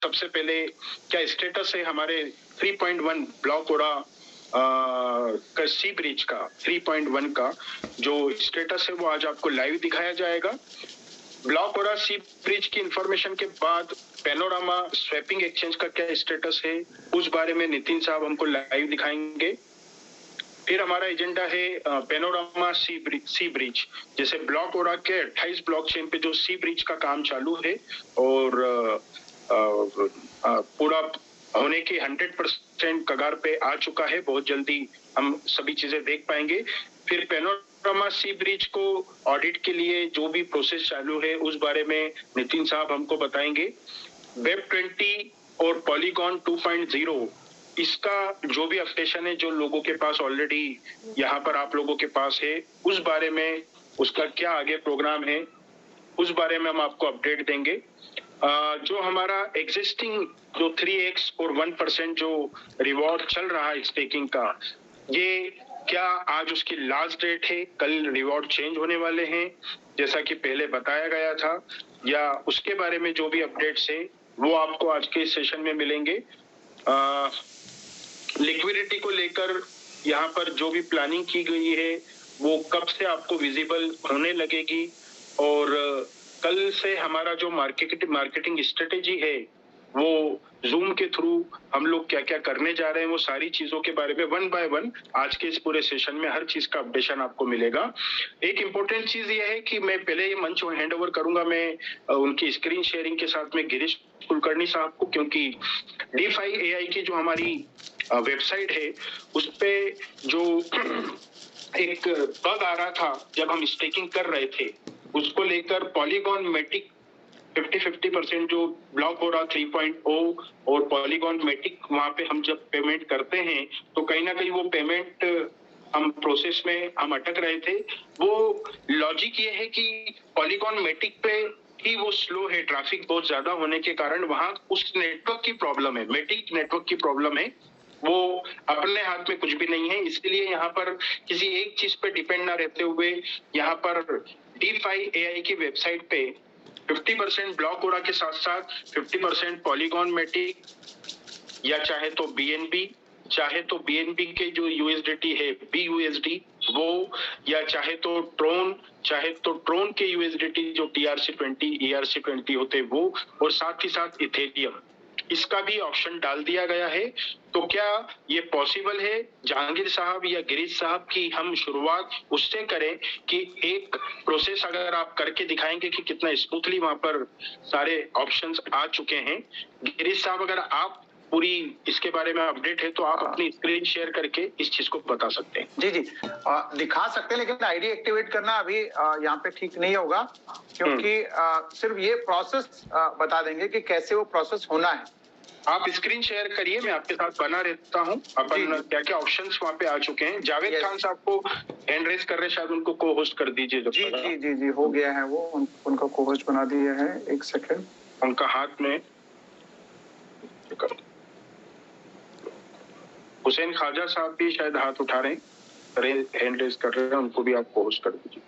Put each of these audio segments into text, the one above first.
सबसे पहले क्या स्टेटस है हमारे 3.1 ब्लॉक ओरा का सी ब्रिज का 3.1 का जो स्टेटस है वो आज आपको लाइव दिखाया जाएगा। ब्लॉक ओरा सी ब्रिज की इंफॉर्मेशन के बाद पैनोरामा स्वैपिंग एक्सचेंज का क्या स्टेटस है उस बारे में नितिन साहब हमको लाइव दिखाएंगे। फिर हमारा एजेंडा है पैनोरामा सी ब्रिज, जैसे ब्लॉक ओरा के 28 ब्लॉकचेन पे जो सी ब्रिज का काम चालू है और पूरा होने के 100% कगार पे आ चुका है। बहुत जल्दी हम सभी चीजें देख पाएंगे। फिर पैनोरामा सी ब्रिज को ऑडिट के लिए जो भी प्रोसेस चालू है उस बारे में नितिन साहब हमको बताएंगे। वेब 20 और पॉलीगॉन 2.0 इसका जो भी अपडेशन है जो लोगों के पास ऑलरेडी यहाँ पर आप लोगों के पास है उस बारे में उसका क्या आगे प्रोग्राम है उस बारे में हम आपको अपडेट देंगे। जो हमारा एग्जिस्टिंग जो 3x और 1% जो रिवॉर्ड चल रहा है स्टेकिंग का, ये क्या आज उसकी लास्ट डेट है, कल रिवॉर्ड चेंज होने वाले हैं जैसा कि पहले बताया गया था, या उसके बारे में जो भी अपडेट्स है वो आपको आज के सेशन में मिलेंगे। लिक्विडिटी को लेकर यहाँ पर जो भी प्लानिंग की गई है वो कब से आपको विजिबल होने लगेगी और कल से हमारा जो मार्केटिंग स्ट्रेटेजी है वो जूम के थ्रू हम लोग क्या क्या करने जा रहे हैं वो सारी चीजों के बारे में 1 बाय 1 आज के इस पूरे सेशन में हर चीज का अपडेशन आपको मिलेगा। एक इम्पोर्टेंट चीज ये है कि मैं पहले ये मंच हैंड ओवर करूंगा मैं उनकी स्क्रीन शेयरिंग के साथ में गिरीश कुलकर्णी साहब को, क्योंकि DeFi AI की जो हमारी वेबसाइट है उस पे जो एक बग आ रहा था जब हम स्टेकिंग कर रहे थे उसको लेकर पॉलीगॉन मैटिक 50% जो ब्लॉक ओरा 3.0 और पॉलीगॉन मैटिक वहां पे हम जब पेमेंट करते हैं तो कहीं ना कहीं वो पेमेंट हम प्रोसेस में हम अटक रहे थे। वो लॉजिक ये है कि पॉलीगॉन मैटिक पे ही वो स्लो है, ट्रैफिक बहुत ज्यादा होने के कारण वहां उस नेटवर्क की प्रॉब्लम है, मैटिक नेटवर्क की प्रॉब्लम है, वो अपने हाथ में कुछ भी नहीं है। इसलिए यहाँ पर किसी एक चीज पे डिपेंड ना रहते हुए यहाँ पर DeFi AI की वेबसाइट पे 50% ब्लॉक ओरा के साथ साथ 50% पॉलीगॉन मैटिक या चाहे तो BNB, चाहे तो BNB के जो USDT है BUSD वो, या चाहे तो ट्रोन के USDT जो TRC20 ERC20 होते वो, और साथ ही साथ इथेरियम इसका भी ऑप्शन डाल दिया गया है। तो क्या ये पॉसिबल है जहांगीर साहब या गिरीश साहब की हम शुरुआत उससे करें कि एक प्रोसेस अगर आप करके दिखाएंगे कि कितना स्मूथली वहां पर सारे ऑप्शंस आ चुके हैं। गिरीश साहब अगर आप पूरी इसके बारे में अपडेट है तो आप अपनी स्क्रीन शेयर करके इस चीज को बता सकते हैं। जी दिखा सकते हैं, लेकिन आईडी एक्टिवेट करना अभी यहाँ पे ठीक नहीं होगा, क्योंकि सिर्फ ये प्रोसेस बता देंगे कि कैसे वो प्रोसेस होना है। आप स्क्रीन शेयर करिए, मैं आपके साथ बना रहता हूँ। अपन क्या क्या ऑप्शंस वहाँ पे आ चुके हैं। जावेद खान साहब को हैंड रेज कर रहे, शायद उनको को होस्ट कर दीजिए। जी हो गया है, वो उनको को होस्ट बना दिया है। एक सेकंड, उनका हाथ में हुसैन ख्वाजा साहब भी शायद हाथ उठा रहे हैं, हैंड रेज कर रहे हैं, उनको भी आप को होस्ट कर दीजिए।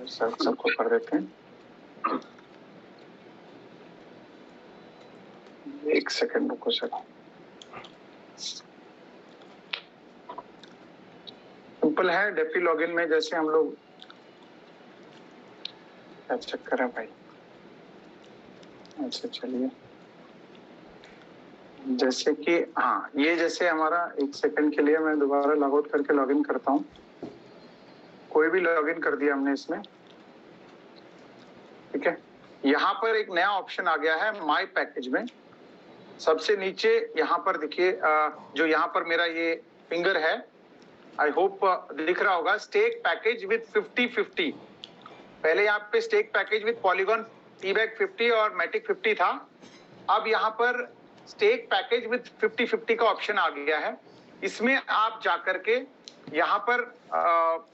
सबको कर देते हैं। एक सेकंड रुको सर। सिंपल है, डेफी लॉगिन में जैसे हम लोग क्या चेक करें भाई। अच्छा चलिए, जैसे कि हाँ, ये जैसे हमारा एक सेकंड के लिए मैं दोबारा लॉग आउट करके लॉगिन करता हूँ। कोई भी लॉगिन कर दिया हमने इसमें, ठीक है। यहाँ पर एक नया ऑप्शन आ गया है माय पैकेज में। सबसे नीचे यहाँ पर देखिए, जो यहाँ पर मेरा ये फिंगर है, आई होप दिख रहा होगा, स्टेक पैकेज विद 50-50। पहले यहाँ पे stake package with polygon T-BAC 50 और मैटिक 50 था। अब यहाँ पर स्टेक पैकेज विद 50-50 का ऑप्शन आ गया है। इसमें आप जाकर के यहाँ पर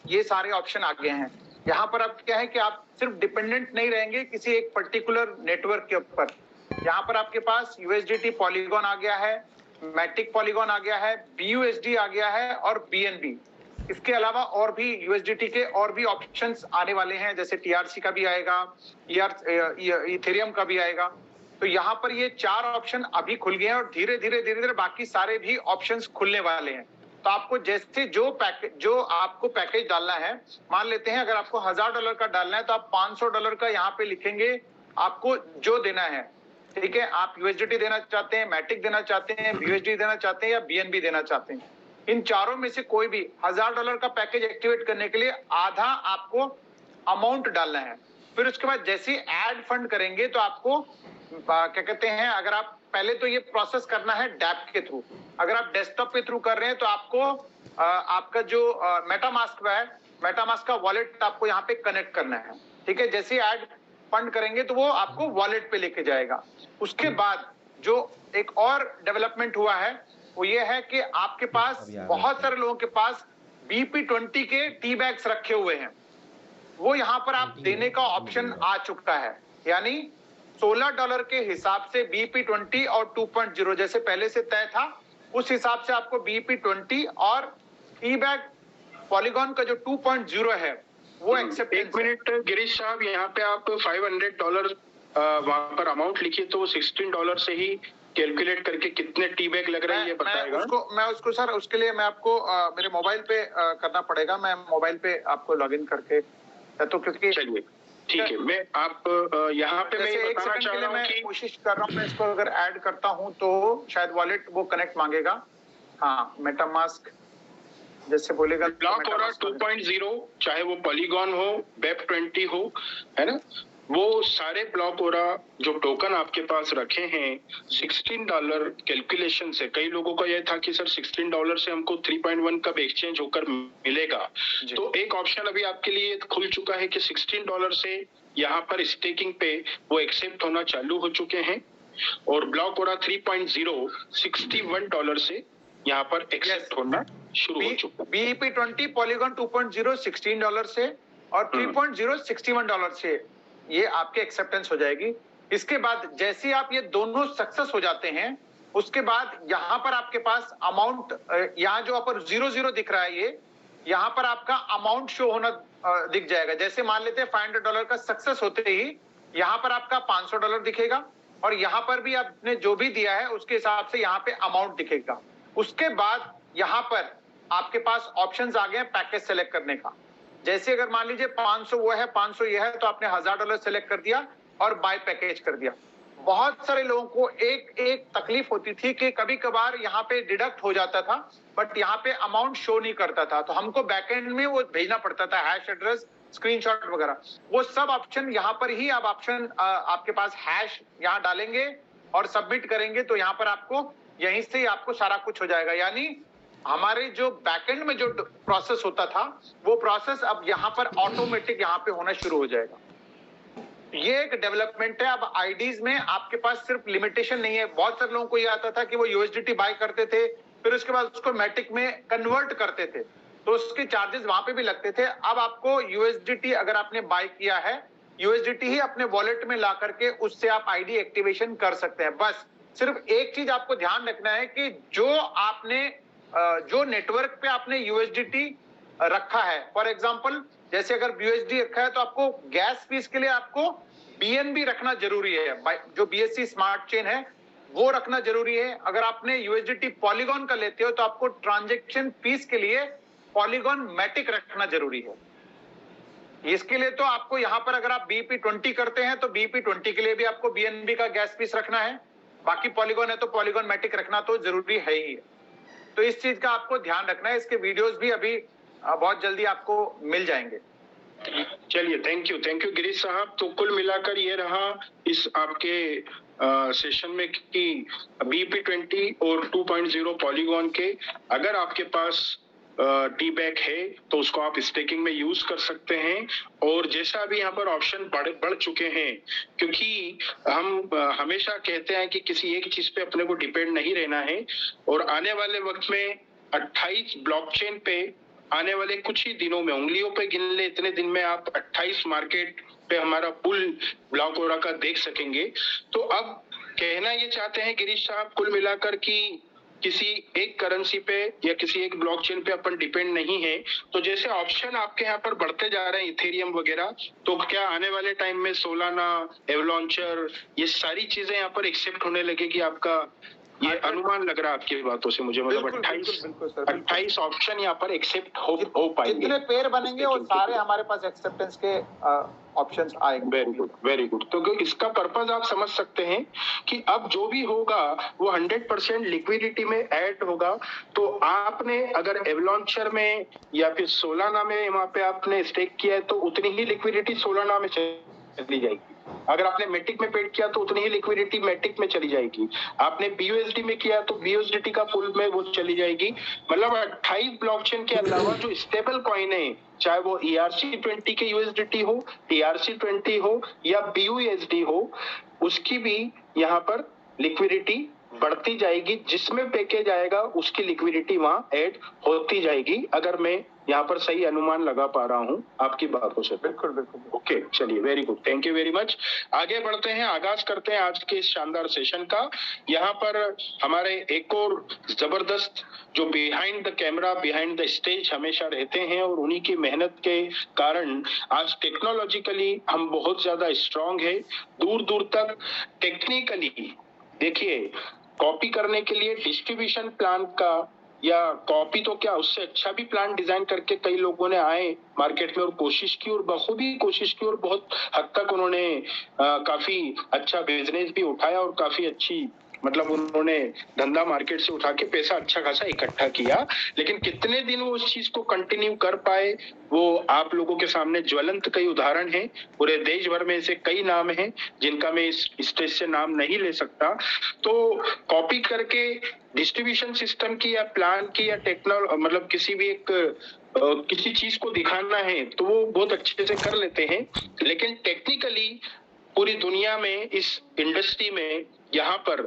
ये सारे ऑप्शन आ गए हैं। यहाँ पर अब क्या है कि आप सिर्फ डिपेंडेंट नहीं रहेंगे किसी एक पर्टिकुलर नेटवर्क के ऊपर। यहाँ पर आपके पास USDT पॉलीगॉन आ गया है, मैटिक पॉलीगॉन आ गया है, BUSD आ गया है और BNB। इसके अलावा और भी USDT के और भी ऑप्शंस आने वाले हैं, जैसे TRC का भी आएगा, इथेरियम का भी आएगा। तो यहाँ पर ये 4 ऑप्शन अभी खुल गए हैं और धीरे धीरे बाकी सारे भी ऑप्शंस खुलने वाले हैं। तो आपको जैसे जो आपको पैकेज डालना है, मान लेते हैं अगर आपको $1000 का डालना है तो आप $500 का यहाँ पे लिखेंगे आपको जो देना है, ठीक है। आप USDT देना चाहते हैं, मैटिक देना चाहते हैं, BUSD देना चाहते हैं या BNB देना चाहते हैं, इन चारों में से कोई भी $1000 का पैकेज एक्टिवेट करने के लिए आधा आपको अमाउंट डालना है। फिर उसके बाद जैसे ऐड फंड करेंगे तो आपको क्या कहते हैं, अगर आप पहले तो ये प्रोसेस करना है डैप के थ्रू, अगर आप डेस्कटॉप के थ्रू कर रहे हैं तो आपको आपका जो मेटामास्क है, मेटामास्क का वॉलेट आपको यहाँ पे कनेक्ट करना है, ठीक है। जैसे ऐड फंड करेंगे तो वो आपको वॉलेट पे लेके जाएगा। उसके बाद जो एक और डेवलपमेंट हुआ है वो ये है कि आपके पास बहुत सारे लोगों के पास BP20 के टी बैग्स रखे हुए हैं, वो यहाँ पर आप देने का ऑप्शन आ चुका है। यानी $16 के हिसाब से BP20 और 2.0 जैसे पहले से तय था, उस हिसाब से आपको BP20 और टी बैग पॉलीगॉन का जो 2.0 है वो एक्सेप्ट। एक मिनट गिरीश साहब, यहाँ पे आप $500 वहां पर अमाउंट लिखिए तो $16 से ही कैलकुलेट करके कितने टी बैग लग रहे हैं ये बताएगा। मैं उसको सर उसके लिए मैं आपको मेरे मोबाइल पे करना पड़ेगा, मैं मोबाइल पे आपको लॉगिन करके, तो क्योंकि चलिए ठीक है, मैं आप यहाँ पे मैं एक बताना सेकंड चाह के लिए रहा हूँ मैं कि कोशिश कर रहा हूँ, मैं इसको अगर ऐड करता हूँ तो शायद वॉलेट वो कनेक्ट मांगेगा। हाँ, मेटामास्क जैसे बोलेगा ब्लॉक ओरा 2.0, चाहे वो पॉलीगॉन हो, BEP20 हो, है ना, वो सारे ब्लॉक ओरा जो टोकन आपके पास रखे हैं $16 कैलकुलेशन से, कई लोगों का यह था कि सर $16 से हमको 3.1 कब एक्सचेंज होकर मिलेगा, तो एक ऑप्शन अभी आपके लिए खुल चुका है कि $16 से यहाँ पर स्टेकिंग पे वो एक्सेप्ट होना चालू हो चुके हैं, और ब्लॉक ओरा 3.0 $61 से यहाँ पर एक्सेप्ट होना शुरू हो चुका है। BP20 पॉलीगॉन 2.0 $16 से और 3.0 $61 से ये आपके एक्सेप्टेंस हो जाएगी। इसके बाद जैसे आप ये दोनों सक्सेस हो जाते हैं, उसके बाद यहाँ पर आपके पास अमाउंट, यहाँ जो ऊपर 00 दिख रहा है, ये यहाँ पर आपका अमाउंट शो होना दिख जाएगा। जैसे मान लेते हैं $500 का सक्सेस होते ही यहाँ पर आपका $500 दिखेगा और यहाँ पर भी आपने जो भी दिया है उसके हिसाब से यहाँ पे अमाउंट दिखेगा। उसके बाद यहाँ पर आपके पास ऑप्शंस आ गए हैं पैकेज सेलेक्ट करने का। जैसे अगर मान लीजिए 500 वो है, 500 ये है, तो आपने $1000 सेलेक्ट कर दिया और बाय पैकेज कर दिया। बहुत सारे लोगों को एक तकलीफ होती थी कि कभी कभार यहाँ पे डिडक्ट हो जाता था बट यहाँ पे अमाउंट शो नहीं करता था, तो हमको बैकएंड में वो भेजना पड़ता था, हैश एड्रेस, स्क्रीनशॉट वगैरह। वो सब ऑप्शन यहाँ पर ही आप ऑप्शन आपके पास हैश यहाँ डालेंगे और सबमिट करेंगे तो यहाँ पर आपको यहीं से आपको सारा कुछ हो जाएगा। यानी हमारे जो बैकएंड में जो प्रोसेस होता था वो प्रोसेस अब यहाँ पर ऑटोमेटिक यहाँ पे होना शुरू हो जाएगा। ये एक डेवलपमेंट है। अब आईडीज में आपके पास सिर्फ लिमिटेशन नहीं है। बहुत सारे लोगों को ये आता था कि वो USDT बाय करते थे, फिर उसके बाद उसको मैटिक में कन्वर्ट करते थे तो उसके चार्जेस वहां पे भी लगते थे। अब आपको USDT अगर आपने बाय किया है, USDT ही अपने वॉलेट में ला करके उससे आप आईडी एक्टिवेशन कर सकते हैं। बस सिर्फ एक चीज आपको ध्यान रखना है कि जो नेटवर्क पे आपने USDT रखा है, फॉर एग्जांपल जैसे अगर BUSD रखा है तो आपको गैस फीस के लिए आपको BNB रखना जरूरी है। जो BSC स्मार्ट चेन है वो रखना जरूरी है। अगर आपने USDT पॉलीगॉन का लेते हो तो आपको ट्रांजैक्शन फीस के लिए पॉलीगॉन मैटिक रखना जरूरी है। इसके लिए तो आपको यहाँ पर अगर आप BP20 करते हैं तो BP20 के लिए भी आपको BNB का गैस फीस रखना है। बाकी पॉलीगॉन है तो पॉलीगॉन मैटिक रखना तो जरूरी है ही है। तो इस चीज का आपको ध्यान रखना है। इसके वीडियोस भी अभी बहुत जल्दी आपको मिल जाएंगे। चलिए, थैंक यू गिरीश साहब। तो कुल मिलाकर ये रहा इस आपके सेशन में कि BP20 और 2.0 पॉलीगॉन के अगर आपके पास टी बैग है तो उसको आप स्टेकिंग में यूज कर सकते हैं। और जैसा अभी यहाँ पर ऑप्शन बढ़ चुके हैं, क्योंकि हम हमेशा कहते हैं कि किसी एक चीज पे अपने को डिपेंड नहीं रहना है, और आने वाले वक्त में 28 ब्लॉकचेन पे आने वाले कुछ ही दिनों में, उंगलियों पे गिन ले इतने दिन में आप 28 मार्केट पे हमारा पुल ब्लॉक ओरा का देख सकेंगे। तो अब कहना ये चाहते हैं गिरीश साहब कुल मिलाकर कि किसी एक करेंसी पे या किसी एक ब्लॉकचेन पे अपन डिपेंड नहीं है। तो जैसे ऑप्शन आपके यहाँ पर बढ़ते जा रहे हैं इथेरियम वगैरह, तो क्या आने वाले टाइम में सोलाना, एवलॉन्चर, ये सारी चीजें यहाँ पर एक्सेप्ट होने लगेगी? आपका ये अनुमान लग रहा है आपकी बातों से मुझे, मतलब 28 ऑप्शन यहाँ पर एक्सेप्ट हो पाएंगे। जितने पेयर बनेंगे वो सारे हमारे पास एक्सेप्टेंस के ऑप्शंस आएंगे। Very good, very good. तो इसका पर्पस आप समझ सकते हैं कि अब जो भी होगा वो 100% लिक्विडिटी में ऐड होगा। तो आपने अगर एवलॉन्चर में या फिर सोलाना में वहां पे आपने स्टेक किया है तो उतनी ही लिक्विडिटी सोलाना में चली जाएगी। अगर आपने मेटिक में पेड किया तो उतनी ही लिक्विडिटी मेटिक में चली जाएगी। आपने BUSD में किया तो BUSD का पूल में वो चली जाएगी। मतलब 28 ब्लॉकचेन के अलावा जो स्टेबल कॉइन है, चाहे वो ERC20 के USDT हो, TRC20 हो या BUSD हो, उसकी भी यहाँ पर लिक्विडिटी बढ़ती जाएगी। जिसमें पैकेज आएगा उसकी लिक्विडिटी वहां ऐड होती जाएगी। अगर मैं यहाँ पर सही अनुमान लगा पा रहा हूँ आपकी बातों से। बिल्कुल बिल्कुल। ओके, चलिए, very good, thank you very much. आगे बढ़ते हैं, आगाज करते हैं आज के इस शानदार सेशन का। यहाँ पर हमारे एक और जबरदस्त जो behind the camera, behind the stage हमेशा रहते हैं और उन्हीं की मेहनत के कारण आज टेक्नोलॉजिकली हम बहुत ज्यादा स्ट्रांग है। दूर दूर तक टेक्निकली देखिए, कॉपी करने के लिए डिस्ट्रीब्यूशन प्लान का, या कॉपी तो क्या उससे अच्छा भी प्लान डिजाइन करके कई लोगों ने आए मार्केट में और कोशिश की और बखूबी कोशिश की और बहुत हद तक उन्होंने काफी अच्छा बिजनेस भी उठाया और काफी अच्छी, मतलब उन्होंने धंधा मार्केट से उठा के पैसा अच्छा खासा इकट्ठा किया। लेकिन कितने दिन वो उस चीज को कंटिन्यू कर पाए, वो आप लोगों के सामने ज्वलंत कई उदाहरण हैं। पूरे देश भर में ऐसे कई नाम हैं जिनका मैं इस स्टेज से नाम नहीं ले सकता। तो कॉपी करके डिस्ट्रीब्यूशन सिस्टम की या प्लान की या मतलब किसी भी एक किसी चीज को दिखाना है तो वो बहुत अच्छे से कर लेते हैं। लेकिन टेक्निकली पूरी दुनिया में, इस इंडस्ट्री में, यहाँ पर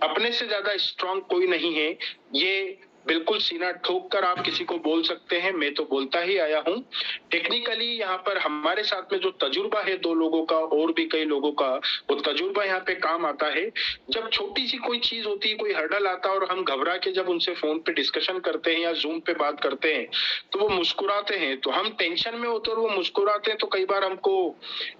अपने से ज्यादा स्ट्रांग कोई नहीं है। ये बिल्कुल सीना ठोक कर आप किसी को बोल सकते हैं, मैं तो बोलता ही आया हूँ। टेक्निकली यहाँ पर हमारे साथ में जो तजुर्बा है 2 लोगों का और भी कई लोगों का, वो तजुर्बा यहाँ पे काम आता है। जब छोटी सी कोई चीज होती है, कोई हर्डल आता है और हम घबरा के जब उनसे फोन पे डिस्कशन करते हैं या जूम पे बात करते हैं तो वो मुस्कुराते हैं, तो हम टेंशन में होते हैं और वो मुस्कुराते हैं, तो कई बार हमको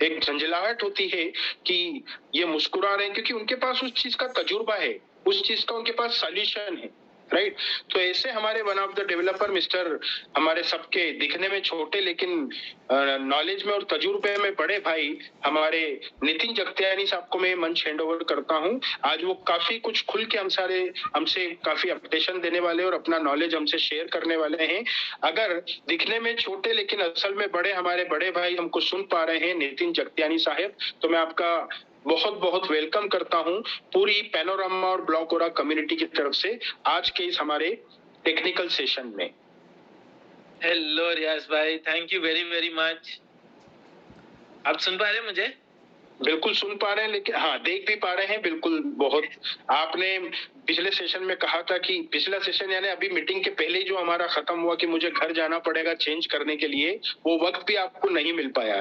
एक झंझलाहट होती है कि ये मुस्कुरा रहे हैं क्योंकि उनके पास उस चीज का तजुर्बा है, उस चीज का उनके पास सॉल्यूशन है, राइट। तो ऐसे हमारे one of the developer mister, हमारे सबके दिखने में छोटे लेकिन नॉलेज में और तजुर्बे में बड़े भाई, हमारे नितिन जगतियानी साहब को मैं मंच हैंड ओवर करता हूं। आज वो काफी कुछ खुल के हमसे काफी अपडेशन देने वाले और अपना नॉलेज हमसे शेयर करने वाले हैं। अगर दिखने में छोटे लेकिन असल में बड़े हमारे बड़े भाई हमको सुन पा रहे हैं, नितिन जगतियानी साहब, तो मैं आपका बहुत बहुत वेलकम करता हूं पूरी पैनोरामा और ब्लॉकोरा कम्युनिटी की तरफ से आज के इस हमारे टेक्निकल सेशन में। हेलो रियाज भाई, thank you very very much. आप सुन पा रहे हैं मुझे? बिल्कुल सुन पा रहे हैं, लेकिन हाँ, देख भी पा रहे हैं बिल्कुल। बहुत आपने पिछले सेशन में कहा था कि पिछला सेशन यानी अभी मीटिंग के पहले ही जो हमारा खत्म हुआ कि मुझे घर जाना पड़ेगा चेंज करने के लिए, वो वक्त भी आपको नहीं मिल पाया।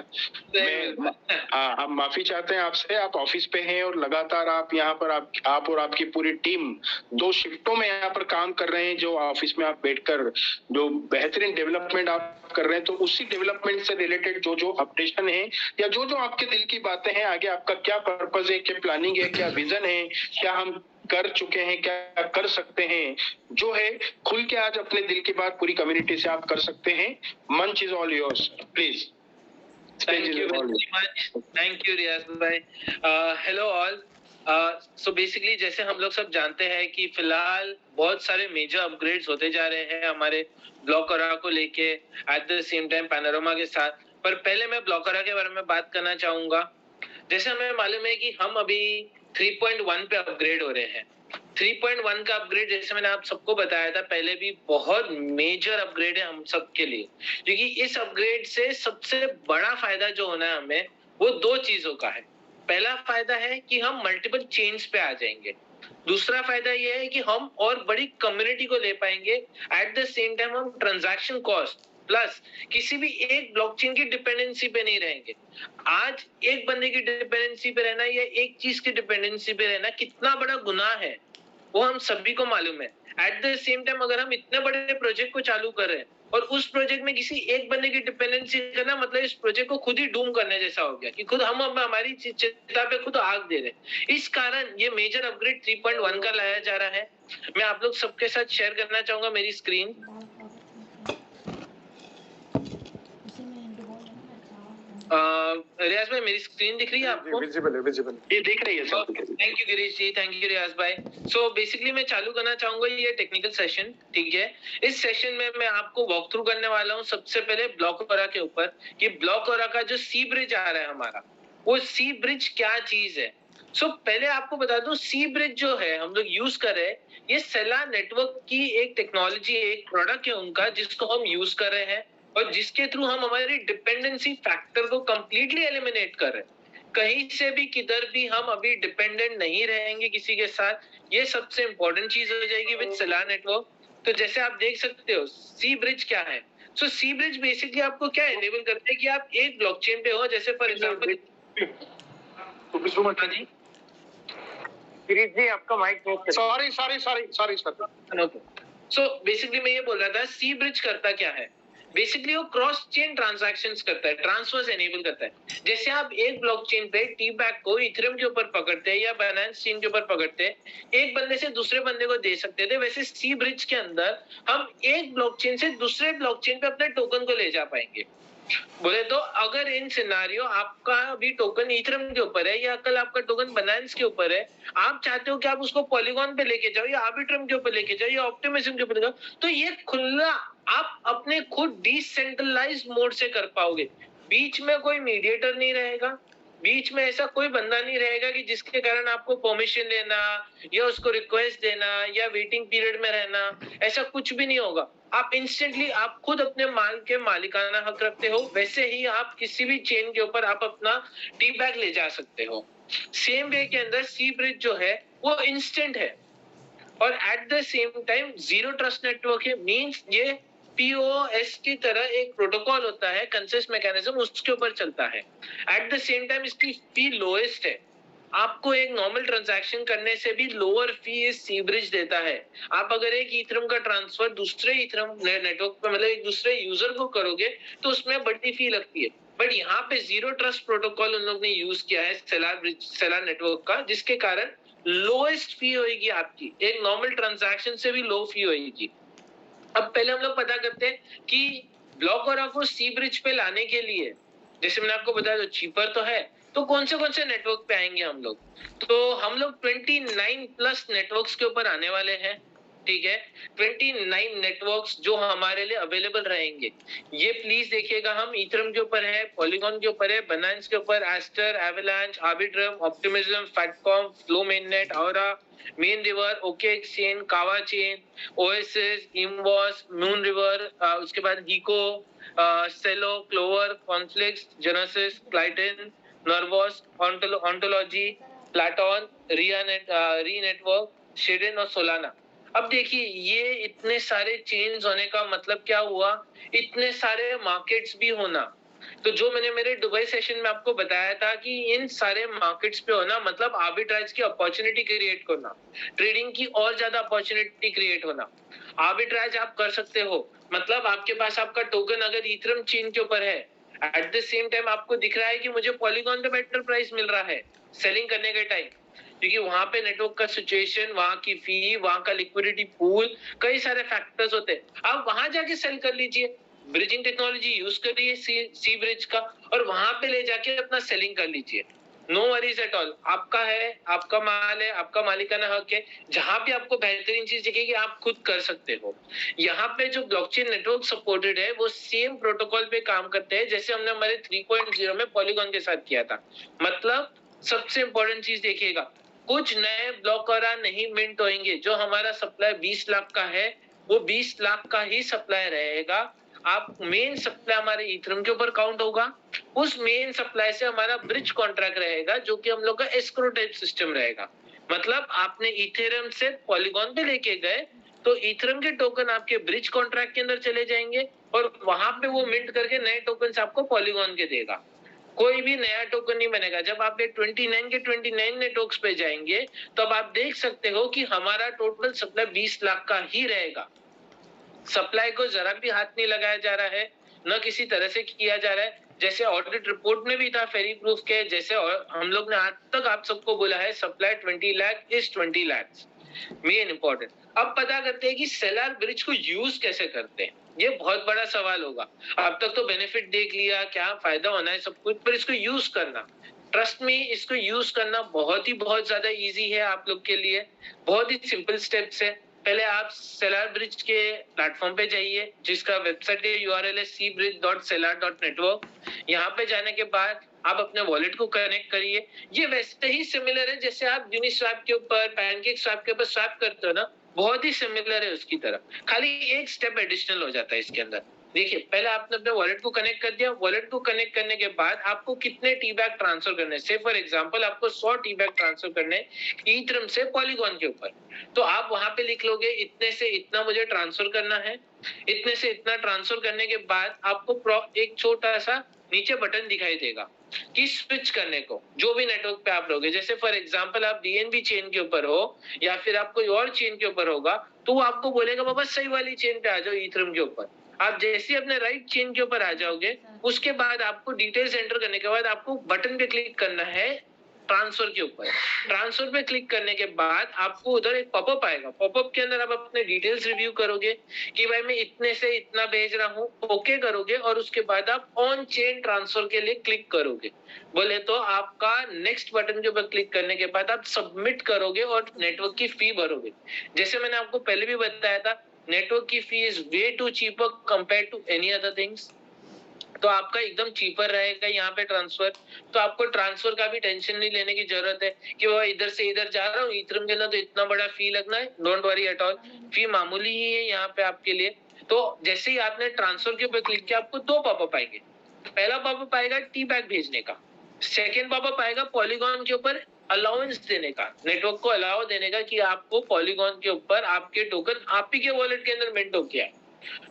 हाँ, हम माफी चाहते हैं आपसे। आप ऑफिस पे हैं और लगातार आप यहाँ पर आप और आपकी पूरी टीम 2 शिफ्टों में यहाँ पर काम कर रहे हैं। जो ऑफिस में आप बैठकर जो बेहतरीन डेवलपमेंट आप कर रहे हैं, तो उसी डेवलपमेंट से रिलेटेड जो अपडेशन है या जो आपके दिल की बातें हैं, आगे आपका क्या पर्पस है, क्या प्लानिंग है, क्या विजन है, क्या हम कर चुके हैं, क्या कर सकते हैं, जो है खुल के आज अपने दिल की बात पूरी कम्युनिटी से आप कर सकते हैं। मंच is all yours, please. Thank you very much, thank you Riyaz भाई। Hello all. सो बेसिकली जैसे हम लोग सब जानते हैं कि फिलहाल बहुत सारे मेजर अपग्रेड्स होते जा रहे हैं हमारे ब्लॉकोरा को लेके, at the same time panorama के साथ। पर पहले मैं ब्लॉकोरा के बारे में बात करना चाहूंगा। जैसे हमें मालूम है कि हम अभी 3.1 पे अपग्रेड हो रहे हैं। 3.1 का अपग्रेड, जैसे मैंने आप सबको बताया था पहले भी, बहुत मेजर अपग्रेड है हम सब के लिए, क्योंकि इस अपग्रेड से सबसे बड़ा फायदा जो होना है हमें, वो 2 चीजों का है। पहला फायदा है कि हम मल्टीपल चेन्स पे आ जाएंगे। दूसरा फायदा ये है कि हम और बड़ी कम्युनिटी को ले पाएंगे। एट द सेम टाइम हम ट्रांजैक्शन कॉस्ट प्लस किसी भी एक ब्लॉकचेन की डिपेंडेंसी पे नहीं रहेंगे। आज एक बंदे की डिपेंडेंसी पे रहना या एक चीज की डिपेंडेंसी पे रहना कितना बड़ा गुनाह है, वो हम सभी को मालूम है। एट द सेम टाइम अगर हम इतने बड़े प्रोजेक्ट को चालू कर रहे हैं और उस प्रोजेक्ट में किसी एक बंदे की डिपेंडेंसी करना, मतलब इस प्रोजेक्ट को खुद ही डूम करने जैसा हो गया कि खुद हम हमारी चिता पे खुद आग दे रहे हैं। इस कारण ये मेजर अपग्रेड 3.1 का लाया जा रहा है। मैं आप लोग सबके साथ शेयर करना चाहूंगा मेरी स्क्रीन। रियाज भाई मेरी स्क्रीन दिख रही है आपको? विजिबल है, विजिबल। ये देख रही है sir. Thank you Girish ji, thank you Riyaz भाई। सो बेसिकली मैं चालू करना चाहूंगा ये टेक्निकल सेशन, ठीक है। इस सेशन में मैं आपको वॉक थ्रू करने वाला हूँ सबसे पहले ब्लॉकओरा के ऊपर कि ब्लॉकओरा का जो सी ब्रिज आ रहा है हमारा, वो सी ब्रिज क्या चीज है। सो पहले आपको बता दूं, सी ब्रिज जो है हम लोग यूज कर रहे हैं, ये सेला नेटवर्क की एक टेक्नोलॉजी, एक प्रोडक्ट है उनका जिसको हम यूज कर रहे हैं और जिसके थ्रू हम हमारी डिपेंडेंसी फैक्टर को कंप्लीटली एलिमिनेट कर रहे हैं। कहीं से भी किधर भी हम अभी डिपेंडेंट नहीं रहेंगे किसी के साथ। ये सबसे इंपॉर्टेंट चीज हो जाएगी विद सेला नेटवर्क। तो जैसे आप देख सकते हो सी ब्रिज क्या है। सो सी ब्रिज बेसिकली आपको क्या एनेबल करता है कि आप एक ब्लॉकचेन पे हो, जैसे फॉर एग्जांपल जी गिरीश जी आपका mike sorry sir. So basically मैं ये बोल रहा था सी ब्रिज करता क्या है। बेसिकली वो क्रॉस चेन ट्रांजैक्शंस करता है, ट्रांसफर्स एनेबल करता है। जैसे आप एक ब्लॉकचेन पे टी बैक को इथेरियम के ऊपर पकड़ते हैं या बाइनेंस चेन के ऊपर पकड़ते हैं, एक बंदे से दूसरे बंदे को दे सकते थे, वैसे सी ब्रिज के अंदर हम एक ब्लॉकचेन से दूसरे ब्लॉकचेन पे अपने टोकन को ले जा पाएंगे। बोले तो अगर इन सिनारियो आपका अभी टोकन इथेरियम के ऊपर है या कल आपका टोकन बाइनेंस के ऊपर है, आप चाहते हो कि आप उसको पॉलीगॉन पे लेके जाओ या आर्बिट्रम के ऊपर लेके जाओ या ऑप्टिमिज्म के ऊपर लेके जाओ, तो ये खुला आप अपने खुद डिसेंट्रलाइज्ड मोड से कर पाओगे। बीच में कोई मीडिएटर नहीं रहेगा, बीच में ऐसा कोई बंदा नहीं रहेगा कि जिसके कारण आपको परमिशन लेना या उसको रिक्वेस्ट देना या वेटिंग पीरियड में रहना, ऐसा कुछ भी नहीं होगा। आप इंस्टेंटली आप खुद अपने माल के मालिकाना हक रखते हो, वैसे ही आप किसी भी चेन के ऊपर आप अपना टी बैग ले जा सकते हो। सेम वे के अंदर सी ब्रिज जो है वो इंस्टेंट है और at the same time zero trust network है। मींस ये पीओएस की तरह एक प्रोटोकॉल होता है, कंसेंसस मैकेनिज्म, उसके ऊपर चलता है। एट द सेम टाइम इसकी फी लोएस्ट है। आपको एक नॉर्मल ट्रांजैक्शन करने से भी लोअर फी इस सी ब्रिज देता है। आप अगर एक इथेरियम का ट्रांसफर दूसरे इथेरियम नेटवर्क पे, मतलब एक दूसरे यूजर को करोगे, तो उसमें बड़ी फी लगती है। बट यहाँ पे जीरो ट्रस्ट प्रोटोकॉल उन लोग ने यूज किया है सेला नेटवर्क का, जिसके कारण लोएस्ट फी होगी आपकी, एक नॉर्मल ट्रांजैक्शन से भी लो फी होगी। अब पहले हम लोग पता करते हैं कि ब्लॉकओरा को सी ब्रिज पे लाने के लिए, जैसे मैंने आपको बताया, तो चीपर तो है, तो कौन से नेटवर्क पे आएंगे हम लोग। तो हम लोग 29 प्लस नेटवर्क्स के ऊपर आने वाले हैं, ठीक है। 29 नेटवर्क्स जो हमारे लिए अवेलेबल रहेंगे। ये प्लीज देखिएगा, हम इथेरियम के ऊपर है, पॉलीगॉन के ऊपर है, बाइनेंस के ऊपर, Aster, Avalanche, Arbitrum, Optimism, Fantom, Flow mainnet, Aura, main river, OK exchange, Kava chain, OSS, Evmos, Moonriver, उसके बाद Heco, Celo, Clover, Conflux, Genesis, Klaytn, Nervos, Ontology, PlatON, Rei network, शेडेन और Solana. अब देखिए ये इतने सारे चेन्स होने का मतलब क्या हुआ, इतने सारे मार्केट्स भी होना। तो जो मैंने मेरे दुबई सेशन में आपको बताया था कि इन सारे मार्केट्स पे होना मतलब आर्बिट्राज की अपॉर्चुनिटी क्रिएट करना, ट्रेडिंग की और ज्यादा अपॉर्चुनिटी क्रिएट होना। आर्बिट्राज आप कर सकते हो, मतलब आपके पास आपका टोकन अगर इथेरियम चेन के ऊपर है, एट द सेम टाइम आपको दिख रहा है कि मुझे पॉलीगॉन पे बेटर प्राइस मिल रहा है सेलिंग करने के टाइम, क्योंकि वहां पे नेटवर्क का सिचुएशन, वहां की फी, वहां का लिक्विडिटी पूल, कई सारे फैक्टर्स होते हैं। आप वहां जाके सेल कर लीजिए, ब्रिजिंग टेक्नोलॉजी यूज करिए सी ब्रिज का, और वहां पे ले जाके अपना सेलिंग कर लीजिए। नो वरीज एट ऑल, आपका है, आपका माल है, आपका मालिकाना हक है। जहां भी आपको बेहतरीन चीज दिखेगी आप खुद कर सकते हो। यहाँ पे जो ब्लॉकचेन नेटवर्क सपोर्टेड है वो सेम प्रोटोकॉल पे काम करते हैं जैसे हमने हमारे 3.0 में पॉलीगॉन के साथ किया था। मतलब सबसे इंपॉर्टेंट चीज देखिएगा, कुछ नए ब्लॉकओरा नहीं मिंट होंगे। जो हमारा सप्लाई 20 लाख का है वो 20 लाख का ही सप्लाई रहेगा। आप मेन सप्लाई हमारे इथेरियम के ऊपर काउंट होगा, उस मेन सप्लाई से हमारा ब्रिज कॉन्ट्रैक्ट रहेगा जो कि हम लोग का एस्क्रो टाइप सिस्टम रहेगा। मतलब आपने इथेरियम से पॉलीगॉन पे लेके गए तो इथेरियम के टोकन आपके ब्रिज कॉन्ट्रैक्ट के अंदर चले जाएंगे और वहां पे वो मिंट करके नए टोकन आपको पॉलीगॉन के देगा। कोई भी नया टोकन नहीं बनेगा। जब आप ये 29 के 29 नेटवर्क्स पे जाएंगे तब आप देख सकते हो कि हमारा टोटल सप्लाई 20 लाख का ही रहेगा। सप्लाई को जरा भी हाथ नहीं लगाया जा रहा है, न किसी तरह से किया जा रहा है। जैसे ऑडिट रिपोर्ट में भी था फेरी प्रूफ के, जैसे हम लोग ने आज तक आप सबको बोला है supply 20 lakh is 20 lakh, main important. अब पता करते हैं कि सेलर ब्रिज को यूज कैसे करते हैं। ये बहुत बड़ा सवाल होगा। अब तक तो बेनिफिट देख लिया, क्या फायदा होना है सब कुछ, पर इसको यूज करना, ट्रस्ट में इसको यूज करना बहुत ज्यादा इजी है आप लोग के लिए। बहुत ही सिंपल स्टेप्स है। पहले आप सेलर ब्रिज के प्लेटफॉर्म पे जाइए, जिसका वेबसाइट के यूआरएल है cbridge.selar.network। यहाँ पे जाने के बाद आप अपने वॉलेट को कनेक्ट करिए। ये वैसे ही सिमिलर है जैसे आप यूनिस्वैप के ऊपर, पैनकेक स्वैप के ऊपर स्वैप करते हो ना, बहुत ही सिमिलर है उसकी तरह, खाली एक स्टेप एडिशनल हो जाता है इसके अंदर। देखिए, पहले आपने अपने वॉलेट को कनेक्ट कर दिया। वॉलेट को कनेक्ट करने के बाद आपको कितने टी बैग ट्रांसफर करने, से फॉर एग्जांपल आपको 100 टी बैग ट्रांसफर करने ईथरम से पॉलीगॉन के ऊपर, तो आप वहां पे लिख लोगे इतने से इतना मुझे ट्रांसफर करना है। इतने से इतना ट्रांसफर करने के बाद आपको एक छोटा सा नीचे बटन दिखाई देगा कि स्विच करने को, जो भी नेटवर्क पे आप रहोगे। जैसे फॉर एग्जांपल आप डीएनबी चेन के ऊपर हो या फिर आप कोई और चेन के ऊपर होगा, तो वो आपको बोलेगा बाबा सही वाली चेन पे आ जाओ, ईथरम के ऊपर। आप जैसे अपने राइट चेन के ऊपर आ जाओगे, उसके बाद आपको डिटेल्स एंटर करने के बाद आपको बटन पे क्लिक करना है ट्रांसफर के ऊपर। ट्रांसफर पे क्लिक करने के बाद आपको उधर एक पॉपअप आएगा। पॉपअप के अंदर आप अपने डिटेल्स रिव्यू करोगे कि भाई मैं इतने से इतना भेज रहा हूँ, ओके करोगे, और उसके बाद आप ऑन चेन ट्रांसफर के लिए क्लिक करोगे। बोले तो आपका नेक्स्ट बटन के ऊपर क्लिक करने के बाद आप सबमिट करोगे और नेटवर्क की फी भरोगे। जैसे मैंने आपको पहले भी बताया था, नेटवर्क की fee is way too cheaper compare to any other things. तो आपका एकदम चीपर रहेगा यहाँ पे ट्रांसफर। तो आपको ट्रांसफर का भी टेंशन नहीं लेने की जरूरत है कि वो इधर से इधर जा रहा हूँ ईथरम के अंदर तो इतना बड़ा फी लगना है। डोंट वरी एट ऑल, फी मामूली ही है यहाँ पे आपके लिए। तो जैसे ही आपने ट्रांसफर के ऊपर क्लिक किया, आपको दो पॉपअप आएंगे। पहला पॉपअप आएगा टी बैग भेजने का, सेकेंड पॉपअप आएगा पॉलीगॉन के ऊपर अलाउंस देने का, नेटवर्क को अलाउ देने का कि आपको पॉलीगॉन के ऊपर आपके टोकन आप ही के वॉलेट के अंदर मिंट हो गया है।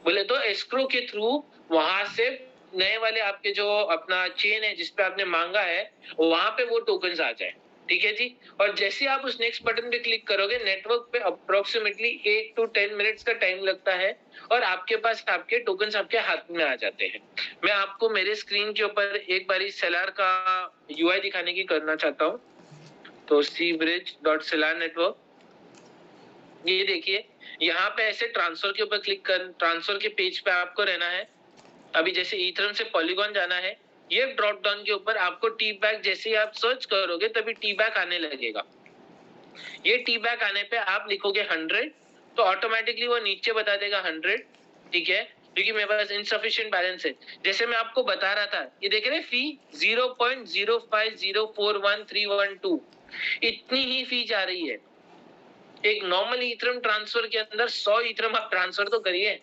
बोले तो एस्क्रो के थ्रू वहां से नए वाले आपके जो अपना चेन है जिसपे आपने मांगा है, वहां पे वो टोकन्स आ जाए। ठीक है जी। और जैसे आप उस नेक्स्ट बटन पे क्लिक करोगे, नेटवर्क पे अप्रोक्सीमेटली 8 to 10 मिनट्स का टाइम लगता है और आपके पास आपके टोकन्स आपके हाथ में आ जाते हैं। मैं आपको मेरे स्क्रीन के ऊपर एक बारी सेलर का यूआई दिखाने की करना चाहता हूँ। तो cbridge.selar network, ये देखिए यहाँ पे ऐसे ट्रांसफर के ऊपर क्लिक कर, ट्रांसफर के पेज पे आपको रहना है। अभी जैसे ईथरम से पॉलीगॉन जाना है, ये ड्रॉप डाउन के ऊपर आपको टी बैग, जैसे ही आप सर्च करोगे तभी टी बैग आने लगेगा। ये टी बैग आने पे आप लिखोगे 100, तो ऑटोमेटिकली वो नीचे बता देगा 100। ठीक है, क्योंकि मेरे पास इनसफिशिएंट बैलेंस है। जैसे मैं आपको बता रहा था, ये देख रहे फी 0.05041,312, इतनी ही फी जा रही है। एक नॉर्मल ईथरम ट्रांसफर के अंदर 100 ईथरम आप ट्रांसफर तो करिए,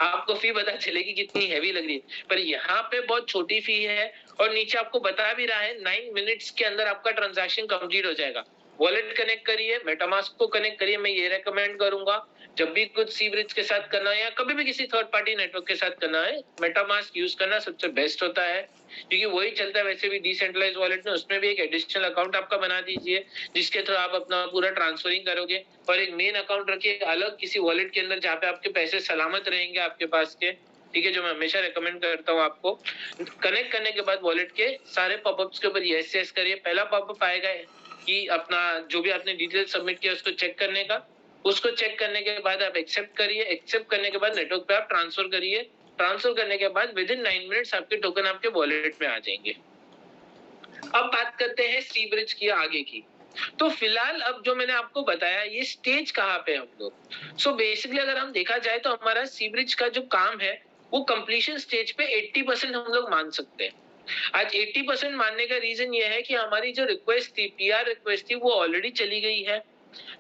आपको फी पता चलेगी कितनी हैवी लग रही है। पर यहाँ पे बहुत छोटी फी है और नीचे आपको बता भी रहा है 9 मिनट्स के अंदर आपका ट्रांजैक्शन कंप्लीट हो जाएगा। वॉलेट कनेक्ट करिए, मेटामास्क को कनेक्ट करिए। मैं ये रेकमेंड करूंगा जब भी कुछ सीब्रिज के साथ करना है या कभी भी किसी थर्ड पार्टी नेटवर्क के साथ करना है, मेटामास्क यूज करना सबसे बेस्ट होता है, क्योंकि वही चलता है वैसे भी डिसेंट्रलाइज वॉलेट में। उसमें भी एक एडिशनल अकाउंट आपका बना दीजिए जिसके थ्रू आप अपना पूरा ट्रांसफरिंग करोगे, और एक मेन अकाउंट रखिए अलग किसी वॉलेट के अंदर जहाँ पे आपके पैसे सलामत रहेंगे आपके पास के। ठीक है, जो मैं हमेशा रेकमेंड करता हूँ आपको। कनेक्ट करने के बाद वॉलेट के सारे पॉपअप्स के ऊपर यस यस करिए। पहला पॉपअप आएगा कि अपना जो भी आपने डिटेल सबमिट किया उसको चेक करने का, उसको चेक करने के बाद आप एक्सेप्ट करिए। एक्सेप्ट करने के बाद नेटवर्क पे आप ट्रांसफर करिए। ट्रांसफर करने के बाद विद इन 9 मिनट्स आपके टोकन आपके वॉलेट में आ जाएंगे। अब बात करते हैं सीब्रिज की आगे की। तो फिलहाल अब जो मैंने आपको बताया ये स्टेज कहाँ पे हम लोग। सो बेसिकली अगर हम देखा जाए तो हमारा सीब्रिज का जो काम है वो कंप्लीशन स्टेज पे 80% हम लोग मान सकते हैं। आज 80% मानने का रीजन ये है कि हमारी जो रिक्वेस्ट थी, पीआर रिक्वेस्ट थी, वो ऑलरेडी चली गई है।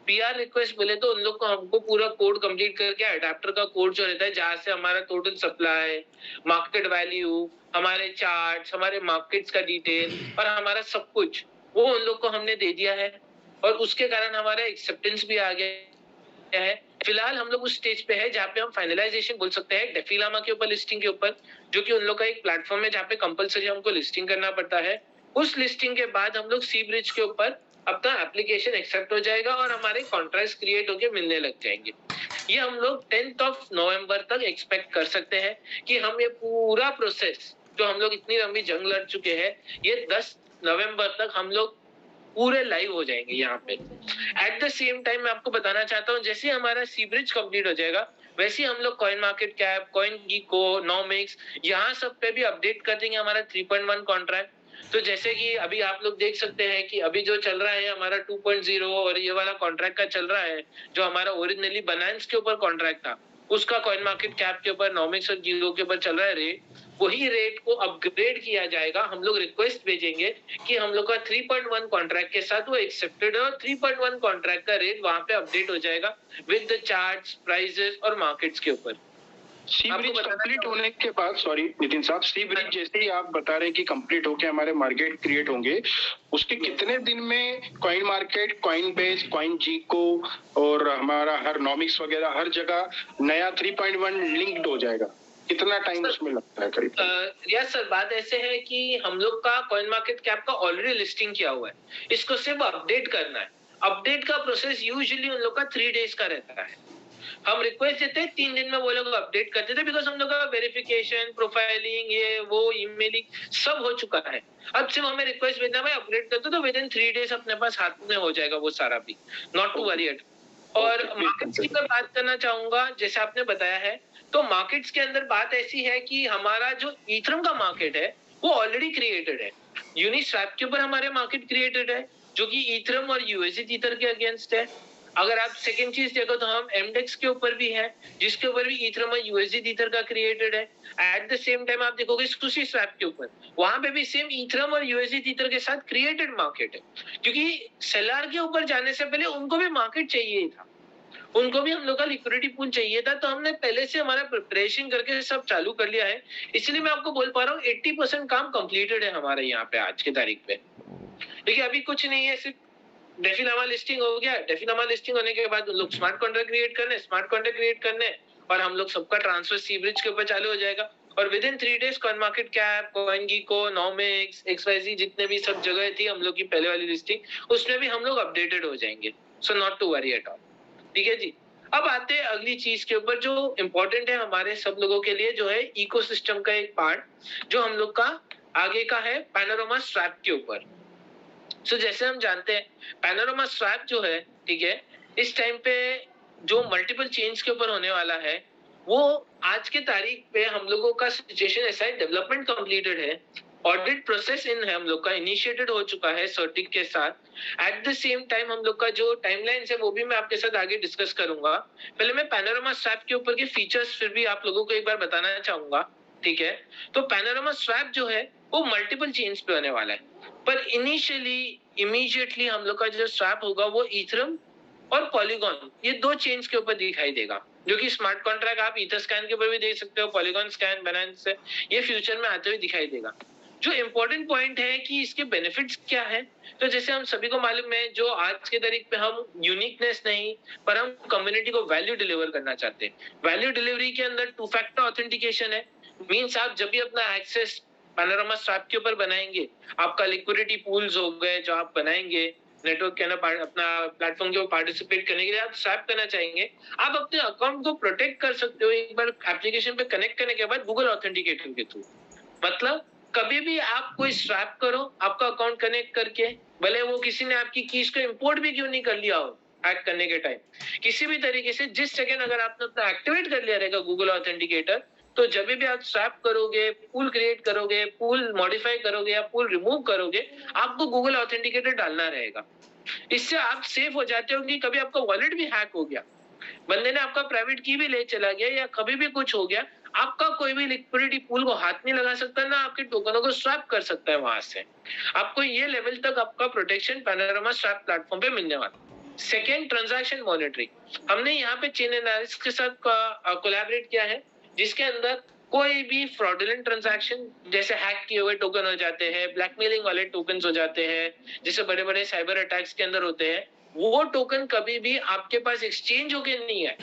पीआर रिक्वेस्ट बोले तो उन लोग को हमको पूरा कोड कंप्लीट करके अडेप्टर का कोड जो रहता है जहां से हमारा टोटल सप्लाई, मार्केट वैल्यू, हमारे चार्ट्स, हमारे मार्केट्स का डिटेल और हमारा सब कुछ वो उन लोग को हमने दे दिया है, और उसके कारण हमारा एक्सेप्टेंस भी आ गया है। फिलहाल हम लोग उस स्टेज पे है जहाँ पे हम फाइनलाइजेशन बोल सकते हैं डेफिलामा के ऊपर लिस्टिंग के ऊपर, जो कि उन लोग का एक प्लेटफॉर्म है जहाँ पे कंपलसरी हमको लिस्टिंग करना पड़ता है। उस लिस्टिंग के बाद हम लोग सी ब्रिज के ऊपर अपना एप्लीकेशन एक्सेप्ट हो जाएगा और हमारे कॉन्ट्रैक्ट्स क्रिएट होके मिलने लग जाएंगे। ये हम लोग 10th नवंबर तक एक्सपेक्ट कर सकते हैं कि हम ये पूरा प्रोसेस जो हम लोग इतनी लंबी जंग लड़ चुके हैं, ये 10 नवंबर तक हम लोग पूरे लाइव हो जाएंगे यहाँ पे। एट द सेम टाइम मैं आपको बताना चाहता हूँ, जैसे हमारा सी ब्रिज कंप्लीट हो जाएगा वैसे हम लोग coin market cap, CoinGecko, नॉमिक्स यहाँ सब पे भी अपडेट कर देंगे हमारा 3.1 कॉन्ट्रैक्ट। तो जैसे कि अभी आप लोग देख सकते हैं कि अभी जो चल रहा है हमारा 2.0 और ये वाला कॉन्ट्रैक्ट का चल रहा है, जो हमारा ओरिजिनली बनांस के ऊपर कॉन्ट्रैक्ट था उसका कॉइन मार्केट कैप के ऊपर, नॉमिक्स और गीको के ऊपर चल रहा है रेट, वही रेट को अपग्रेड किया जाएगा। हम लोग रिक्वेस्ट भेजेंगे कि हम लोग का 3.1 कॉन्ट्रैक्ट के साथ वो एक्सेप्टेड है और 3.1 कॉन्ट्रैक्ट का रेट वहां पे अपडेट हो जाएगा विद द चार्ट्स, प्राइसेस और मार्केट्स के ऊपर। सी ब्रिज कंप्लीट होने के बाद, सॉरी नितिन साहब, सी ब्रिज जैसे ही आप बता रहे हैं कि कंप्लीट होके हमारे मार्केट क्रिएट होंगे, उसके कितने दिन में coin market, coin base, coin जीको और हमारा हर नॉमिक्स वगैरह हर जगह नया 3.1 लिंक्ड हो जाएगा? कितना टाइम उसमें लगता है करीब? यस सर, बात ऐसे है कि हम लोग का कॉइन मार्केट कैप का ऑलरेडी लिस्टिंग किया हुआ है, इसको सिर्फ अपडेट करना है। अपडेट का प्रोसेस यूजुअली उन लोग का 3 डेज का रहता है। हम रिक्वेस्ट देते हैं 3 दिन में वो लोग अपडेट करते थे, बिकॉज हम लोग का वेरिफिकेशन, प्रोफाइलिंग, ये वो ईमेलिंग सब हो चुका है। अब सिर्फ हमें रिक्वेस्ट भेजना है अपडेट कर दो, तो विद इन 3 डेज अपने पास हाथ में हो जाएगा वो सारा भी, नॉट टू वरी एट। और मार्केट्स की मैं बात करना चाहूंगा, जैसे आपने बताया है, तो मार्केट्स के अंदर बात ऐसी है कि हमारा जो ईथरम का मार्केट है वो ऑलरेडी क्रिएटेड है। यूनिस्वैप के ऊपर हमारे मार्केट क्रिएटेड है जो कि ईथरम और यूएसडी ईथर के अगेंस्ट है। अगर आप सेकंड चीज देखो तो हम एमडेक्स के ऊपर भी है जिसके ऊपर भी ईथरम और यूएसडी ईथर का क्रिएटेड है। एट द सेम टाइम आप देखोगे सुशी स्वैप के ऊपर, वहां पे भी सेम ईथरम और यूएसडी ईथर के साथ क्रिएटेड मार्केट है, क्योंकि सेलर के ऊपर जाने से पहले उनको भी मार्केट चाहिए था, उनको भी हम लोग का लिक्विडिटी पूल चाहिए था, तो हमने पहले से हमारा प्रिपरेशन करके सब चालू कर लिया है। इसलिए मैं आपको बोल पा रहा हूँ 80% काम कंप्लीटेड है हमारे यहाँ पे आज के तारीख पे। देखिए अभी कुछ नहीं है, सिर्फ डेफिलामा लिस्टिंग हो गया। डेफिलामा लिस्टिंग होने के बाद उन लोग स्मार्ट कॉन्ट्रैक्ट क्रिएट करने और हम लोग सबका ट्रांसफर सी ब्रिज के ऊपर चालू हो जाएगा। और within 3 days CoinMarketCap, CoinGecko, Nomics, XYZ जितने भी सब जगह थी हम लोग की पहले वाली लिस्टिंग, उसमें भी हम लोग अपडेटेड हो जाएंगे। So not to worry at all. ठीक है जी। अब आते हैं अगली चीज के ऊपर जो इम्पोर्टेंट है हमारे सब लोगों के लिए, जो है इकोसिस्टम का एक पार्ट जो हम लोग का आगे का है पैनोरामा स्वैप के ऊपर। सो जैसे हम जानते हैं पैनोरामा स्वैप जो है, ठीक है, इस टाइम पे जो मल्टीपल चेंज के ऊपर होने वाला है, वो आज के तारीख पे हम लोगों का सिचुएशन ऐसा है, डेवलपमेंट कंप्लीटेड है, ऑडिट प्रोसेस इन है हम लोग का इनिशिएटेड हो चुका है सर्टिक के साथ। एट द सेम टाइम हम लोग का जो टाइमलाइन है वो भी मैं आपके साथ आगे डिस्कस करूंगा। पहले मैं पैनोरामा स्वैप के ऊपर के फीचर्स फिर भी आप लोगों को एक बार बताना चाहूंगा। ठीक है, तो पैनोरामा स्वैप जो है वो मल्टीपल चेंज पे होने वाला है, पर इमीडिएटली हम लोग का जो स्वैप होगा वो ईथरम और पॉलीगॉन, ये 2 चेंज के ऊपर दिखाई देगा, जो कि स्मार्ट कॉन्ट्रैक्ट आप ईथर स्कैन के ऊपर भी देख सकते हो, पॉलीगॉन स्कैन, बनांस से ये फ्यूचर में आते हुए दिखाई देगा। जो इंपॉर्टेंट पॉइंट है कि इसके बेनिफिट्स क्या है, तो जैसे हम सभी को मालूम है, जो आज के तारीख पे हम यूनिकनेस नहीं पर हम कम्युनिटी को वैल्यू डिलीवर करना चाहते हैं। वैल्यू डिलीवरी के अंदर 2 फैक्टर ऑथेंटिकेशन है। मींस आप जब भी अपना एक्सेस पैनोरामा स्वैप के ऊपर बनाएंगे, आपका लिक्विडिटी पूल्स हो गए जो आप बनाएंगे नेटवर्क के अंदर अपना प्लेटफॉर्म के ऊपर पार्टिसिपेट करने के लिए, आप स्वैप करना चाहेंगे, आप अपने अकाउंट को प्रोटेक्ट कर सकते हो एक बार एप्लीकेशन पे कनेक्ट करने के बाद गूगल ऑथेंटिकेटर के थ्रू। मतलब कभी भी आप कोई स्वैप करो आपका अकाउंट कनेक्ट करके, भले वो किसी ने आपकी कीज को इंपोर्ट भी क्यों नहीं कर लिया हो हैक करने के टाइम, किसी भी तरीके से जिस सेकंड अगर आपने अपना एक्टिवेट कर लिया रहेगा गूगल ऑथेंटिकेटर, तो जब भी आप स्वैप करोगे, पूल क्रिएट करोगे, पूल मॉडिफाई करोगे या पूल रिमूव करोगे, आपको गूगल ऑथेंटिकेटर डालना रहेगा। इससे आप सेफ हो जाते हो कि कभी आपका वॉलेट भी हैक हो गया, बंदे ने आपका प्राइवेट की भी ले चला गया या कभी भी कुछ हो गया, आपका कोई भी लिक्विडिटी पूल को हाथ नहीं लगा सकता, ना आपके टोकनों को स्वैप कर सकता है वहां से। आपको ये लेवल तक आपका प्रोटेक्शन पैनोरामा स्वैप प्लेटफॉर्म पे मिलने वाला। Second, transaction monitoring. हमने यहाँ पे चेन एनालिसिस के साथ कोलैबोरेट किया है, जिसके अंदर कोई भी फ्रॉडुलेंट ट्रांजैक्शन, जैसे हैक किए हुए टोकन हो जाते हैं, ब्लैकमेलिंग वाले टोकन हो जाते हैं, जैसे बड़े बड़े साइबर अटैक्स के अंदर होते हैं, वो टोकन कभी भी आपके पास एक्सचेंज होके नहीं है।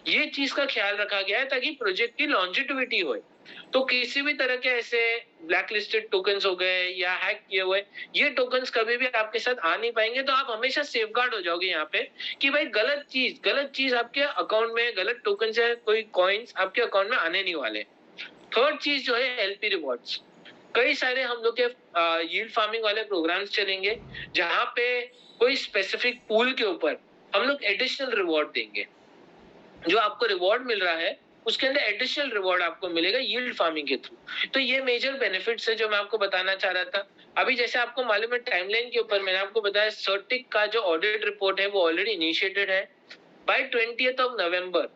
ये चीज का ख्याल रखा गया है ताकि प्रोजेक्ट की लॉन्जिटिविटी हो। तो किसी भी तरह के ऐसे ब्लैक लिस्टेड टोकन्स हो गए या हैक किए हुए, ये टोकन्स कभी भी आपके साथ आ नहीं पाएंगे। तो आप हमेशा सेफगार्ड हो जाओगे यहाँ पे कि भाई गलत चीज आपके अकाउंट में, गलत टोकन या कोई कॉइन्स आपके अकाउंट में आने नहीं वाले। थर्ड चीज जो है एलपी रिवॉर्ड्स। कई सारे हम लोग के यील्ड फार्मिंग वाले प्रोग्राम्स चलेंगे जहां पे कोई स्पेसिफिक पूल के ऊपर हम लोग एडिशनल रिवॉर्ड देंगे। जो आपको रिवॉर्ड मिल रहा है उसके अंदर एडिशनल रिवॉर्ड आपको मिलेगा यील्ड फार्मिंग के थ्रू। तो ये मेजर बेनिफिट्स है जो मैं आपको बताना चाह रहा था। अभी जैसे आपको मालूम है टाइमलाइन के ऊपर मैंने आपको बताया सर्टिक का जो ऑडिट रिपोर्ट है वो ऑलरेडी इनिशिएटेड है। बाय 20th of November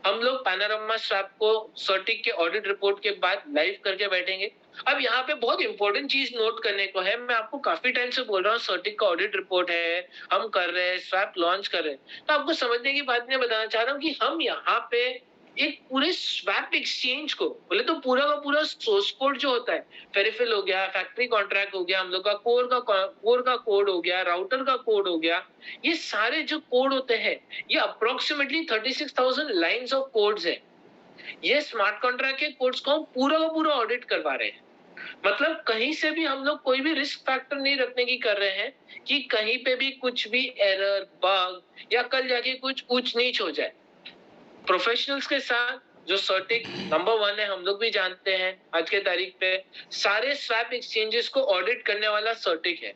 हम लोग पैनोरामा स्वैप को सर्टिक के ऑडिट रिपोर्ट के बाद लाइव करके बैठेंगे। अब यहाँ पे बहुत इंपॉर्टेंट चीज नोट करने को है, मैं आपको काफी टाइम से बोल रहा हूँ सर्टिक का ऑडिट रिपोर्ट है, हम कर रहे हैं, स्वैप लॉन्च कर रहे हैं। तो आपको समझने की बात मैं बताना चाह रहा हूँ कि हम यहाँ पे एक पूरे स्वैप एक्सचेंज को बोले तो पूरा का पूरा सोर्स कोड जो होता है, पेरिफेरल हो गया, फैक्ट्री कॉन्ट्रैक्ट हो गया, हम लोग का कोर का कोड हो गया, राउटर का कोड हो गया, ये सारे जो कोड होते हैं ये अप्रोक्सीमेटली 36,000 लाइंस ऑफ कोड्स है। ये स्मार्ट कॉन्ट्रैक्ट के कोड्स को हम पूरा का पूरा ऑडिट करवा रहे हैं। मतलब कहीं से भी हम लोग कोई भी रिस्क फैक्टर नहीं रखने की कर रहे हैं कि कहीं पे भी कुछ भी एरर, बग या कल जाके कुछ ऊंच नीच हो जाए। प्रोफेशनल्स के साथ जो सर्टिक नंबर 1 है, हम लोग भी जानते हैं आज के तारीख पे सारे स्वैप एक्सचेंजेस को ऑडिट करने वाला सर्टिक है।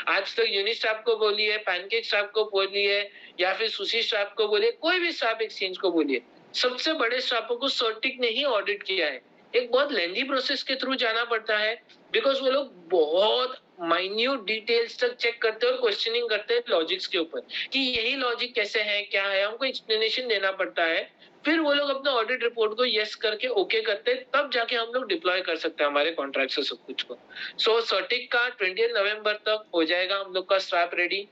आज तक यूनिस्वैप को बोलिए, पैनकेक स्वैप को बोलिए या फिर सुशी स्वैप को बोलिए, कोई भी स्वैप एक्सचेंज को बोलिए, सबसे बड़े स्वैपों को सर्टिक ने ही ऑडिट किया है। एक बहुत लेंथी प्रोसेस के थ्रू जाना पड़ता है बिकॉज वो लोग बहुत माइन्यूट डिटेल्स तक चेक करते हैं और क्वेश्चनिंग करते हैं लॉजिक्स के ऊपर कि यही लॉजिक कैसे है, क्या है, हमको एक्सप्लेनेशन देना पड़ता है। फिर वो लोग अपने ऑडिट रिपोर्ट को यस करके ओके करते हैं, तब जाके हम लोग डिप्लॉय कर सकते हैं हमारे कॉन्ट्रैक्ट से सब कुछ को। सो सर्टिक का 20 नवंबर तक हो जाएगा हम लोग का स्वैप रेडी।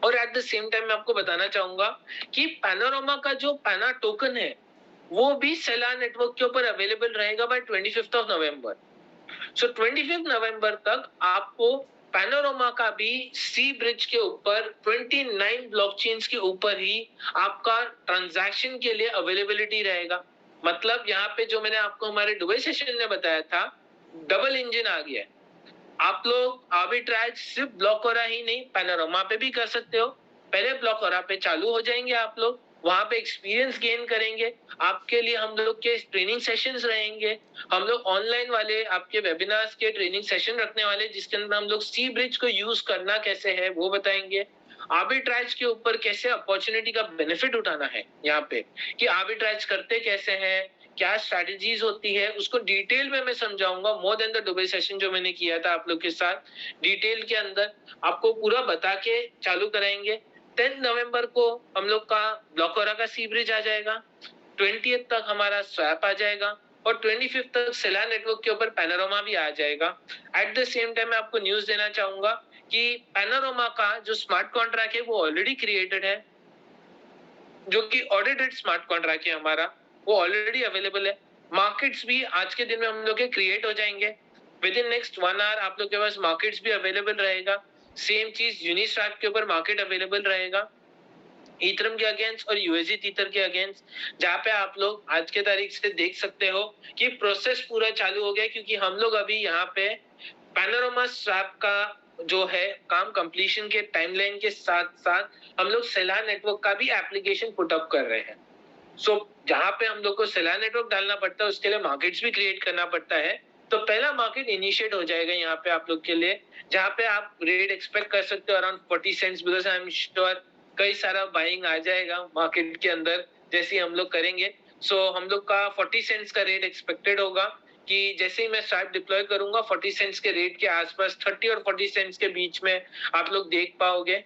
और एट द सेम टाइम मैं आपको बताना चाहूंगा कि पैनोरामा का जो पैना टोकन है वो भी सेला नेटवर्क के ऊपर अवेलेबल रहेगा by 25th of November। So 25th November तक आपको पैनोरामा का भी सी ब्रिज के ऊपर 29 ब्लॉकचेन्स के ऊपर ही आपका ट्रांजैक्शन के लिए अवेलेबिलिटी रहेगा। मतलब यहाँ पे जो मैंने आपको हमारे दुबई सेशन में बताया था, डबल इंजन आ गया है। आप लोग आर्बिट्राज सिर्फ ब्लॉकोरा ही नहीं पैनोरामा पे भी कर सकते हो। पहले ब्लॉकोरा पे चालू हो जाएंगे आप लोग, वहां पे एक्सपीरियंस गेन करेंगे। आपके लिए हम लोग के ट्रेनिंग सेशंस रहेंगे, हम लोग ऑनलाइन वाले आपके वेबिनार्स के ट्रेनिंग सेशन रखने वाले जिसके अंदर हम लोग सी ब्रिज को यूज करना कैसे है वो बताएंगे। आर्बिट्राज के ऊपर कैसे अपॉर्चुनिटी का बेनिफिट उठाना है यहाँ पे, कि आर्बिट्राज करते कैसे हैं, क्या स्ट्रैटेजीज होती है, उसको डिटेल में मैं समझाऊंगा। More than the Dubai session जो मैंने किया था आप लोग के साथ, डिटेल के अंदर आपको पूरा बता के चालू कराएंगे। 10 नवंबर को हम लोग का ब्लॉकोरा का सी ब्रिज आ जाएगा, 20th तक हमारा स्वैप आ जाएगा और 25th तक सेला नेटवर्क के ऊपर पैनोरामा भी आ जाएगा। एट द सेम टाइम मैं आपको न्यूज देना चाहूंगा कि पैनोरामा का जो स्मार्ट कॉन्ट्रैक्ट है वो ऑलरेडी क्रिएटेड है, जो कि ऑडिटेड स्मार्ट कॉन्ट्रैक्ट है हमारा, वो ऑलरेडी अवेलेबल है। मार्केट्स भी आज के दिन में हम लोग के क्रिएट हो जाएंगे। विद इन नेक्स्ट 1 आवर आप लोग के पास मार्केट्स भी अवेलेबल रहेगा। सेम चीज यूनिस्वैप के ऊपर मार्केट अवेलेबल रहेगा ईथरम के अगेंस्ट और यूएसडी टीथर के अगेंस्ट, जहाँ पे आप लोग आज के तारीख से देख सकते हो कि प्रोसेस पूरा चालू हो गया। क्योंकि हम लोग अभी यहाँ पे पैनोरामा स्वैप का जो है काम कंप्लीशन के टाइमलाइन के साथ साथ हम लोग सेला नेटवर्क का भी एप्लीकेशन पुटअप कर रहे हैं। सो जहाँ पे हम लोग को सेला नेटवर्क डालना पड़ता है उसके लिए मार्केट्स भी क्रिएट करना पड़ता है। तो पहला मार्केट इनिशिएट हो जाएगा यहाँ पे आप लोग के लिए, जहाँ पे आप रेट एक्सपेक्ट कर सकते हो around 40 cents, because I am sure कई सारा बाइंग आ जाएगा मार्केट के अंदर जैसे हम लोग करेंगे। सो हम लोग का 40 सेंट्स का रेट एक्सपेक्टेड होगा कि जैसे ही मैं स्वैप डिप्लॉय करूंगा 40 सेंट्स के रेट के आसपास 30 और 40 सेंट्स के बीच में आप लोग देख पाओगे।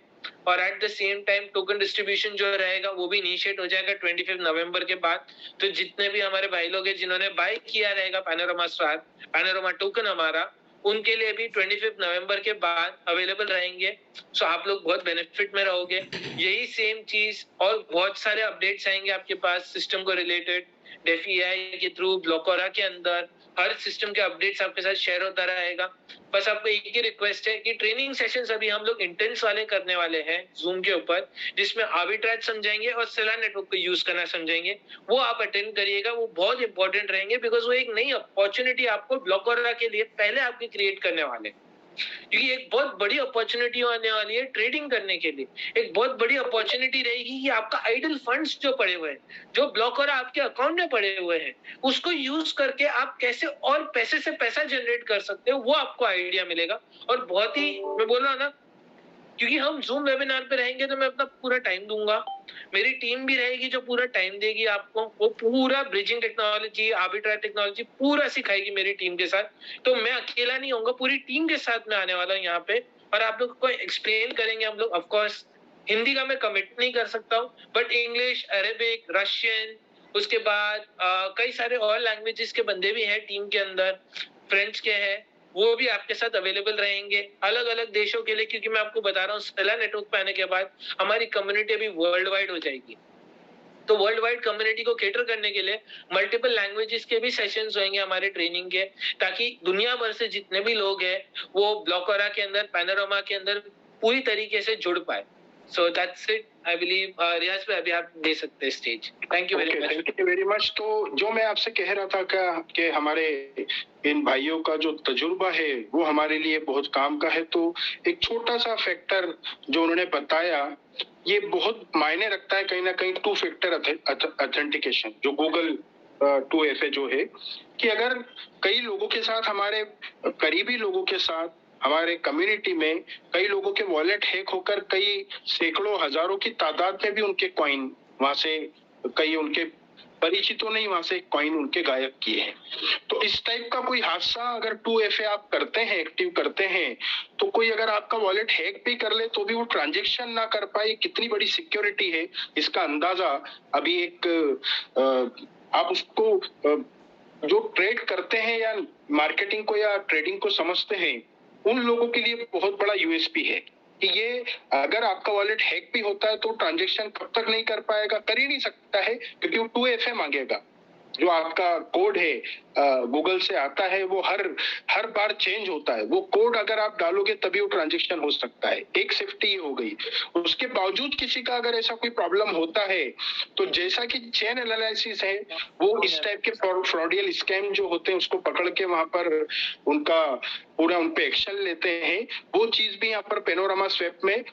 और at the same time token distribution जो रहेगा वो भी इनिशिएट हो जाएगा 25 नवंबर के बाद। तो जितने भी हमारे भाई लोग हैं जिन्होंने बाय किया रहेगा पैनोरामा स्वैप, पैनोरामा टोकन हमारा, उनके लिए भी 25 नवंबर के बाद अवेलेबल रहेंगे। सो आप लोग बहुत बेनिफिट में रहोगे। यही सेम चीज और बहुत सारे अपडेट्स आएंगे आपके पास सिस्टम को रिलेटेड डेफी एआई के थ्रू, ब्लॉकोरा के अंदर हर सिस्टम के अपडेट्स आपके साथ शेयर होता रहेगा। बस आपको एक ही रिक्वेस्ट है कि ट्रेनिंग सेशंस अभी हम लोग इंटेंस वाले करने वाले हैं जूम के ऊपर, जिसमें आर्बिट्राज समझाएंगे और सेलार नेटवर्क को यूज करना समझाएंगे। वो आप अटेंड करिएगा, वो बहुत इंपॉर्टेंट रहेंगे, बिकॉज वो एक नई अपॉर्चुनिटी आपको ब्लॉकरा के लिए पहले आपकी क्रिएट करने वाले, क्योंकि एक बहुत बड़ी अपॉर्चुनिटी आने वाली है ट्रेडिंग करने के लिए। एक बहुत बड़ी अपॉर्चुनिटी रहेगी कि आपका आइडल फंड्स जो पड़े हुए हैं, जो ब्लॉकर आपके अकाउंट में पड़े हुए हैं, उसको यूज करके आप कैसे और पैसे से पैसा जनरेट कर सकते हो, वो आपको आइडिया मिलेगा। और बहुत ही, मैं बोल रहा हूँ ना, क्योंकि हम जूम वेबिनार पे रहेंगे तो मैं अपना पूरा टाइम दूंगा, मेरी टीम भी रहेगी जो पूरा टाइम देगी आपको, वो पूरा ब्रिजिंग टेक्नोलॉजी, आर्बिट्राज टेक्नोलॉजी पूरा सिखाएगी मेरी टीम के साथ। तो मैं अकेला नहीं होऊंगा, पूरी टीम के साथ मैं आने वाला हूँ यहाँ पे, और आप लोग को एक्सप्लेन करेंगे हम लोग। ऑफकोर्स हिंदी का मैं कमिट नहीं कर सकता हूँ, बट इंग्लिश, अरेबिक, रशियन, उसके बाद कई सारे और लैंग्वेजेस के बंदे भी हैं टीम के अंदर, फ्रेंच के हैं, वो भी आपके साथ अवेलेबल रहेंगे अलग अलग देशों के लिए। क्योंकि मैं आपको बता रहा हूँ, सेलार नेटवर्क पे आने के बाद हमारी कम्युनिटी अभी वर्ल्ड वाइड हो जाएगी। तो वर्ल्ड वाइड कम्युनिटी को केटर करने के लिए मल्टीपल लैंग्वेजेस के भी सेशंस होंगे हमारे ट्रेनिंग के, ताकि दुनिया भर से जितने भी लोग हैं वो ब्लॉकरा के अंदर, पैनोरामा के अंदर पूरी तरीके से जुड़ पाए। So that's it, I believe. Riyaz पे अभी आप दे सकते हैं stage. Thank you very much. Thank you very much. तो जो मैं आपसे कह रहा था कि हमारे इन भाइयों का जो तजुर्बा है वो हमारे लिए बहुत काम का है। तो एक छोटा सा फैक्टर जो उन्होंने बताया, ये बहुत मायने रखता है कहीं ना कहीं, 2 फैक्टर ऑथेंटिकेशन, जो गूगल 2FA जो है, कि अगर कई लोगों के साथ, हमारे करीबी लोगों के साथ, हमारे कम्युनिटी में कई लोगों के वॉलेट हैक होकर कई सैकड़ों हजारों की तादाद में भी उनके कॉइन वहां से, कई उनके परिचितों ने वहां से कॉइन उनके गायब किए हैं। तो इस टाइप का कोई हादसा अगर 2FA आप करते हैं, एक्टिव करते हैं, तो कोई अगर आपका वॉलेट हैक भी कर ले तो भी वो ट्रांजैक्शन ना कर पाए, कितनी बड़ी सिक्योरिटी है इसका अंदाजा अभी एक आप उसको जो ट्रेड करते हैं या मार्केटिंग को या ट्रेडिंग को समझते हैं, उन लोगों के लिए बहुत बड़ा यूएसपी है कि ये अगर आपका वॉलेट हैक भी होता है तो ट्रांजैक्शन कब तक नहीं कर पाएगा, कर ही नहीं सकता है, क्योंकि वो 2FA मांगेगा। जो आपका कोड है गूगल से आता है, वो हर बार चेंज होता है। वो कोड अगर आप डालोगे तभी वो ट्रांजैक्शन हो सकता है। एक सेफ्टी हो गई। उसके बावजूद किसी का अगर ऐसा कोई प्रॉब्लम होता है, तो जैसा कि चेन एनालिसिस है, वो इस टाइप के फ्रॉडियल स्कैम जो होते हैं उसको पकड़ के वहां पर उनका पूरा उन पे एक्शन लेते हैं। वो चीज भी यहाँ पर पैनोरामा स्वैप में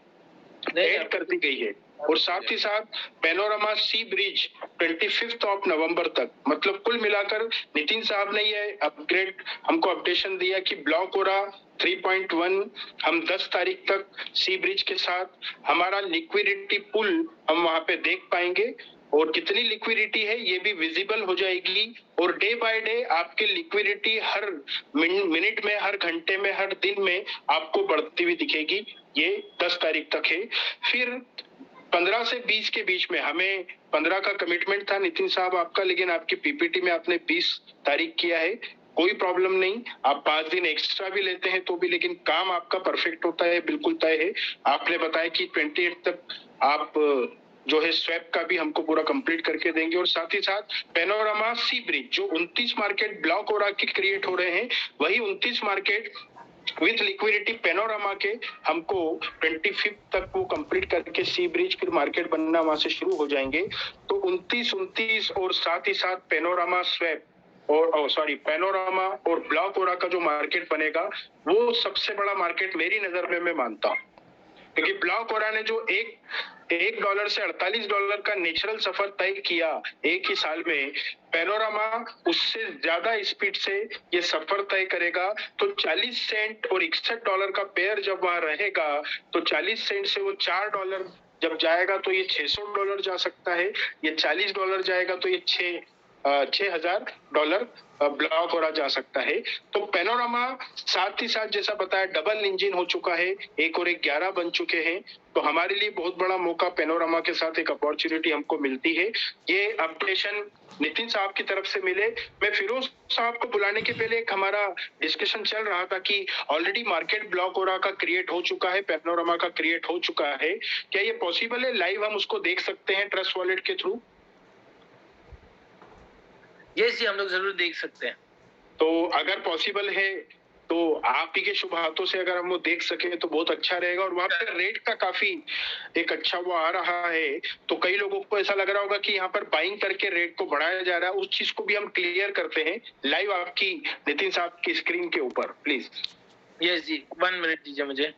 ऐड कर दी गई है। और साथ ही साथ पैनोरामा सी ब्रिज 25 नवंबर तक, मतलब कुल मिलाकर नितिन साहब ने ये अपग्रेड हमको अपडेशन दिया कि ब्लॉकरा 3.1 हम 10 तारीख तक सी ब्रिज के साथ हमारा लिक्विडिटी पुल हम वहां पे देख पाएंगे, और कितनी लिक्विडिटी है ये भी विजिबल हो जाएगी। और डे बाय डे आपकी लिक्विडिटी हर मिनट में, हर घंटे में, हर दिन में आपको बढ़ती हुई दिखेगी। ये 10 तारीख तक है। फिर 15 से 20 के बीच में, हमें 15 का कमिटमेंट था नितिन साहब आपका, लेकिन आपकी पीपीटी में आपने 20 तारीख किया है। कोई प्रॉब्लम नहीं, आप 5 दिन एक्स्ट्रा भी लेते हैं तो भी, लेकिन काम आपका परफेक्ट होता है, बिल्कुल तय है। आपने बताया कि 28 तक आप जो है स्वैप का भी हमको पूरा कंप्लीट करके देंगे। और साथ ही साथ पैनोरामा सी ब्रिज जो 29 मार्केट ब्लॉक और के क्रिएट हो रहे हैं, वही 29 मार्केट विथ लिक्विडिटी पैनोरामा के हमको 25 तक वो कंप्लीट करके सी ब्रिज फिर मार्केट बनना वहां से शुरू हो जाएंगे। तो 29 और साथ ही साथ पैनोरामा स्वैप और पैनोरामा और ब्लॉक ओरा का जो मार्केट बनेगा, वो सबसे बड़ा मार्केट मेरी नजर में मैं मानता हूँ। क्योंकि ब्लॉक ओरा ने जो $1 से $48 का नेचुरल सफर तय किया एक ही साल में, पैनोरामा उससे ज्यादा स्पीड से ये सफर तय करेगा। तो 40 सेंट और $61 का पेयर जब वहां रहेगा, तो 40 सेंट से वो $4 जब जाएगा तो ये $600 जा सकता है। ये $40 जाएगा तो ये $6,000 ब्लॉक ओरा जा सकता है। तो पैनोरामा साथ ही साथ जैसा बताया डबल इंजन हो चुका है, 1 और 1 11 बन चुके हैं। तो हमारे लिए बहुत बड़ा मौका, पैनोरामा के साथ एक अपॉर्चुनिटी हमको मिलती है। ये अपडेशन नितिन साहब की तरफ से मिले। मैं फिरोज साहब को बुलाने के पहले एक हमारा डिस्कशन चल रहा था कि ऑलरेडी मार्केट ब्लॉक ओरा का क्रिएट हो चुका है, पैनोरामा का क्रिएट हो चुका है। क्या ये पॉसिबल है, लाइव हम उसको देख सकते हैं ट्रस्ट वॉलेट के थ्रू? यस जी, हम लोग जरूर देख सकते हैं। तो अगर पॉसिबल है तो आप ही के शुभ हाथों से अगर हम वो देख सके तो बहुत अच्छा रहेगा। और वहां पर रेट का काफी एक अच्छा वो आ रहा है, तो कई लोगों को ऐसा लग रहा होगा कि यहाँ पर बाइंग करके रेट को बढ़ाया जा रहा है, उस चीज को भी हम क्लियर करते हैं लाइव आपकी नितिन साहब की स्क्रीन के ऊपर, प्लीज। यस जी, 1 मिनट दीजिए मुझे।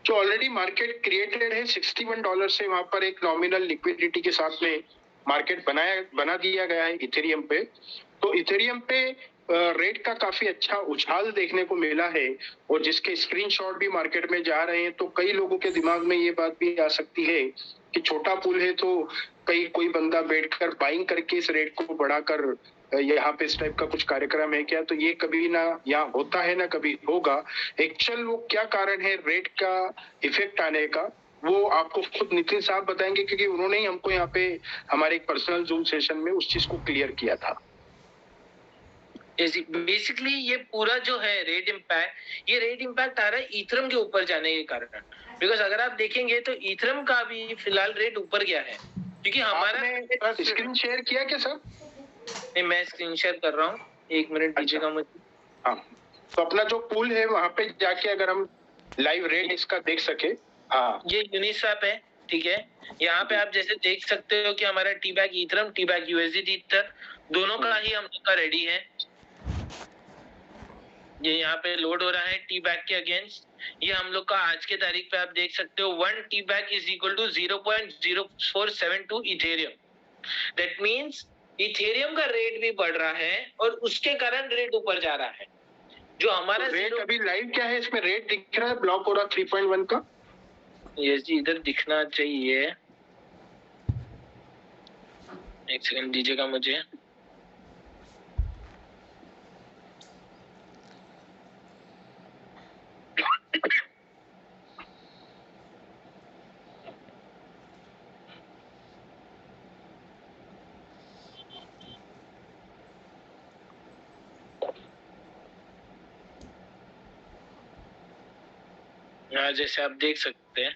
जो ऑलरेडी मार्केट क्रिएटेड है $61 से, वहां पर एक नॉमिनल लिक्विडिटी के साथ में मार्केट बना दिया गया है इथेरियम पे। तो इथेरियम पे रेट का काफी अच्छा उछाल देखने को मिला है, और जिसके स्क्रीनशॉट भी मार्केट में जा रहे हैं। तो कई लोगों के दिमाग में ये बात भी आ सकती है कि छोटा पुल है तो कोई बंदा बैठकर बाइंग करके इस रेट को बढ़ाकर यहाँ पे इस टाइप का कुछ कार्यक्रम है क्या। तो ये कभी ना यहाँ होता है ना कभी होगा। एक्चुअल वो क्या कारण है रेट का इफेक्ट आने का, वो आपको खुद नितिन साहब बताएंगे, क्योंकि उन्होंने ही हमको यहाँ पे हमारे एक पर्सनल जूम सेशन में उस चीज को क्लियर किया था। बेसिकली ये पूरा जो है रेट इम्पैक्ट आ रहा है इथरम के ऊपर जाने के कारण। बिकॉज अगर आप देखेंगे तो इथरम का भी फिलहाल रेट ऊपर गया है, क्योंकि हमारा स्क्रीन शेयर किया क्या सर? नहीं, मैं स्क्रीन शेयर कर रहा हूँ, 1 मिनट दीजिएगा मुझे। हाँ, तो अपना जो पूल है वहां पे जाके अगर हम लाइव रेट इसका देख सके। हाँ, ये यूनिस्वैप है, ठीक है। यहाँ पे आप जैसे देख सकते हो कि हमारा T back Ethereum, T back USD ether दोनों का ही हम लोग का रेडी है। ये यहाँ पे लोड हो रहा है टी बैक के अगेंस्ट। ये हम लोग का आज के तारीख पे आप देख सकते हो 1 tea back is equal to 0.0472 Ethereum. That means Ethereum का रेट भी बढ़ रहा है और उसके कारण रेट ऊपर जा रहा है। जो हमारा रेट अभी लाइव क्या है, इसमें रेट दिख रहा है ब्लॉक हो रहा 3.1 का। यस जी, इधर दिखना चाहिए, एक सेकंड दीजिएगा मुझे। यहाँ जैसे आप देख सकते हैं,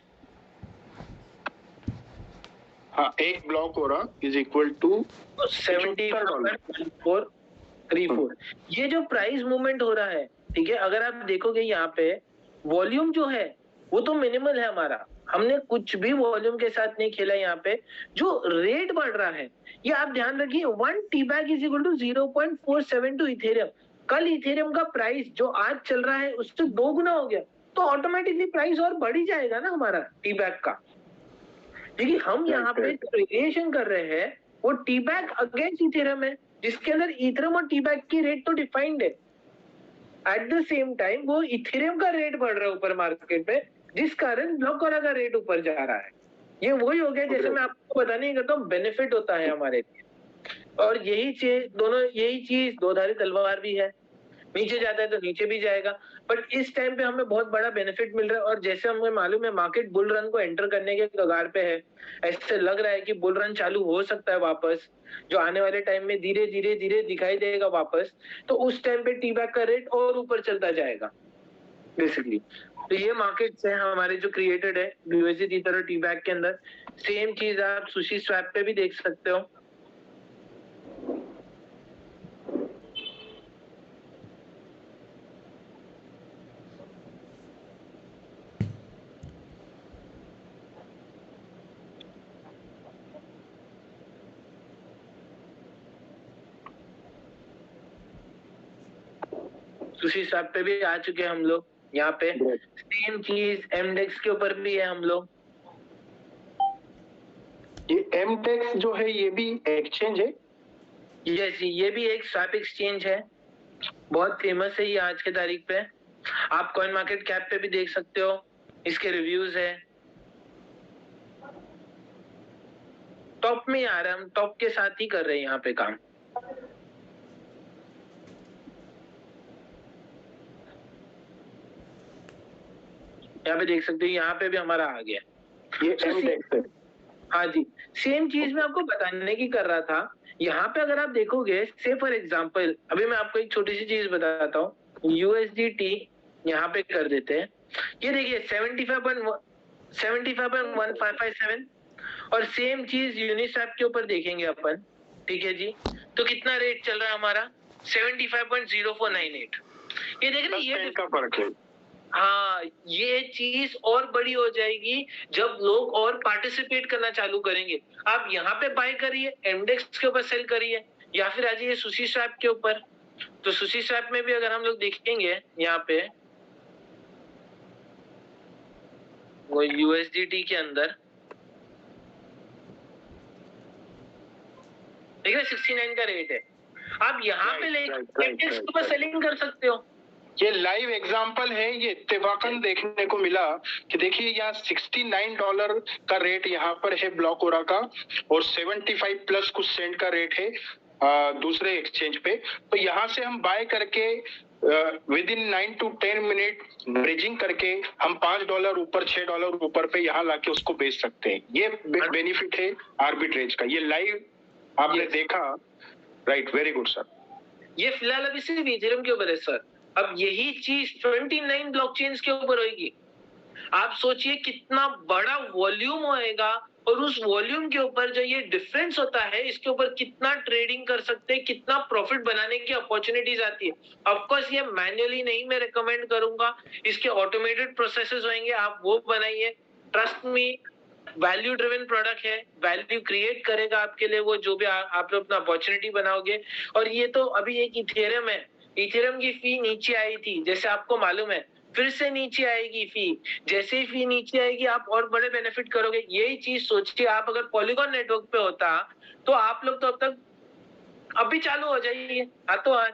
हाँ, एक ब्लॉक हो रहा इज इक्वल टू 74.34। ये जो प्राइस मूवमेंट हो रहा है, ठीक है, अगर आप देखोगे यहाँ पे वॉल्यूम जो है वो तो मिनिमल है हमारा, हमने कुछ भी वॉल्यूम के साथ नहीं खेला। यहाँ पे जो रेट बढ़ रहा है, ये आप ध्यान रखिए, 1 tea bag is equal to 0.472 Ethereum. कल इथेरियम का प्राइस जो आज चल रहा है उससे 2 गुना हो गया, तो ऑटोमेटिकली प्राइस और बढ़ ही जाएगा ना हमारा टी बैग का। क्योंकि हम यहाँ पे वेरिएशन कर रहे हैं वो टी बैग अगेंस्ट इथेरियम है, जिसके अंदर इथेरियम और टी बैग की रेट तो डिफाइंड है। एट द सेम टाइम वो इथेरियम का रेट बढ़ रहा है ऊपर मार्केट में, जिस कारण ब्लॉकरा का रेट ऊपर जा रहा है। ये वही हो गया जैसे मैं आपको बताने नहीं करता हूँ, बेनिफिट होता है हमारे लिए। और यही चीज दो धारी तलवार भी है, नीचे जाता है तो नीचे भी जाएगा, बट इस टाइम पे हमें बहुत बड़ा बेनिफिट मिल रहा है। और जैसे हमें मालूम है मार्केट बुल रन को एंटर करने के कगार पे है, ऐसे लग रहा है कि बुल रन चालू हो सकता है वापस, जो आने वाले टाइम में धीरे धीरे दिखाई देगा वापस। तो उस टाइम पे टी बैग का रेट और ऊपर चलता जाएगा बेसिकली। तो ये मार्केट्स है हमारे जो क्रिएटेड है यूएसडी ईथर और टी बैग के अंदर। सेम चीज आप सुशी स्वैप पे भी देख सकते हो। सुशी स्वैप पे भी आ चुके हैं हम लोग। यहाँ पे सेम चीज एमडेक्स के ऊपर भी है हम लोग। ये एमडेक्स जो है ये भी एक्सचेंज है? यस, ये भी एक स्वैप एक्सचेंज है, बहुत फेमस है ये आज के तारीख पे। आप कॉइन मार्केट कैप पे भी देख सकते हो, इसके रिव्यूज है। टॉप में आ रहा है, हम टॉप के साथ ही कर रहे हैं यहाँ पे काम। यहाँ पे देख सकते हो, यहाँ पे भी हमारा आ गया ये एमडेक्स है। हाँ जी, सेम चीज मैं आपको बताने की कर रहा था। यहाँ पे अगर आप देखोगे, से फॉर एग्जांपल अभी मैं आपको एक छोटी सी चीज बताता हूँ। यूएसडीटी यहाँ पे कर देते हैं, ये देखिए 75.1557 और सेम चीज यूनिस्वैप के ऊपर देखेंगे अपन, ठीक है जी। तो कितना रेट चल रहा है हमारा 75.0498। ये देख रहे ये का फर्क है। हाँ, ये चीज और बड़ी हो जाएगी जब लोग और पार्टिसिपेट करना चालू करेंगे। आप यहाँ पे बाय करिए, इंडेक्स के ऊपर सेल करिए, या फिर आ जाइए सुशी स्वैप के ऊपर। तो सुशी स्वैप में भी अगर हम लोग देखेंगे यहाँ पे वो USDT के अंदर देख रहे 69 का रेट है। आप यहाँ पे लेके इंडेक्स के ऊपर सेलिंग कर सकते हो। ये लाइव एग्जांपल है, ये इत्तेफाकन देखने को मिला कि देखिए यहाँ $69 का रेट यहाँ पर है ब्लॉकोरा का और 75 प्लस कुछ सेंट का रेट है दूसरे एक्सचेंज पे। तो यहाँ से हम बाय करके with in 9 to 10 minute bridging करके हम $5 ऊपर $6 ऊपर पे यहाँ लाके उसको बेच सकते हैं। ये बेनिफिट है आर्बिट्रेज का। ये लाइव आपने देखा, राइट? Very good sir. ये फिलहाल अभी सिर्फ इथेरियम के ऊपर है सर। अब यही चीज 29 ब्लॉकचेन्स के ऊपर होगी। आप सोचिए कितना बड़ा वॉल्यूम होएगा और उस वॉल्यूम के ऊपर जो ये डिफरेंस होता है इसके ऊपर कितना ट्रेडिंग कर सकते हैं, कितना प्रॉफिट बनाने की अपॉर्चुनिटीज आती है। ऑफ कोर्स ये मैन्युअली नहीं मैं रिकमेंड करूंगा, इसके ऑटोमेटेड प्रोसेसेस होंगे, आप वो बनाइए। Trust me, value driven product है, वैल्यू क्रिएट करेगा आपके लिए वो जो भी आप लोग अपना अपॉर्चुनिटी बनाओगे। और ये तो अभी एक इथेरियम है, इथेरियम की फी नीचे आई थी जैसे आपको मालूम है, फिर से नीचे आएगी फी। जैसे ही फी नीचे आएगी आप और बड़े बेनिफिट करोगे। यही चीज सोचिए आप अगर पॉलीगॉन नेटवर्क पे होता तो आप लोग तो अब तक अभी चालू हो जाइए, हाथों हाथ,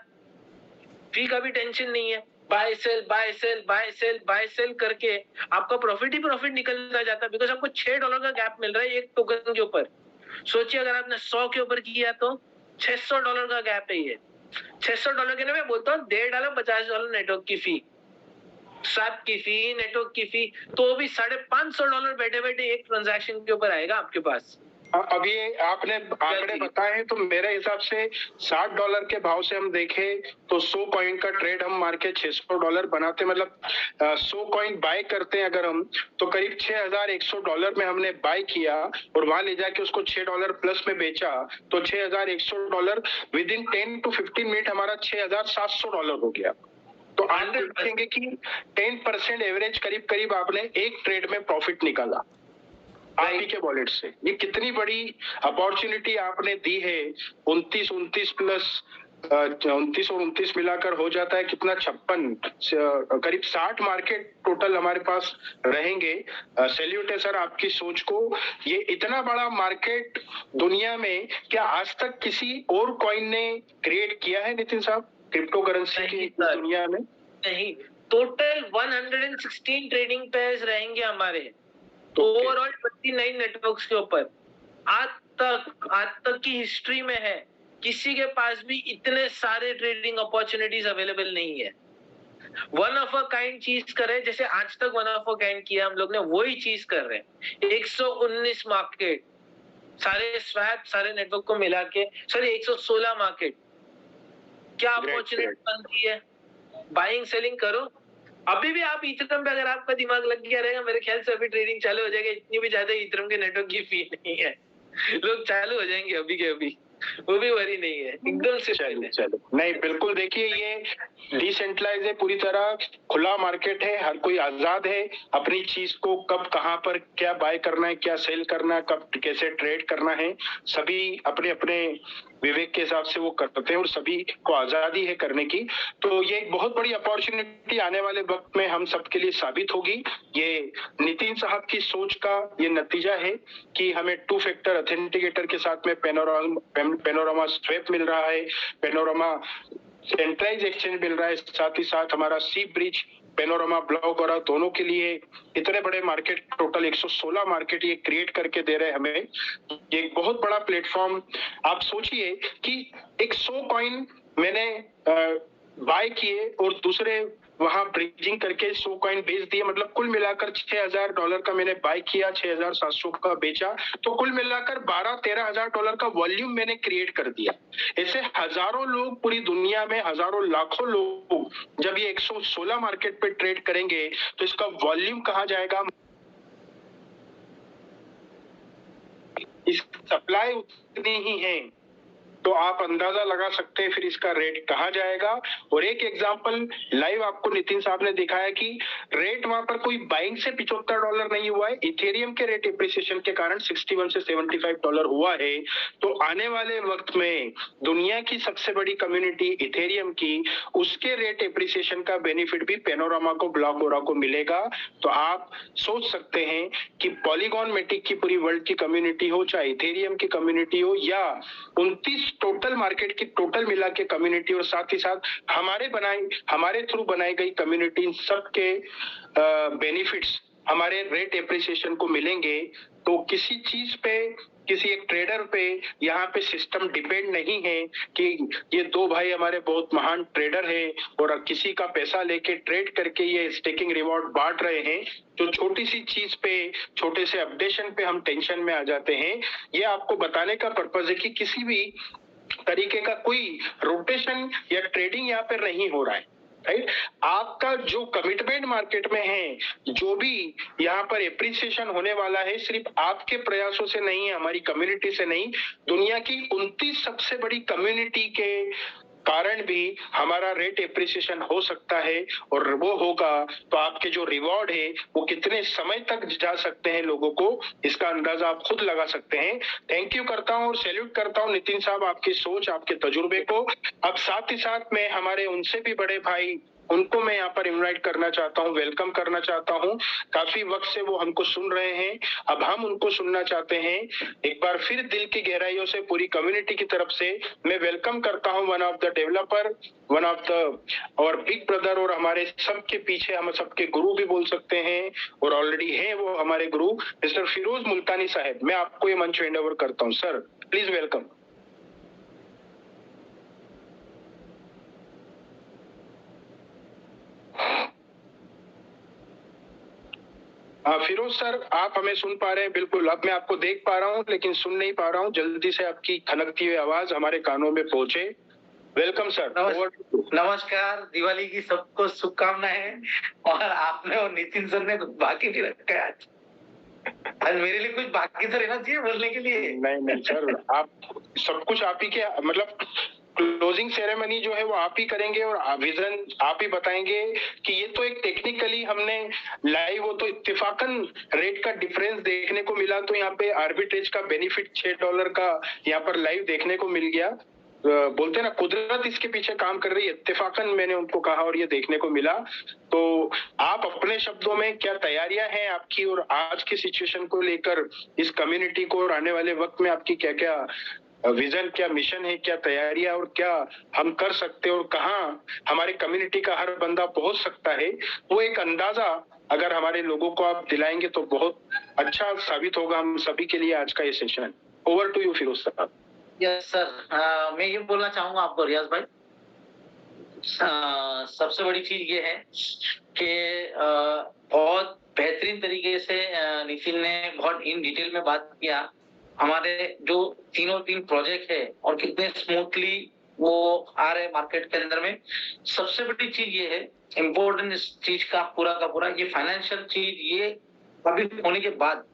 फी का भी टेंशन नहीं है। Buy sell buy sell buy sell buy sell करके आपका प्रॉफिट ही प्रॉफिट निकलता जाता है, बिकॉज आपको $6 का गैप मिल रहा है एक टोकन के ऊपर। सोचिए अगर आपने 100 के ऊपर किया तो $600 का गैप है। ये $600 के ना मैं बोलता हूँ $1.5 $50 नेटवर्क की फी, स्वैप की फी, नेटवर्क की फी, तो भी $550 बैठे बैठे एक ट्रांजैक्शन के ऊपर आएगा आपके पास। अभी आपने आंकड़े बताए तो मेरे हिसाब से $60 के भाव से हम देखें तो 100 कॉइन का ट्रेड हम मार के $600 बनाते, मतलब 100 कॉइन बाय करते हैं अगर हम, तो करीब $6100 में हमने बाय किया और वहां ले जाके उसको $6 प्लस में बेचा तो $6100 विद इन 10 to 15 मिनट हमारा $6700 हो गया। तो आप देखेंगे कि 10% एवरेज करीब करीब आपने एक ट्रेड में प्रॉफिट निकाला आप ही के वॉलेट से। ये कितनी बड़ी अपॉर्चुनिटी आपने दी है। 29 प्लस 29 और 29 मिलाकर हो जाता है कितना, 56 करीब 60 मार्केट टोटल हमारे पास रहेंगे। सैल्यूट है सर आपकी सोच को। ये इतना बड़ा मार्केट दुनिया में क्या आज तक किसी और कॉइन ने क्रिएट किया है नितिन साहब, क्रिप्टो करेंसी की दुनिया में? नहीं, टोटल 116 ट्रेडिंग पेयर्स रहेंगे हमारे ओवरऑल 29 नेटवर्क्स के ऊपर। आज तक की हिस्ट्री में है किसी के पास भी इतने सारे ट्रेडिंग अपॉर्चुनिटीज अवेलेबल नहीं है। वन ऑफ अ काइंड चीज करे जैसे आज तक वन ऑफ अ काइंड किया हम लोग ने, वही चीज कर रहे हैं। 119 मार्केट, सारे स्वैप सारे नेटवर्क को मिला के, सॉरी 116 मार्केट, क्या अपॉर्चुनिटी बनती है। बाइंग सेलिंग करो। अभी भी आप इथेरियम पे अगर आपका दिमाग लग गया रहेगा मेरे ख्याल से अभी ट्रेडिंग चालू हो जाएगा। इतनी भी ज्यादा इथेरियम के नेटवर्क की फी नहीं है, लोग चालू हो जाएंगे अभी के अभी, वो भी वरी नहीं है, एकदम से चलो नहीं बिल्कुल। देखिए ये डिसेंट्रलाइज है, पूरी तरह खुला मार्केट है, हर कोई आजाद है अपनी चीज को कब कहां पर क्या बाय करना है, क्या सेल करना है, कब कैसे ट्रेड करना है, सभी अपने अपने विवेक के हिसाब से वो करते हैं और सभी को आजादी है करने की। तो ये एक बहुत बड़ी अपॉर्चुनिटी आने वाले वक्त में हम सबके लिए साबित होगी। ये नितिन साहब की सोच का ये नतीजा है कि हमें 2 फैक्टर ऑथेंटिकेटर के साथ में पेनोरामा स्वैप मिल रहा है, पेनोरामा सेंट्रलाइज एक्सचेंज मिल रहा है, साथ ही साथ हमारा सी ब्रिज पेनोरामा ब्लॉक और दोनों के लिए इतने बड़े मार्केट, टोटल 116 मार्केट ये क्रिएट करके दे रहे हैं हमें। ये एक बहुत बड़ा प्लेटफॉर्म। आप सोचिए कि 100 कॉइन मैंने बाय किए और दूसरे वहां ब्रिजिंग करके 100 कॉइन बेच दिए, मतलब कुल मिलाकर $6,000 का मैंने बाय किया, 6,700 का बेचा, तो कुल मिलाकर 12-13 हजार डॉलर का वॉल्यूम मैंने क्रिएट कर दिया। ऐसे हजारों लोग पूरी दुनिया में, हजारों लाखों लोग जब ये 116 मार्केट पे ट्रेड करेंगे तो इसका वॉल्यूम कहाँ जाएगा? इस सप्लाई उतनी ही है, तो आप अंदाजा लगा सकते हैं फिर इसका रेट कहाँ जाएगा। और एक एग्जांपल लाइव आपको नितिन साहब ने दिखाया कि रेट वहां पर कोई बाइंग से $75 नहीं हुआ है, इथेरियम के रेट एप्रिसिएशन के कारण 61 से $75 हुआ है। तो आने वाले वक्त में दुनिया की सबसे बड़ी कम्युनिटी इथेरियम की, उसके रेट एप्रिसिएशन का बेनिफिट भी पैनोरामा को, ब्लॉकओरा को मिलेगा। तो आप सोच सकते हैं कि पॉलीगॉन मेटिक की पूरी वर्ल्ड की कम्युनिटी हो, चाहे इथेरियम की कम्युनिटी हो, या 29 टोटल मार्केट की टोटल मिला के कम्युनिटी, और साथ ही साथ हमारे थ्रू बनाई गई कम्युनिटी, सबके बेनिफिट्स हमारे रेट एप्रिसिएशन को मिलेंगे। तो किसी चीज पे, किसी एक ट्रेडर पे यहाँ पे सिस्टम डिपेंड नहीं है कि ये दो भाई हमारे बहुत महान ट्रेडर हैं और किसी का पैसा लेके ट्रेड करके ये स्टेकिंग रिवॉर्ड बांट रहे हैं। जो छोटी सी चीज पे, छोटे से अपडेशन पे हम टेंशन में आ जाते हैं। ये आपको बताने का पर्पज है कि किसी भी तरीके का कोई रोटेशन या ट्रेडिंग यहाँ पे नहीं हो रहा है, राइट। आपका जो कमिटमेंट मार्केट में है, जो भी यहाँ पर एप्रिसिएशन होने वाला है, सिर्फ आपके प्रयासों से नहीं है, हमारी कम्युनिटी से नहीं, दुनिया की 29 सबसे बड़ी कम्युनिटी के कारण भी हमारा रेट एप्रिसिएशन हो सकता है। और वो होगा तो आपके जो रिवॉर्ड है वो कितने समय तक जा सकते हैं लोगों को, इसका अंदाजा आप खुद लगा सकते हैं। थैंक यू करता हूं और सैल्यूट करता हूं नितिन साहब, आपकी सोच, आपके तजुर्बे को। अब साथ ही साथ मैं हमारे उनसे भी बड़े भाई, उनको मैं यहाँ पर इनवाइट करना चाहता हूँ, वेलकम करना चाहता हूँ। काफी वक्त से वो हमको सुन रहे हैं, अब हम उनको सुनना चाहते हैं। एक बार फिर दिल की गहराइयों से पूरी कम्युनिटी की तरफ से मैं वेलकम करता हूँ one of the developer, one of the और बिग ब्रदर, और हमारे सबके पीछे हम सबके गुरु भी बोल सकते हैं, और ऑलरेडी हैं वो हमारे गुरु, मिस्टर फिरोज मुल्तानी साहब। मैं आपको ये मंच हैंड ओवर करता हूँ sir, please welcome. Firoz sir, आप हमें सुन पा रहे हैं? बिल्कुल, अब मैं आपको देख पा रहा हूं लेकिन सुन नहीं पा रहा हूं। जल्दी से आपकी खनकती हुई आवाज हमारे कानों में पहुंचे। Welcome sir. नमस्कार, दिवाली की सबको शुभकामनाएं। और आपने और नितिन सर ने कुछ बाकी नहीं रखा है आज मेरे लिए कुछ बाकी तो रहना चाहिए बोलने के लिए। नहीं सर, आप सब कुछ आप ही के, मतलब क्लोजिंग सेरेमनी जो है वो आप ही करेंगे और विजन आप ही बताएंगे कि ये तो एक टेक्निकली हमने लाइव, वो तो इत्तेफाकन रेट का डिफरेंस देखने को मिला, तो यहाँ पे आर्बिट्रेज का बेनिफिट $6 का यहाँ पर लाइव देखने को मिल गया। बोलते ना, कुदरत इसके पीछे काम कर रही है, इत्तेफाकन मैंने उनको कहा और ये देखने को मिला। तो आप अपने शब्दों में क्या तैयारियां हैं आपकी, और आज की सिचुएशन को लेकर इस कम्युनिटी को, और आने वाले वक्त में आपकी क्या क्या विजन, क्या मिशन है, क्या तैयारियां, और क्या हम कर सकते हैं, और कहाँ हमारे कम्युनिटी का हर बंदा पहुंच सकता है, वो एक अंदाजा अगर हमारे लोगों को आप दिलाएंगे तो बहुत अच्छा साबित होगा हम सभी के लिए आज का ये session. Over to you Firoz साहब। यस सर, मैं ये बोलना चाहूंगा आपको रियाज भाई, सबसे बड़ी चीज ये है कि बहुत बेहतरीन तरीके से नितिन ने बहुत इन डिटेल में बात किया हमारे जो तीन प्रोजेक्ट है और कितने स्मूथली वो आ रहे मार्केट के अंदर में। सबसे बड़ी चीज ये है, इम्पोर्टेंट इस चीज का पूरा ये फाइनेंशियल चीज, ये अभी होने के बाद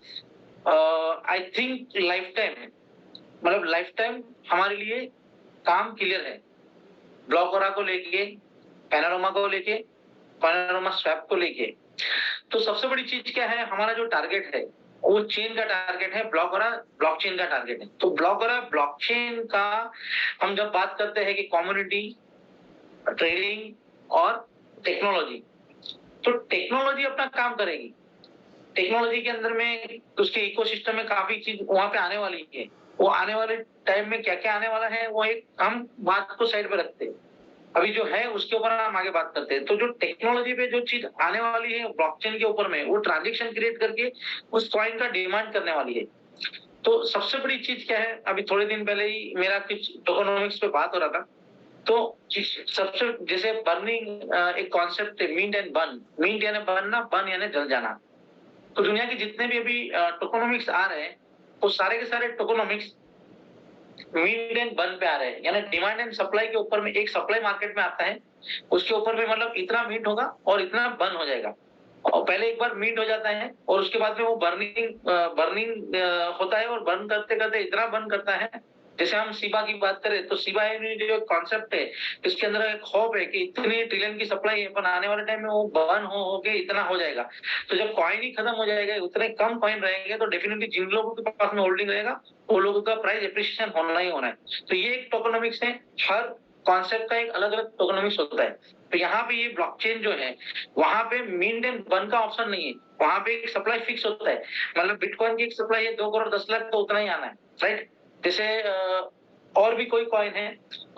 आई थिंक लाइफ टाइम हमारे लिए काम क्लियर है। ब्लॉकओरा को लेके, पैनोरामा को लेके, पैनोरामा स्वैप को लेके। तो सबसे बड़ी चीज क्या है, हमारा जो टारगेट है वो चेन का टारगेट है, ब्लॉकओरा ब्लॉकचेन का टारगेट है। तो ब्लॉकओरा ब्लॉकचेन का हम जब बात करते हैं कि कम्युनिटी, ट्रेडिंग और टेक्नोलॉजी, तो टेक्नोलॉजी अपना काम करेगी। टेक्नोलॉजी के अंदर में उसके इकोसिस्टम में काफी चीज वहां पे आने वाली है। वो आने वाले टाइम में क्या क्या आने वाला है वो एक हम बात को साइड पे रखते हैं, अभी जो है उसके ऊपर हम आगे बात करते हैं। तो जो टेक्नोलॉजी पे जो चीज आने वाली है ब्लॉकचेन के ऊपर में, वो ट्रांजैक्शन क्रिएट करके उस कॉइन का डिमांड करने वाली है। तो सबसे बड़ी चीज क्या है, अभी थोड़े दिन पहले ही मेरा कुछ टोकनोमिक्स पे बात हो रहा था, तो सबसे जैसे बर्निंग एक कॉन्सेप्ट है, मिंट एंड बर्न। मिंट यानी बनना, बर्न यानी जल जाना। तो दुनिया के जितने भी अभी टोकोनॉमिक्स आ रहे हैं वो सारे के सारे टोकोनॉमिक्स मिंट एंड बर्न पे आ रहे हैं, यानी डिमांड एंड सप्लाई के ऊपर में। एक सप्लाई मार्केट में आता है, उसके ऊपर में मतलब इतना मिंट होगा और इतना बर्न हो जाएगा, और पहले एक बार मिंट हो जाता है और उसके बाद में वो बर्निंग होता है, और बर्न करते करते इतना बर्न करता है। जैसे हम शिबा की बात करें तो शिबा जो कॉन्सेप्ट है, इसके अंदर एक होप है कि इतनी ट्रिलियन की सप्लाई है, पर आने वाले टाइम में वो बर्न हो के इतना हो जाएगा। तो जब कॉइन ही खत्म हो जाएगा, उतने कम कॉइन रहेंगे, तो डेफिनेटली जिन लोगों के पास में होल्डिंग रहेगा वो लोगों का प्राइस एप्रिसिएशन होना ही होना है। तो ये एक टोकोनॉमिक्स है, हर कॉन्सेप्ट का एक अलग अलग टोकोनॉमिक्स होता है। तो यहाँ पे ये ब्लॉकचेन जो है, वहां पे मिंट एंड बर्न का ऑप्शन नहीं है, वहां पे एक सप्लाई फिक्स होता है। मतलब बिटकॉइन की एक सप्लाई है 2 करोड़ 10 लाख, तो उतना ही आना है, राइट। जैसे और भी कोई कॉइन है,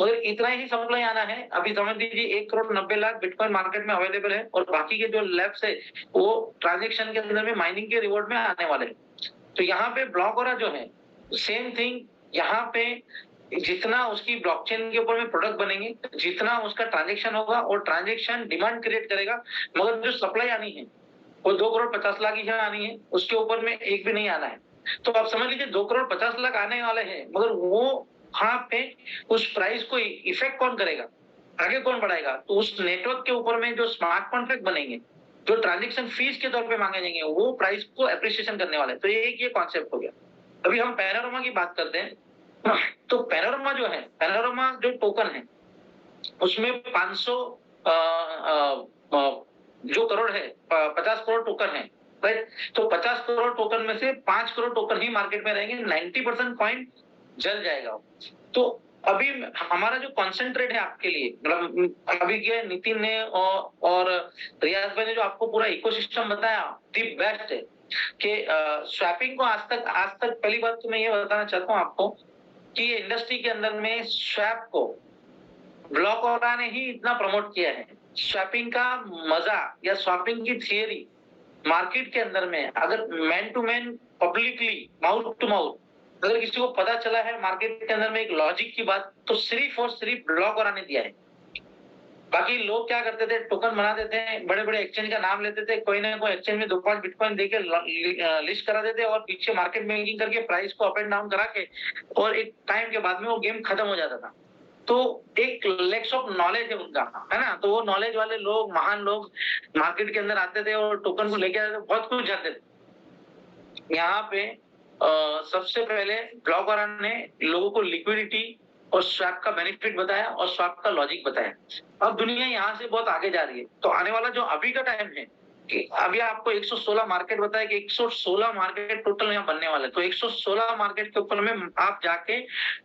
मगर इतना ही सप्लाई आना है। अभी समझ लीजिए 1 करोड़ 90 लाख बिटकॉइन मार्केट में अवेलेबल है, और बाकी के जो लैब्स है वो ट्रांजेक्शन के अंदर में माइनिंग के रिवॉर्ड में आने वाले हैं। तो यहाँ पे ब्लॉकओरा जो है, सेम थिंग, यहाँ पे जितना उसकी ब्लॉकचेन के ऊपर में प्रोडक्ट बनेंगे, जितना उसका ट्रांजेक्शन होगा, और ट्रांजेक्शन डिमांड क्रिएट करेगा, मगर जो सप्लाई आनी है वो 2 करोड़ 50 लाख ही आनी है, उसके ऊपर में एक भी नहीं आना है। तो आप समझ लीजिए 2 करोड़ 50 लाख आने वाले हैं, मगर वो वहां पे उस प्राइस को इफेक्ट कौन करेगा, आगे कौन बढ़ाएगा? तो उस नेटवर्क के ऊपर में जो स्मार्ट कॉन्ट्रैक्ट बनेंगे, जो ट्रांजेक्शन फीस के तौर पे मांगे जाएंगे, वो प्राइस को एप्रिसिएशन करने वाले हैं। तो ये कॉन्सेप्ट हो गया। अभी हम पैनोरमा की बात करते हैं, तो पैनोरमा जो है, पैनोरमा जो टोकन है, उसमें 500 जो करोड़ है, 50 करोड़ टोकन है, राइट। तो 50 करोड़ टोकन में से 5 करोड़ टोकन ही मार्केट में रहेंगे, 90% कॉइन जल जाएगा। तो अभी हमारा जो कॉन्सेंट्रेट है आपके लिए, मतलब अभी क्या नितिन ने और रियाज भाई ने जो आपको पूरा इकोसिस्टम बताया, दी बेस्ट है कि स्वैपिंग को आज तक पहली बात तो मैं ये बताना चाहता हूँ आपको कि ये इंडस्ट्री के अंदर में स्वैप को ब्लॉकओरा ने ही इतना प्रमोट किया है। स्वैपिंग का मजा या स्वैपिंग की थियरी मार्केट के अंदर में, अगर man to man publicly mouth to mouth अगर किसी को पता चला है मार्केट के अंदर में एक लॉजिक की बात, तो सिर्फ और सिर्फ ब्लॉकओरा ने दिया है। बाकी लोग क्या करते थे, टोकन बना देते हैं, बड़े बड़े एक्सचेंज का नाम लेते थे, कोई ना कोई एक्सचेंज में 2-5 बिटकॉइन देके लिस्ट करा देते, और पीछे मार्केट मेकिंग करके प्राइस को अप एंड डाउन करा के, और एक टाइम के बाद में वो गेम खत्म हो जाता था। तो एक लैक्स ऑफ नॉलेज है उनका, है ना। तो वो नॉलेज वाले लोग, महान लोग मार्केट के अंदर आते थे और टोकन को लेके आते थे, बहुत कुछ जानते थे। यहाँ पे सबसे पहले ब्लॉकओरा ने लोगों को लिक्विडिटी और स्वैप का बेनिफिट बताया और स्वैप का लॉजिक बताया। अब दुनिया यहाँ से बहुत आगे जा रही है, तो आने वाला जो अभी का टाइम है कि अभी आपको 116 मार्केट बताया कि 116 मार्केट टोटल यहाँ बनने वाले, तो 116 मार्केट के ऊपर में आप जाके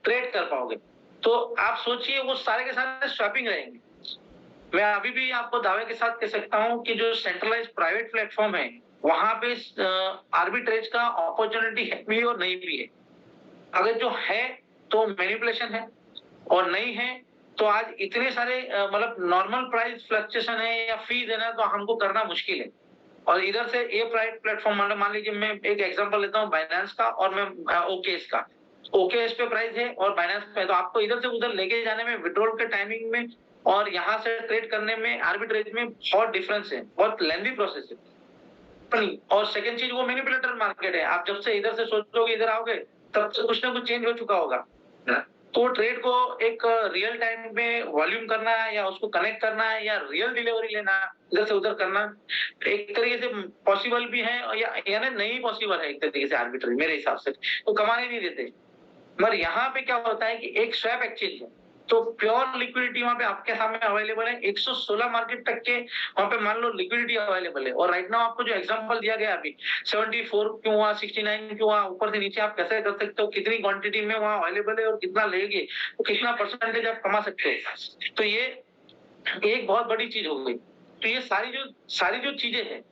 ट्रेड कर पाओगे। तो आप सोचिए वो सारे के सारे स्वैपिंग रहेंगे। मैं अभी भी आपको दावे के साथ कह सकता हूँ कि जो सेंट्रलाइज प्राइवेट प्लेटफॉर्म है, वहां पे आर्बिट्रेज का अपॉर्चुनिटी है भी और नहीं भी है। अगर जो है तो मैनिपुलेशन है, और नहीं है तो आज इतने सारे मतलब नॉर्मल प्राइस फ्लक्चुएशन है या फीस है ना, तो हमको करना मुश्किल है। और इधर से ये प्राइवेट प्लेटफॉर्म, मतलब मान लीजिए मैं एक एग्जांपल लेता हूँ बाइनेंस का, और मैं ओकेएस का, ओकेएस पे प्राइस है और बाइनेंस पे, तो आपको इधर से उधर लेके जाने में, विड्रॉल के टाइमिंग में और यहाँ से ट्रेड करने में, आर्बिट्रेज में बहुत डिफरेंस है, बहुत लेंथी प्रोसेस है। और सेकंड चीज वो मैनिपुलेटर मार्केट है। आप जब से इधर से सोचोगे इधर आओगे, तब से कुछ ना कुछ चेंज हो चुका होगा। तो ट्रेड को एक रियल टाइम में वॉल्यूम करना है, या उसको कनेक्ट करना है, या रियल डिलीवरी लेना, इधर से उधर करना एक तरीके से पॉसिबल भी है, या नहीं पॉसिबल है एक तरीके से आर्बिट्रेज, मेरे हिसाब से तो कमाने नहीं देते। मगर यहाँ पे क्या होता है कि एक स्वैप एक्सचेंज है, तो प्योर लिक्विडिटी वहां पे आपके सामने अवेलेबल है। 116 मार्केट तक के वहां पे मान लो लिक्विडिटी अवेलेबल है। और राइट नाउ आपको जो एग्जांपल दिया गया अभी 74 क्यों हुआ, 69 क्यों हुआ, ऊपर से नीचे आप कैसे कर सकते हो, कितनी क्वांटिटी में वहां अवेलेबल है और कितना लेंगे, तो कितना परसेंटेज आप कमा सकते हो। तो ये एक बहुत बड़ी चीज हो गई। तो ये सारी जो चीजें हैं,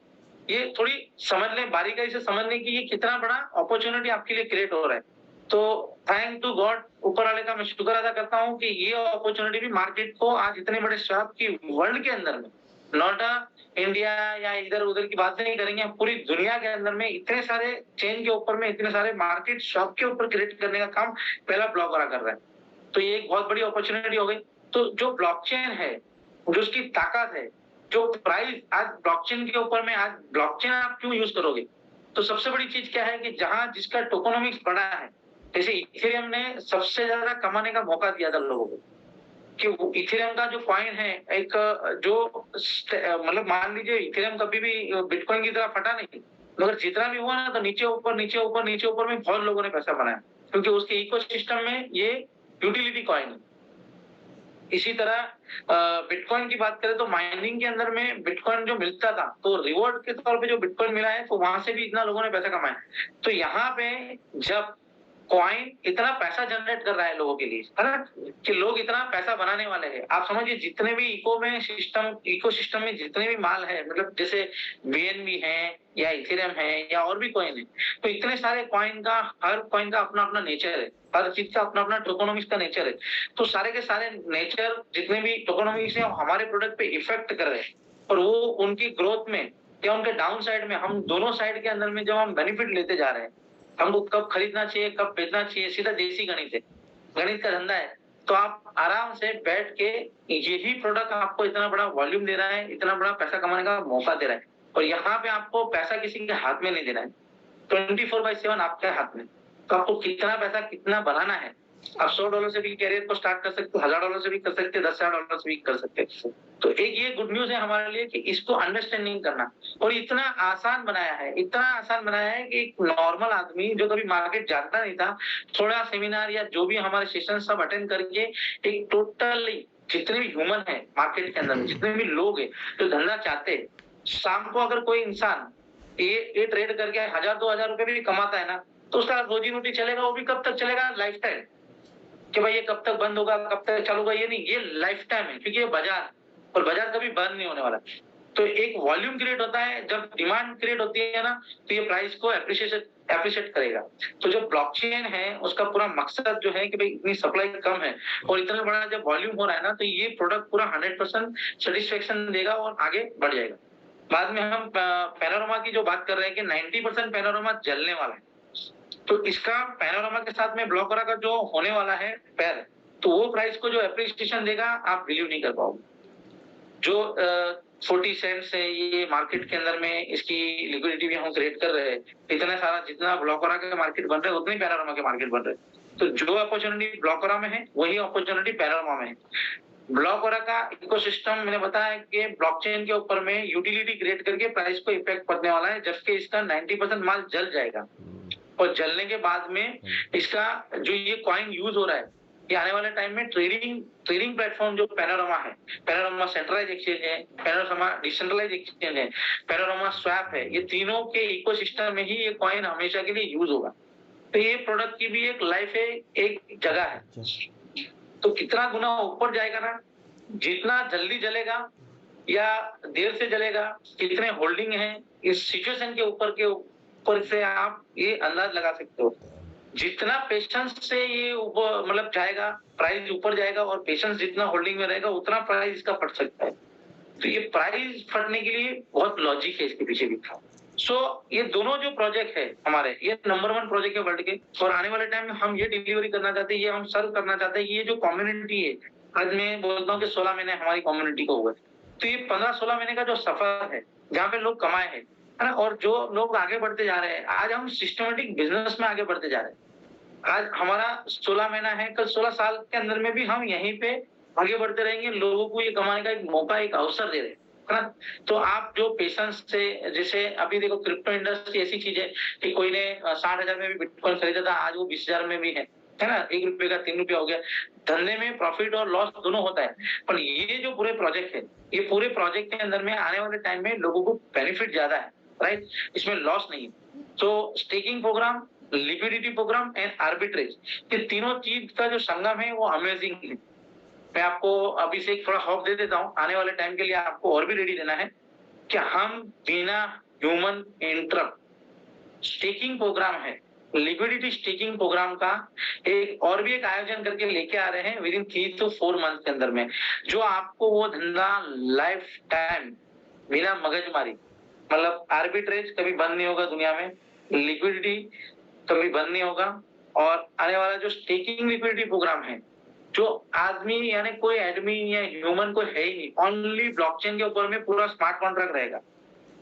ये थोड़ी समझ लें, बारीकाई से समझने की, ये कितना बड़ा अपॉर्चुनिटी आपके लिए क्रिएट हो रहा है। तो थैंक टू गॉड, ऊपर वाले का मैं शुक्र अदा करता हूँ कि ये अपॉर्चुनिटी भी मार्केट को आज इतने बड़े स्वैप की वर्ल्ड के अंदर में, नॉट इंडिया या इधर उधर की बात नहीं करेंगे, पूरी दुनिया के अंदर में इतने सारे चेन के ऊपर में, इतने सारे मार्केट स्वैप के ऊपर क्रिएट करने का काम पहला ब्लॉकओरा कर रहा है। तो ये एक बहुत बड़ी अपॉर्चुनिटी हो गई। तो जो ब्लॉकचेन है, जो उसकी ताकत है, जो प्राइस आज ब्लॉकचेन के ऊपर में, आज ब्लॉकचेन आप क्यों यूज करोगे? तो सबसे बड़ी चीज क्या है कि जहां जिसका टोकेनोमिक्स बड़ा है, जैसे इथेरियम ने सबसे ज्यादा कमाने का मौका दिया था लोगों को, कि इथेरियम का जो कॉइन है, एक जो मतलब मान लीजिए इथेरियम कभी भी बिटकॉइन की तरह फटा नहीं, मगर जितना भी हुआ ना तो नीचे ऊपर नीचे ऊपर नीचे ऊपर में बहुत लोगों ने पैसा बनाया, क्योंकि उसके इकोसिस्टम में ये यूटिलिटी कॉइन है। इसी तरह बिटकॉइन की बात करें तो माइनिंग के अंदर में बिटकॉइन जो मिलता था, तो रिवॉर्ड के तौर पे जो बिटकॉइन मिला है, तो वहां से भी इतना लोगों ने पैसा कमाया। तो यहाँ पे जब कॉइन इतना पैसा जनरेट कर रहा है लोगों के लिए, है ना, कि लोग इतना पैसा बनाने वाले हैं, आप समझिए जितने भी इकोसिस्टम में जितने भी माल है, मतलब जैसे बीएनबी है या इथेरियम है या और भी कॉइन है, तो इतने सारे कॉइन का, हर कॉइन का अपना अपना नेचर है, हर चीज का अपना अपना टोकेनोमिक्स का नेचर है। तो सारे के सारे नेचर जितने भी टोकेनोमिक्स है हमारे प्रोडक्ट पे इफेक्ट कर रहे हैं, और वो उनकी ग्रोथ में या उनके डाउन साइड में, हम दोनों साइड के अंदर में जब हम बेनिफिट लेते जा रहे हैं, हमको कब खरीदना चाहिए कब बेचना चाहिए, सीधा देसी गणित है, गणित का धंधा है। तो आप आराम से बैठ के, यही प्रोडक्ट आपको इतना बड़ा वॉल्यूम दे रहा है, इतना बड़ा पैसा कमाने का मौका दे रहा है, और यहाँ पे आपको पैसा किसी के हाथ में नहीं देना है, 24/7 आपके हाथ में। तो आपको कितना पैसा कितना बनाना है, आप $100 से भी कैरियर को स्टार्ट कर सकते हो, $1000 से भी कर सकते हो, $10,000 से भी कर सकते हो। तो एक ये गुड न्यूज है हमारे लिए कि इसको अंडरस्टैंडिंग करना, और इतना आसान बनाया है, इतना आसान बनाया है कि एक नॉर्मल आदमी जो कभी मार्केट जानता नहीं था, थोड़ा सेमिनार या जो भी हमारे सेशन सब अटेंड करके एक टोटली जितने भी ह्यूमन है मार्केट के अंदर, जितने भी लोग है जो धंधा चाहते हैं, शाम को अगर कोई इंसान ये ट्रेड करके 1000-2000 रुपए भी कमाता है ना, तो उसका रोजी रोटी चलेगा, वो भी कब तक चलेगा? Life time. कि भाई ये कब तक बंद होगा कब तक चालू होगा, ये नहीं, ये लाइफ टाइम है, क्योंकि ये बाजार, और बाजार कभी बंद नहीं होने वाला। तो एक वॉल्यूम क्रिएट होता है, जब डिमांड क्रिएट होती है ना, तो ये प्राइस को एप्रिशिएट करेगा। तो जो ब्लॉकचेन है उसका पूरा मकसद जो है कि भाई इतनी सप्लाई कम है और इतना बड़ा जब वॉल्यूम हो रहा है ना, तो ये प्रोडक्ट पूरा 100% सेटिस्फेक्शन देगा और आगे बढ़ जाएगा। बाद में हम पैनोरमा की जो बात कर रहे हैं कि 90% पैनोरमा जलने वाला है, तो इसका पैनोरमा के साथ में ब्लॉकरा का जो होने वाला है पैर, तो वो प्राइस को जो एप्रिसिएशन देगा आप बिलीव नहीं कर पाओगे। जो 40 सेंट से ये मार्केट के अंदर में इसकी लिक्विडिटी भी हम क्रिएट कर रहे हैं, इतना सारा जितना ब्लॉकरा के मार्केट बन रहे हैं उतने पैनोरमा के मार्केट बन रहे हैं। तो जो अपॉर्चुनिटी ब्लॉकरा में है वही अपॉर्चुनिटी पैनोरमा में है। ब्लॉकरा का इकोसिस्टम मैंने बताया कि ब्लॉकचेन के ऊपर में यूटिलिटी क्रिएट करके प्राइस को इफेक्ट पड़ने वाला है, जबकि इसका 90% माल जल जाएगा, और जलने के बाद में इसका जो ये कॉइन यूज हो रहा है, ये आने वाले टाइम में ट्रेडिंग प्लेटफॉर्म जो पैनोरमा है, पैनोरमा सेंट्रलाइज एक्सचेंज है, पैनोरमा डिसेंट्रलाइज एक्सचेंज है, पैनोरमा स्वैप है, ये तीनों के इकोसिस्टम में ही ये कॉइन हमेशा के लिए यूज होगा। तो ये प्रोडक्ट की भी एक लाइफ है, एक जगह है। तो कितना गुना ऊपर जाएगा ना, जितना जल्दी जलेगा या देर से जलेगा, कितने होल्डिंग है, इस सिचुएशन के ऊपर से आप ये अंदाज लगा सकते हो। जितना पेशेंस से ये ऊपर मतलब जाएगा, प्राइस ऊपर जाएगा, और पेशेंस जितना होल्डिंग में रहेगा उतना प्राइस इसका फट सकता है। तो ये प्राइस फटने के लिए बहुत लॉजिक है इसके पीछे भी। ये दोनों जो प्रोजेक्ट है हमारे, ये नंबर 1 प्रोजेक्ट है वर्ल्ड के, और आने वाले टाइम में हम ये डिलीवरी करना चाहते हैं, ये हम सर्व करना चाहते हैं। ये जो कम्युनिटी है, आज मैं बोलता हूँ कि 16 महीने हमारी कम्युनिटी को हुए, तो ये 15-16 महीने का जो सफर है जहाँ पे लोग कमाए हैं, है ना, और जो लोग आगे बढ़ते जा रहे हैं, आज हम सिस्टमेटिक बिजनेस में आगे बढ़ते जा रहे हैं। आज हमारा 16 महीना है, कल 16 साल के अंदर में भी हम यहीं पे आगे बढ़ते रहेंगे, लोगों को ये कमाने का एक मौका, एक अवसर दे रहे हैं, है ना। तो आप जो पेशेंस से, जैसे अभी देखो क्रिप्टो इंडस्ट्री ऐसी चीज है कि कोई ने 60,000 में भी बिटकॉइन खरीदा था, आज वो 20,000 में भी है ना, 1 रुपए का 3 रुपया हो गया। धंधे में प्रॉफिट और लॉस दोनों होता है, पर ये जो पूरे प्रोजेक्ट है, ये पूरे प्रोजेक्ट के अंदर में आने वाले टाइम में लोगों को बेनिफिट ज्यादा है, राइट, इसमें लॉस नहीं। तो staking programme, liquidity programme and arbitrage, ये तीनों चीज का जो संगम है वो अमेजिंग है। मैं आपको अभी से एक थोड़ा होप दे देता हूँ, आने वाले टाइम के लिए आपको और भी रेडी रहना है कि हम बिना ह्यूमन इंटरप्ट स्टेकिंग प्रोग्राम है, लिक्विडिटी स्टेकिंग प्रोग्राम का एक और भी एक आयोजन करके लेके आ रहे हैं विद इन 3 to 4 मंथ के अंदर में, जो आपको वो धंधा लाइफ टाइम बिना मगजमारी, मतलब आर्बिट्रेज कभी बंद नहीं होगा दुनिया में, लिक्विडिटी कभी बंद नहीं होगा, और आने वाला जो स्टेकिंग लिक्विडिटी प्रोग्राम है जो आदमी यानी कोई एडमिन या ह्यूमन कोई है ही नहीं, ओनली ब्लॉकचेन के ऊपर में पूरा स्मार्ट कॉन्ट्रैक्ट रहेगा।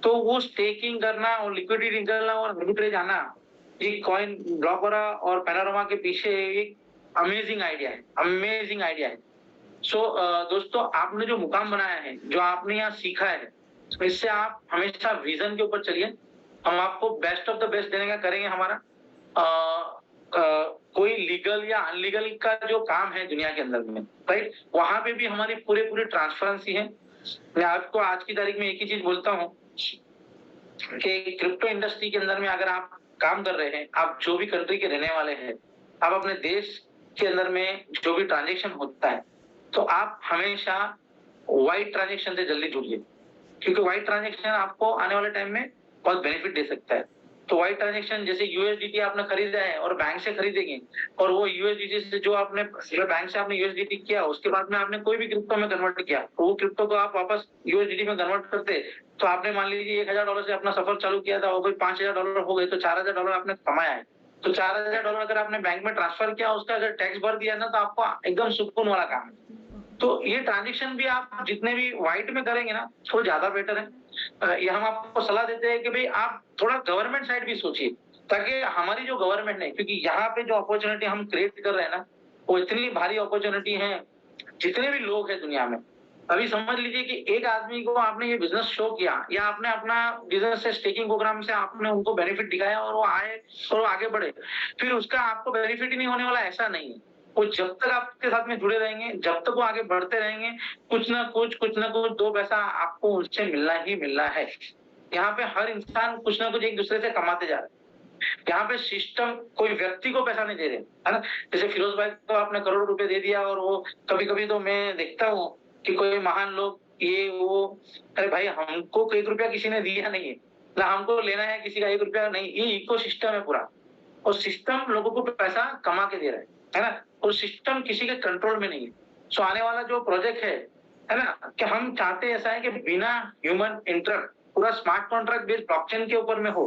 तो वो स्टेकिंग करना और लिक्विडिटी निकलना और आर्बिट्रेज आना, ये कॉइन ब्लॉकरा और पैनोरामा के पीछे एक अमेजिंग आइडिया है, अमेजिंग आइडिया है। सो दोस्तों, आपने जो मुकाम बनाया है, जो आपने यहाँ सीखा है, इससे आप हमेशा विजन के ऊपर चलिए। हम आपको बेस्ट ऑफ द बेस्ट देने का करेंगे। हमारा कोई लीगल या अनलीगल का जो काम है दुनिया के अंदर में, राइट, वहां पे भी हमारी पूरी ट्रांसपेरेंसी है। मैं आपको आज की तारीख में एक ही चीज बोलता हूँ कि क्रिप्टो इंडस्ट्री के अंदर में अगर आप काम कर रहे हैं, आप जो भी कंट्री के रहने वाले हैं, आप अपने देश के अंदर में जो भी ट्रांजेक्शन होता है, तो आप हमेशा वाइट ट्रांजेक्शन से जल्दी जुड़िए, क्योंकि वाइट ट्रांजेक्शन आपको आने वाले टाइम में बहुत बेनिफिट दे सकता है। तो वाइट ट्रांजेक्शन जैसे यूएसडीटी आपने खरीदा है और बैंक से खरीदेंगे, और वो यूएसडीटी से जो आपने बैंक से आपने यूएसडीटी किया, उसके बाद में आपने कोई भी क्रिप्टो में कन्वर्ट किया, तो वो क्रिप्टो को आप वापस यूएसडीटी में कन्वर्ट करते, तो आपने मान लीजिए $1000 से अपना सफर चालू किया था, वो कोई $5000 हो गए, तो $4000 आपने कमाया है। तो $4000 अगर आपने बैंक में ट्रांसफर किया, उसका अगर टैक्स भर दिया ना, तो आपको एकदम सुकून वाला काम है। तो ये ट्रांजेक्शन भी आप जितने भी व्हाइट में करेंगे ना, वो ज्यादा बेटर है। ये हम आपको सलाह देते हैं कि भाई आप थोड़ा गवर्नमेंट साइड भी सोचिए, ताकि हमारी जो गवर्नमेंट है, क्योंकि यहाँ पे जो अपॉर्चुनिटी हम क्रिएट कर रहे हैं ना, वो इतनी भारी अपॉर्चुनिटी है। जितने भी लोग हैं दुनिया में, अभी समझ लीजिए कि एक आदमी को आपने ये बिजनेस शो किया, या आपने अपना बिजनेस से स्टेकिंग प्रोग्राम से आपने उनको बेनिफिट दिखाया और वो आए और वो आगे बढ़े, फिर उसका आपको बेनिफिट ही नहीं होने वाला, ऐसा नहीं है। वो जब तक आपके साथ में जुड़े रहेंगे, जब तक वो आगे बढ़ते रहेंगे, कुछ ना कुछ 2 पैसा आपको उससे मिलना ही मिलना है। यहाँ पे हर इंसान कुछ ना कुछ एक दूसरे से कमाते जा रहे हैं। यहाँ पे सिस्टम कोई व्यक्ति को पैसा नहीं दे रहे, है ना। जैसे फिरोज भाई को आपने करोड़ रुपए दे दिया, और वो कभी कभी तो मैं देखता हूँ कि कोई महान लोग ये वो, अरे भाई हमको 1 रुपया किसी ने दिया नहीं है ना, हमको लेना है किसी का 1 रुपया नहीं। ये इको सिस्टम है पूरा, और सिस्टम लोगों को पैसा कमा के दे रहा है ना, और सिस्टम किसी के कंट्रोल में नहीं है। सो आने वाला जो प्रोजेक्ट है ना, कि हम चाहते ऐसा है कि बिना ह्यूमन इंटरप्ट पूरा स्मार्ट कॉन्ट्रैक्ट बेस्ड ब्लॉकचेन के ऊपर में हो,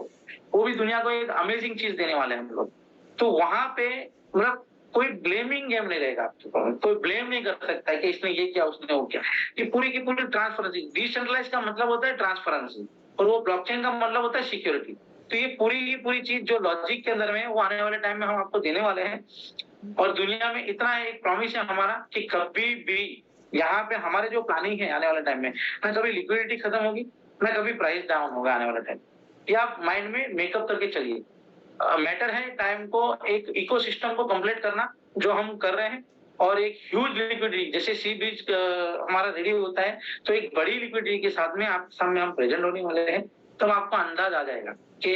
वो भी दुनिया को एक अमेजिंग चीज देने वाले हैं हम लोग। तो वहां पे मतलब कोई ब्लेमिंग गेम नहीं रहेगा, कोई ब्लेम नहीं कर सकता है कि इसने ये किया उसने वो किया। ये पूरी की पूरी ट्रांसपेरेंसी, डिसेंट्रलाइज का मतलब होता है ट्रांसपेरेंसी, और वो ब्लॉकचेन का मतलब होता है सिक्योरिटी। तो ये पूरी की पूरी चीज जो लॉजिक के अंदर में, वो आने वाले टाइम में हम आपको देने वाले हैं। और दुनिया में इतना एक प्रॉमिस है हमारा कि कभी भी यहाँ पे हमारे जो प्लानिंग है आने वाले टाइम में, ना कभी लिक्विडिटी खत्म होगी, ना कभी प्राइस डाउन होगा आने वाला टाइम। ये आप माइंड में मेकअप करके चलिए। मैटर है टाइम को, एक इकोसिस्टम को कंप्लीट करना, जो हम कर रहे हैं, और एक ह्यूज लिक्विडिटी, जैसे सी बीच हमारा रेडी होता है, तो एक बड़ी लिक्विडिटी के साथ में आप सामने हम प्रेजेंट होने वाले हैं। तब आपको अंदाज आ जाएगा कि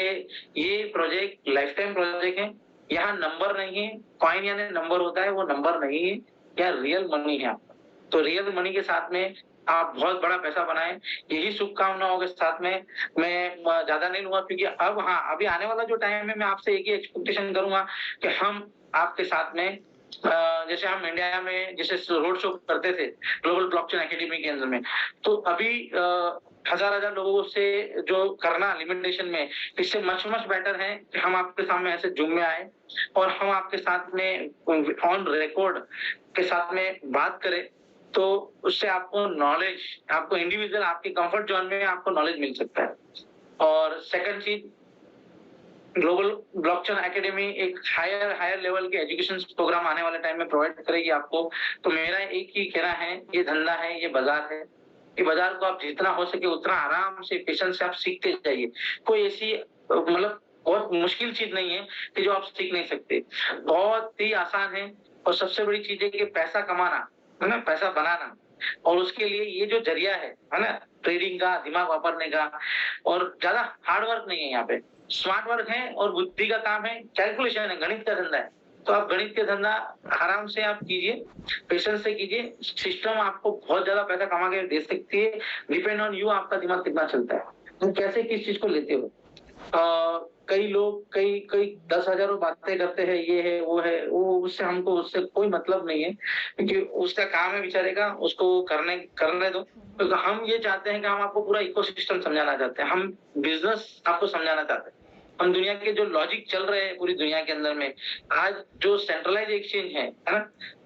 ये प्रोजेक्ट लाइफ टाइम प्रोजेक्ट है। यहाँ नंबर नहीं है, कॉइन यानी नंबर होता है, वो नंबर नहीं है, यहाँ रियल मनी है आपका। तो रियल मनी के साथ में आप बहुत बड़ा पैसा बनाएं, यही शुभकामनाओं के साथ में मैं ज्यादा नहीं लूंगा, क्योंकि अब अभी आने वाला जो टाइम है, मैं आपसे एक ही एक्सपेक्टेशन करूंगा कि हम आपके साथ में जैसे हम इंडिया में जैसे रोड शो करते थे ग्लोबल ब्लॉकचेन एकेडमी के अंदर में, तो अभी हजार लोगों से जो करना लिमिटेशन में, इससे मच बेटर है कि हम आपके सामने ऐसे जूम में आए और हम आपके साथ में ऑन रिकॉर्ड के साथ में बात करें। तो उससे आपको नॉलेज, आपको इंडिविजुअल आपके कंफर्ट जोन में आपको नॉलेज मिल सकता है। और सेकंड चीज, ग्लोबल ब्लॉकचेन एकेडमी एक हायर लेवल के एजुकेशन प्रोग्राम आने वाले टाइम में प्रोवाइड करेगी आपको। तो मेरा एक ही कहना है, ये धंधा है, ये बाजार है, ये बाजार को आप जितना हो सके उतना आराम से पेशेंस से आप सीखते जाइए। कोई ऐसी मतलब बहुत मुश्किल चीज नहीं है कि जो आप सीख नहीं सकते, बहुत ही आसान है। और सबसे बड़ी चीज है कि पैसा कमाना है ना, पैसा बनाना, और उसके लिए ये जो जरिया है ना, ट्रेडिंग का, दिमाग वापरने का, और ज्यादा हार्ड वर्क नहीं है यहाँ पे, स्मार्ट वर्क है और बुद्धि का काम है, कैलकुलेशन है, गणित का धंधा है। तो आप गणित के धंधा आराम से आप कीजिए, पेशेंस से कीजिए। सिस्टम आपको बहुत ज्यादा पैसा कमा के दे सकती है, डिपेंड ऑन यू, आपका दिमाग कितना चलता है, तुम कैसे किस चीज को लेते हो। कई लोग कई 10,000 बातें करते हैं, ये है वो है, वो उससे हमको उससे कोई मतलब नहीं है, क्योंकि उसका काम है बेचारे का, उसको करने दो। तो हम ये चाहते हैं कि हम आपको पूरा इकोसिस्टम समझाना चाहते हैं, हम बिजनेस आपको समझाना चाहते हैं। हम दुनिया के जो लॉजिक चल रहे हैं पूरी दुनिया के अंदर में, आज जो सेंट्रलाइज एक्सचेंज है ना,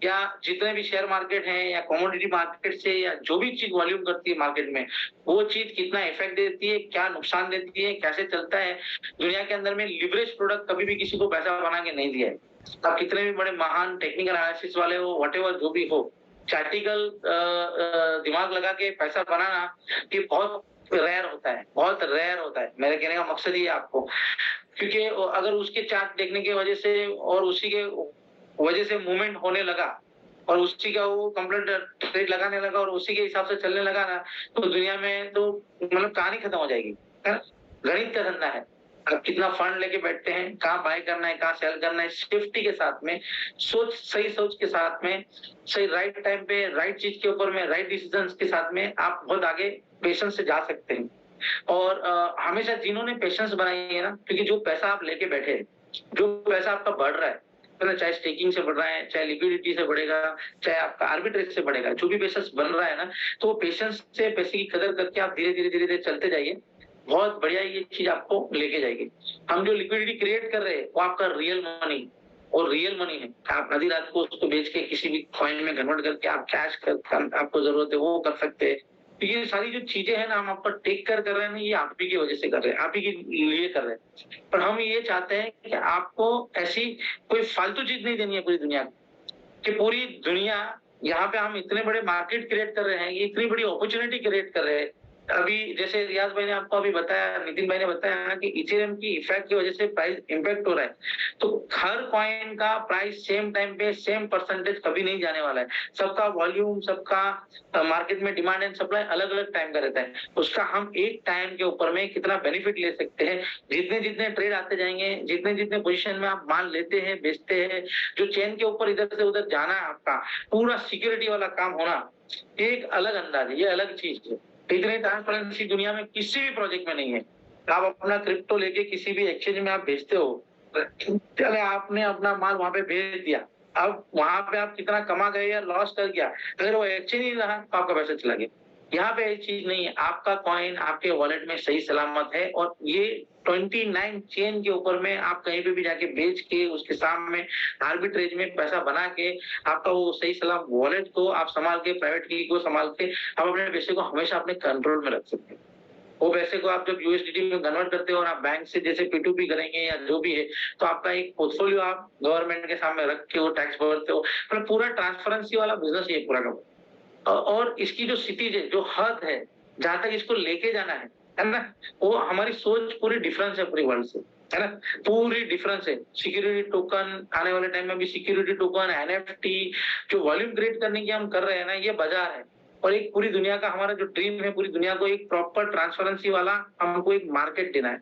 या जितने भी शेयर मार्केट हैं या कमोडिटी मार्केट से या जो भी चीज वॉल्यूम करती है मार्केट में, वो चीज कितना इफेक्ट देती है, क्या नुकसान देती है, कैसे चलता है दुनिया के अंदर में। लिवरेज प्रोडक्ट कभी भी किसी को पैसा बना के नहीं दिया है। आप कितने भी बड़े महान टेक्निकल एनालिसिस वाले हो, व्हाटएवर जो भी हो, चार्टिकल दिमाग लगा के पैसा बनाना ये बहुत रेयर होता है, बहुत रेयर होता है। मेरे कहने का मकसद ये है आपको, क्योंकि अगर उसके चार्ट देखने की वजह से और उसी के वजह से मूवमेंट होने लगा और उसी का वो कंप्लीट ट्रेड लगाने लगा और उसी के हिसाब से चलने लगा ना, तो दुनिया में तो मतलब कहानी खत्म हो जाएगी, है ना। गणित का धंधा है, आप कितना फंड लेके बैठते हैं, कहाँ बाय करना है, कहाँ सेल करना है, सेफ्टी के साथ में, सही सोच के साथ में, सही राइट टाइम पे राइट चीज के ऊपर में राइट डिसीजंस के साथ में आप बहुत आगे पेशेंस से जा सकते हैं। और हमेशा जिन्होंने पेशेंस बनाई है ना, क्योंकि जो पैसा आप लेके बैठे हैं, जो पैसा आपका बढ़ रहा है, चाहे स्टेकिंग से बढ़ रहा है, चाहे लिक्विडिटी से बढ़ेगा, चाहे आपका आर्बिट्रेज से बढ़ेगा, जो भी पेशेंस बन रहा है ना, तो पेशेंस से पैसे की कदर करके आप धीरे धीरे धीरे धीरे चलते जाइए, बहुत बढ़िया ये चीज आपको लेके जाएगी। हम जो लिक्विडिटी क्रिएट कर रहे हैं वो आपका रियल मनी और रियल मनी है। आप आधी रात को उसको बेच के किसी भी कॉइन में कन्वर्ट करके आप कैश आपको जरूरत है वो कर सकते हैं। तो ये सारी जो चीजें हैं ना, हम आपका टेक कर रहे हैं ना, ये आप ही की वजह से कर रहे हैं, आप ही के लिए कर रहे हैं। पर हम ये चाहते हैं कि आपको ऐसी कोई फालतू चीज नहीं देनी है पूरी दुनिया की। पूरी दुनिया यहाँ पे हम इतने बड़े मार्केट क्रिएट कर रहे हैं, ये इतनी बड़ी अपॉर्चुनिटी क्रिएट कर रहे हैं। अभी जैसे रियाज भाई ने आपको अभी बताया, नितिन भाई ने बताया कि इथेरियम की इफेक्ट की वजह से प्राइस इंपैक्ट हो रहा है, तो हर कॉइन का प्राइस सेम टाइम पे सेम परसेंटेज कभी नहीं जाने वाला है। सबका वॉल्यूम, सबका मार्केट में डिमांड एंड सप्लाई अलग अलग टाइम का रहता है। उसका हम एक टाइम के ऊपर में कितना बेनिफिट ले सकते हैं, जितने जितने ट्रेड आते जाएंगे, जितने जितने पोजीशन में आप माल लेते हैं बेचते हैं, जो चेन के ऊपर इधर से उधर जाना है, आपका पूरा सिक्योरिटी वाला काम होना, एक अलग अंदाज है, ये अलग चीज है। इतनी ट्रांसपेरेंसी दुनिया में किसी भी प्रोजेक्ट में नहीं है। आप अपना क्रिप्टो लेके किसी भी एक्सचेंज में आप भेजते हो, चले आपने अपना माल वहां पे भेज दिया, अब वहां पे आप कितना कमा गए या लॉस कर गया, अगर वो एक्सचेंज ही रहा तो आपका पैसा चला गया। यहाँ पे ये चीज नहीं है, आपका कॉइन आपके वॉलेट में सही सलामत है। और ये 29 चेन के ऊपर में आप कहीं पे भी जाके बेच के उसके सामने आर्बिट्रेज में पैसा बना के आपका वो सही सलाम वॉलेट को आप संभाल के, प्राइवेट की को संभाल के आप अपने पैसे को हमेशा अपने कंट्रोल में रख सकते हैं। वो पैसे को आप जब यूएसडीटी में कन्वर्ट करते हो और आप बैंक से जैसे P2P करेंगे या जो भी है, तो आपका एक पोर्टफोलियो आप गवर्नमेंट के सामने रख के वो टैक्स भरते हो। मतलब पूरा ट्रांसपेरेंसी वाला बिजनेस ये पूरा का। और इसकी जो सिटीज है, जो हद है, जहां तक इसको लेके जाना है ना, वो हमारी सोच पूरी डिफरेंस है पूरी वर्ल्ड से, है ना, पूरी डिफरेंस है। सिक्योरिटी टोकन आने वाले टाइम में भी सिक्योरिटी टोकन, NFT जो वॉल्यूम क्रिएट करने की हम कर रहे हैं ना, ये बाजार है। और एक पूरी दुनिया का हमारा जो ड्रीम है, पूरी दुनिया को एक प्रॉपर ट्रांसपेरेंसी वाला हमको एक मार्केट देना है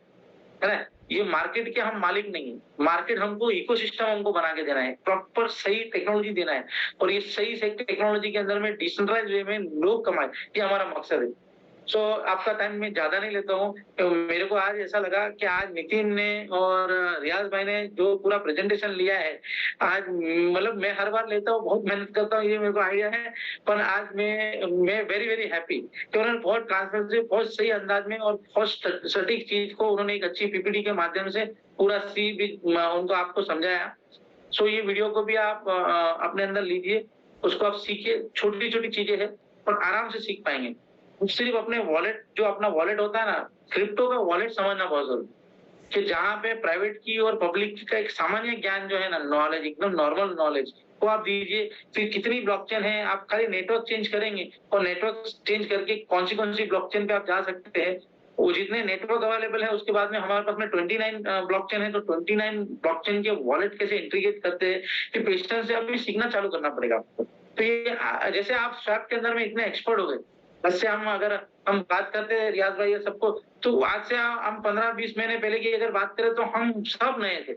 ना। ये मार्केट के हम मालिक नहीं है, मार्केट हमको इकोसिस्टम हमको बना के देना है, प्रॉपर सही टेक्नोलॉजी देना है, और ये सही से टेक्नोलॉजी के अंदर में डिसेंट्रलाइज वे में लोग कमाए, ये हमारा मकसद है। सो आपका टाइम मैं ज्यादा नहीं लेता हूँ। तो मेरे को आज ऐसा लगा कि आज नितिन ने और रियाज भाई ने जो पूरा प्रेजेंटेशन लिया है, आज मतलब मैं हर बार लेता हूँ, बहुत मेहनत करता हूँ, ये मेरे को आइडिया है, पर आज मैं वेरी वेरी हैप्पी कि उन्होंने बहुत ट्रांसपेरेंसी, बहुत सही अंदाज में और बहुत सटीक चीज को उन्होंने एक अच्छी PPT के माध्यम से पूरा उनको आपको समझाया। सो ये वीडियो को भी आप अपने अंदर लीजिए, उसको आप सीखिए, छोटी छोटी चीजें है और आराम से सीख पाएंगे। सिर्फ अपने वॉलेट, जो अपना वॉलेट होता है ना, क्रिप्टो का वॉलेट समझना बहुत जरूरी है, कि जहाँ पे प्राइवेट की और पब्लिक का एक सामान्य ज्ञान जो है ना, नॉलेज, एकदम नॉर्मल नॉलेज को आप दीजिए। फिर कितनी ब्लॉकचेन है, आप खाली नेटवर्क चेंज करेंगे और नेटवर्क चेंज करके कौन सी ब्लॉकचेन पे आप जा सकते हैं, वो जितने नेटवर्क अवेलेबल है, उसके बाद में हमारे पास में 29 ब्लॉकचेन है, तो 29 ब्लॉकचेन के वॉलेट कैसे इंटीग्रेट करते हैं, कि पेशेंस से अभी सीखना चालू करना पड़ेगा आपको। तो ये जैसे आप स्वैप के अंदर में इतने एक्सपर्ट हो गए, बस से अगर हम बात करते हैं रियाज भाई सबको, तो आज से हम 15-20 महीने पहले की अगर बात करें तो हम सब नए थे।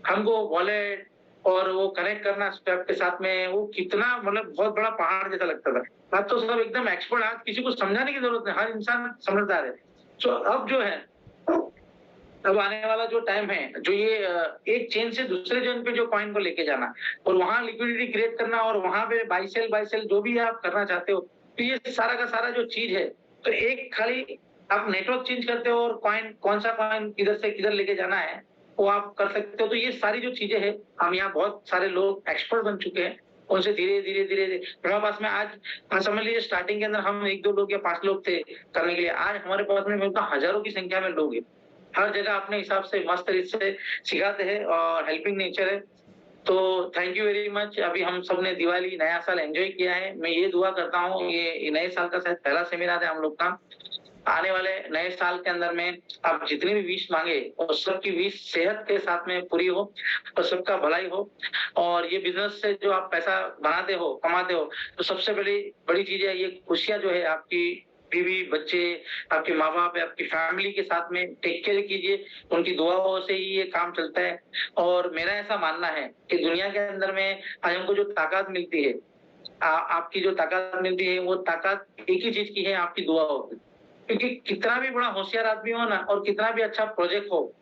हमको वॉलेट और वो कनेक्ट करना स्वैप के साथ में, वो कितना मतलब बहुत बड़ा पहाड़ जैसा लगता था। आज तो सब एकदम एक्सपर्ट, आज किसी को समझाने की जरूरत नहीं, हर इंसान समझदार है। तो अब जो है, अब आने वाला जो टाइम है, जो ये एक चेन से दूसरे चेन पे जो कॉइन को लेके जाना और वहां लिक्विडिटी क्रिएट करना और वहां पे बाई सेल जो भी आप करना चाहते हो, तो ये सारा का सारा जो चीज है, तो एक खाली आप नेटवर्क चेंज करते हो और कॉइन कौन सा कॉइन किधर से किधर लेके जाना है वो आप कर सकते हो। तो ये सारी जो चीजें हैं हम यहाँ बहुत सारे लोग एक्सपर्ट बन चुके हैं, उनसे धीरे धीरे धीरे हमारे पास में आज समझ लीजिए स्टार्टिंग के अंदर हम 1-2 लोग या 5 लोग थे करने के लिए, आज हमारे पास में हजारों की संख्या में लोग हैं। हर जगह अपने हिसाब से मस्त तरीके से सिखाते हैं और हेल्पिंग नेचर है। तो थैंक यू वेरी मच। अभी हम सब ने दिवाली नया साल एंजॉय किया है। मैं ये दुआ करता हूँ ये नए साल का शायद पहला सेमिनार है हम लोग का, आने वाले नए साल के अंदर में आप जितनी भी विश मांगे और सबकी विश सेहत के साथ में पूरी हो और सबका भलाई हो। और ये बिजनेस से जो आप पैसा बनाते हो कमाते हो तो सबसे बड़ी चीज है ये खुशियां जो है आपकी बीवी बच्चे आपके माँ बाप आपकी फैमिली के साथ में टेक केयर कीजिए, उनकी दुआओं से ही ये काम चलता है। और मेरा ऐसा मानना है कि दुनिया के अंदर में आज हमको जो ताकत मिलती है आपकी जो ताकत मिलती है वो ताकत एक ही चीज की है, आपकी दुआओं की। क्योंकि कितना भी बड़ा होशियार आदमी हो ना और कितना भी अच्छा प्रोजेक्ट हो,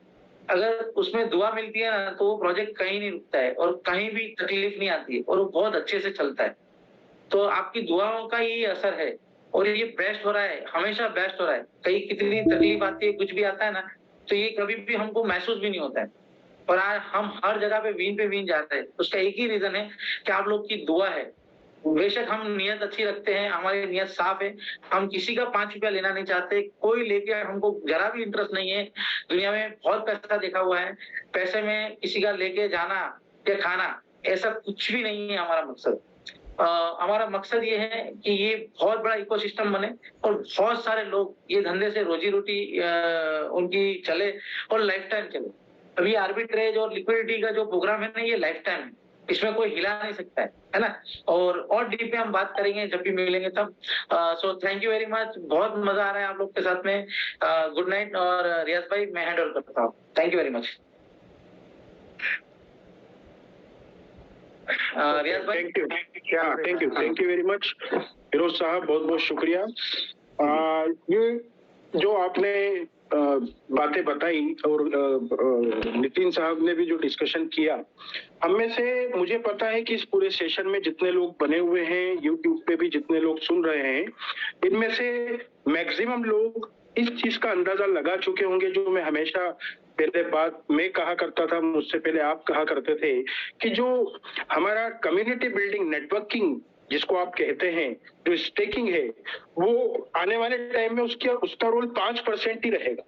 अगर उसमें दुआ मिलती है ना तो वो प्रोजेक्ट कहीं नहीं रुकता है और कहीं भी तकलीफ नहीं आती है और वो बहुत अच्छे से चलता है। तो आपकी दुआओं का ही असर है और ये बेस्ट हो रहा है, हमेशा बेस्ट हो रहा है। कहीं कितनी तकलीफ आती है कुछ भी आता है ना तो ये कभी भी हमको महसूस भी नहीं होता है। और आज हम हर जगह पे विन जाते हैं। उसका एक ही रीजन है कि आप लोग की दुआ है। बेशक हम नियत अच्छी रखते हैं, हमारी नियत साफ है, हम किसी का 5 रुपया लेना नहीं चाहते, कोई लेके हमको जरा भी इंटरेस्ट नहीं है। दुनिया में बहुत पैसा देखा हुआ है, पैसे में किसी का लेके जाना या खाना ऐसा कुछ भी नहीं है हमारा मकसद। हमारा मकसद ये है कि ये बहुत बड़ा इकोसिस्टम बने और बहुत सारे लोग ये धंधे से रोजी रोटी उनकी चले और लाइफ टाइम चले। अभी आर्बिट्रेज और लिक्विडिटी का जो प्रोग्राम है ना ये लाइफ टाइम है, इसमें कोई हिला नहीं सकता है ना। और डीप में हम बात करेंगे जब भी मिलेंगे तब। So thank you very much, बहुत मजा आ रहा है आप लोग के साथ में। Good night. और रियाज भाई मैं हैंड ओवर करता हूँ। Thank you very much. Riyaz भाई। Thank you very much Firoz साहब, बहुत बहुत शुक्रिया। ये जो आपने बातें बताई और नितिन साहब ने भी जो डिस्कशन किया, हम में से मुझे पता है कि इस पूरे सेशन में जितने लोग बने हुए हैं, यूट्यूब पे भी जितने लोग सुन रहे हैं, इनमें से मैक्सिमम लोग इस चीज का अंदाजा लगा चुके होंगे जो मैं हमेशा पहले बात मैं कहा करता था, मुझसे पहले आप कहा करते थे कि जो हमारा कम्युनिटी बिल्डिंग नेटवर्किंग जिसको आप कहते हैं, जो स्टेकिंग है, वो आने वाले टाइम में उसका रोल 5% ही रहेगा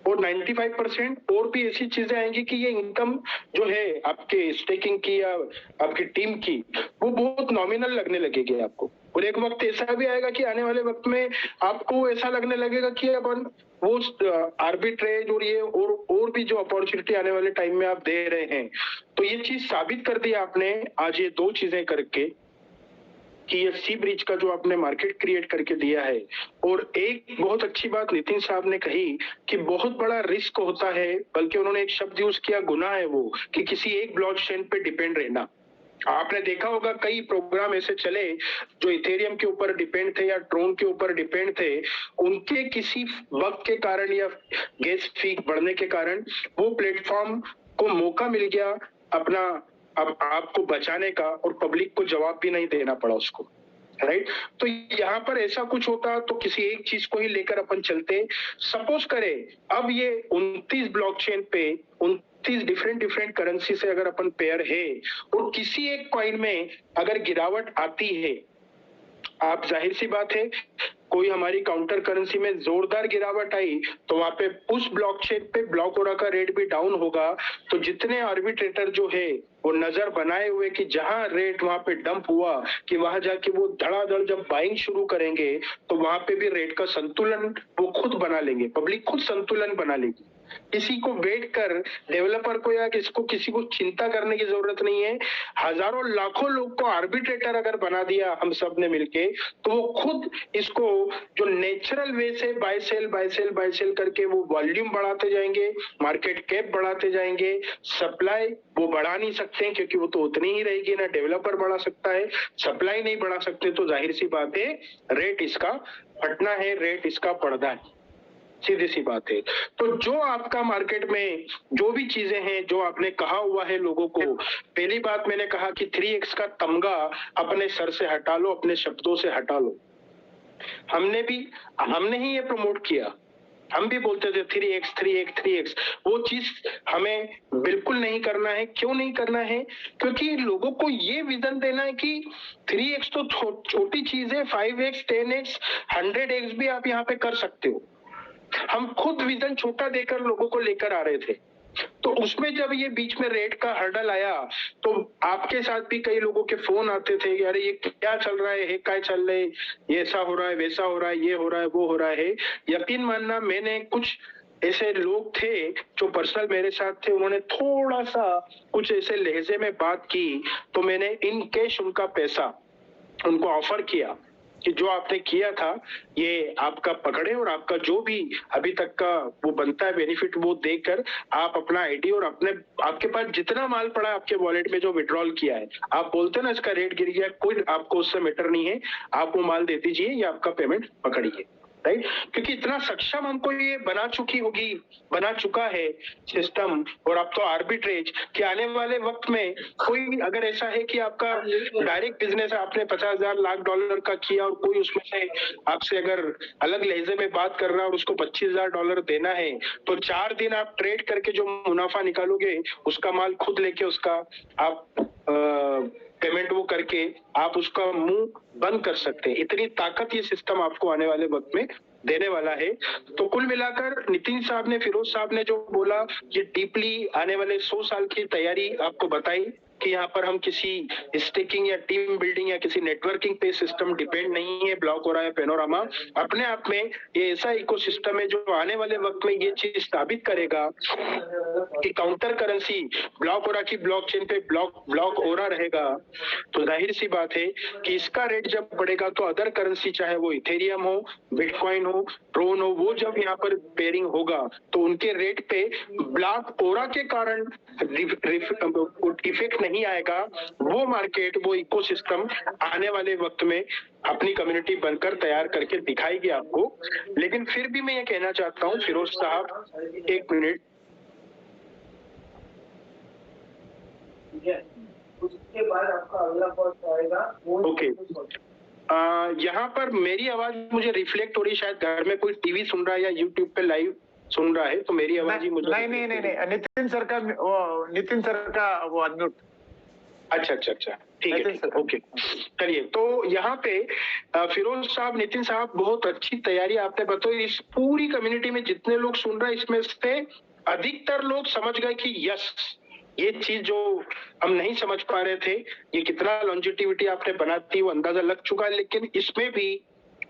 और 95% और भी ऐसी चीजें आएंगी कि ये इनकम जो है आपके स्टेकिंग की या आपकी टीम की वो बहुत नॉमिनल लगने लगेगी आपको। और एक वक्त ऐसा भी आएगा कि आने वाले वक्त में आपको ऐसा लगने लगेगा कि अपन वो आर्बिट्रेज और ये और भी जो अपॉर्चुनिटी आने वाले टाइम में आप दे रहे हैं। तो ये चीज साबित कर दी आपने आज ये 2 चीजें करके कि ये सी ब्रिज का जो आपने मार्केट क्रिएट करके दिया है। और एक बहुत अच्छी बात नितिन साहब ने कही कि बहुत बड़ा रिस्क होता है, बल्कि उन्होंने एक शब्द यूज किया, गुनाह है वो, कि किसी एक ब्लॉकचेन पे डिपेंड रहना। आपने देखा होगा कई प्रोग्राम ऐसे चले जो इथेरियम के ऊपर डिपेंड थे या ट्रोन के ऊपर डिपेंड थे, उनके किसी वक्त के कारण या गैस फी बढ़ने के कारण वो प्लेटफॉर्म को मौका मिल गया अपना अब आपको बचाने का और पब्लिक को जवाब भी नहीं देना पड़ा उसको, राइट। तो यहाँ पर ऐसा कुछ होता तो किसी एक चीज को ही लेकर अपन चलते। सपोज करें अब ये 29 ब्लॉकचेन पे 29 डिफरेंट करेंसी से अगर अपन पेयर है और किसी एक कॉइन में अगर गिरावट आती है, आप जाहिर सी बात है कोई हमारी काउंटर करेंसी में जोरदार गिरावट आई तो वहां पे उस ब्लॉकचेन पे ब्लॉक ओरा का रेट भी डाउन होगा। तो जितने आर्बिट्रेटर जो है वो नजर बनाए हुए कि जहां रेट वहां पे डंप हुआ कि वहां जाके वो धड़ाधड़ जब बाइंग शुरू करेंगे तो वहां पे भी रेट का संतुलन वो खुद बना लेंगे, पब्लिक खुद संतुलन बना लेगी। किसी को वेट कर डेवलपर को या किसी को चिंता करने की जरूरत नहीं है। हजारों लाखों लोग को आर्बिट्रेटर अगर बना दिया हम सब ने मिलके तो वो खुद इसको जो नेचुरल वे से बाय सेल करके वो वॉल्यूम बढ़ाते जाएंगे, मार्केट कैप बढ़ाते जाएंगे। सप्लाई वो बढ़ा नहीं सकते क्योंकि वो तो उतनी ही रहेगी ना डेवलपर बढ़ा सकता है। सप्लाई नहीं बढ़ा सकते तो जाहिर सी बात है रेट इसका फटना है, रेट इसका पड़ना है, सीधी सी बात है। तो जो आपका मार्केट में जो भी चीजें हैं जो आपने कहा हुआ है लोगों को, पहली बात मैंने कहा कि 3x का तमगा अपने सर से हटा लो, अपने शब्दों से हटा लो। हमने ही ये प्रमोट किया। हम भी बोलते थे 3x 3x 3x, वो चीज हमें बिल्कुल नहीं करना है। क्यों नहीं करना है? क्योंकि लोगों को ये विजन देना है कि 3x तो छोटी चीज है, 5x 10x 100x भी आप यहाँ पे कर सकते हो। हम खुद विजन छोटा देकर लोगों को लेकर आ रहे थे। तो उसमें जब ये बीच में रेट का हर्डल आया तो आपके साथ भी कई लोगों के फोन आते थे कि अरे ये क्या चल रहा है, क्या चल रहा है, ये ऐसा हो रहा है, वैसा हो रहा है, ये हो रहा है, वो हो रहा है। यकीन मानना, मैंने कुछ ऐसे लोग थे जो पर्सनल मेरे साथ थे, उन्होंने थोड़ा सा कुछ ऐसे लहजे में बात की तो मैंने इन कैश उनका पैसा उनको ऑफर किया कि जो आपने किया था ये आपका पकड़े और आपका जो भी अभी तक का वो बनता है बेनिफिट वो देकर आप अपना आईडी और आपके पास जितना माल पड़ा है आपके वॉलेट में जो विड्रॉल किया है, आप बोलते ना इसका रेट गिर गया, कोई आपको उससे मैटर नहीं है, आप वो माल दे दीजिए या आपका पेमेंट पकड़िए। राइट? क्योंकि इतना सक्षम हमको ये बना चुका है सिस्टम, और अब तो आर्बिट्रेज कि आने वाले वक्त में कोई अगर ऐसा है कि आपका डायरेक्ट बिजनेस है, आपने 50,000 लाख डॉलर का किया और कोई उसमें से आपसे अगर अलग लहजे में बात कर रहा है और उसको 25,000 डॉलर देना है, तो 4 दिन आप ट्रेड करके जो मुनाफा निकालोगे उसका माल खुद लेके उसका आप पेमेंट वो करके आप उसका मुंह बंद कर सकते हैं। इतनी ताकत ये सिस्टम आपको आने वाले वक्त में देने वाला है। तो कुल मिलाकर नितिन साहब ने, फिरोज साहब ने जो बोला, ये डीपली आने वाले 100 साल की तैयारी आपको बताई कि यहाँ पर हम किसी स्टेकिंग या टीम बिल्डिंग या किसी नेटवर्किंग पे सिस्टम डिपेंड नहीं है। ब्लॉक हो रहा है पेनोरामा अपने आप में ये ऐसा इकोसिस्टम है जो आने वाले वक्त में ये चीज साबित करेगा कि काउंटर करेंसी ब्लॉक हो रहा की ब्लॉकचेन पे ब्लॉक हो रहा रहेगा, तो जाहिर सी बात है कि इसका रेट जब बढ़ेगा तो अदर करेंसी, चाहे वो इथेरियम हो, बिटकॉइन हो, ट्रोन हो, वो जब यहाँ पर पेयरिंग होगा तो उनके रेट पे ब्लॉक ओरा के कारण इफेक्ट नहीं आएगा। वो मार्केट, वो इकोसिस्टम आने वाले वक्त में अपनी कम्युनिटी बनकर तैयार करके दिखाएगी आपको। लेकिन फिर भी मैं ये कहना चाहता हूँ फिरोज साहब, 1 मिनट, उसके बाद आपका अगला पोस्ट आएगा। ओके, यहाँ पर मेरी आवाज मुझे रिफ्लेक्ट हो रही, शायद घर में कोई टीवी सुन रहा है या यूट्यूब पे लाइव सुन रहा है तो मेरी आवाज ही मुझे नहीं, नितिन सर का वो अनम्यूट। अच्छा, ठीक है, ओके, चलिए। तो यहाँ पे फिरोज साहब, नितिन साहब, बहुत अच्छी तैयारी आपने बताई। इस पूरी कम्युनिटी में जितने लोग सुन रहे हैं इसमें से अधिकतर लोग समझ गए कि यस, ये चीज जो हम नहीं समझ पा रहे थे, ये कितना लॉन्जिटिविटी आपने बनाती वो अंदाजा लग चुका है। लेकिन इसमें भी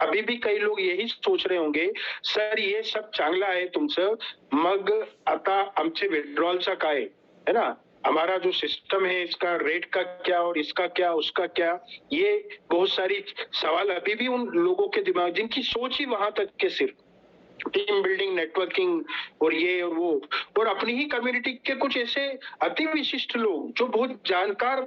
अभी भी कई लोग यही सोच रहे होंगे, सर ये सब चांगला आहे तुमचं, मग आता आमचे विड्रॉलचा काय है ना, हमारा जो सिस्टम है इसका रेट का क्या और इसका क्या उसका क्या, ये बहुत सारी सवाल अभी भी उन लोगों के दिमाग, जिनकी सोच ही वहां तक के सिर्फ टीम बिल्डिंग, नेटवर्किंग और ये और वो, और अपनी ही कम्युनिटी के कुछ ऐसे अति विशिष्ट लोग जो बहुत जानकार,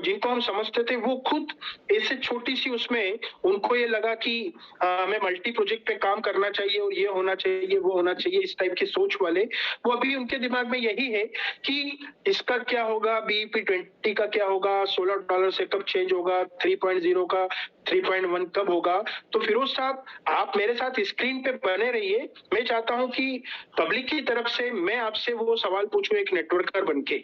जिनको हम समझते थे, वो खुद ऐसे छोटी सी उसमें उनको ये लगा कि हमें मल्टी प्रोजेक्ट पे काम करना चाहिए और ये होना चाहिए, वो होना चाहिए, इस टाइप की सोच वाले, वो अभी उनके दिमाग में यही है कि इसका क्या होगा, BEP20 का क्या होगा, $16 से कब चेंज होगा, 3.0 का 3.1 कब होगा। तो फिरोज साहब, आप मेरे साथ स्क्रीन पे बने रहिए। मैं चाहता हूं कि पब्लिक की तरफ से मैं आपसे वो सवाल पूछूं एक नेटवर्कर बनके,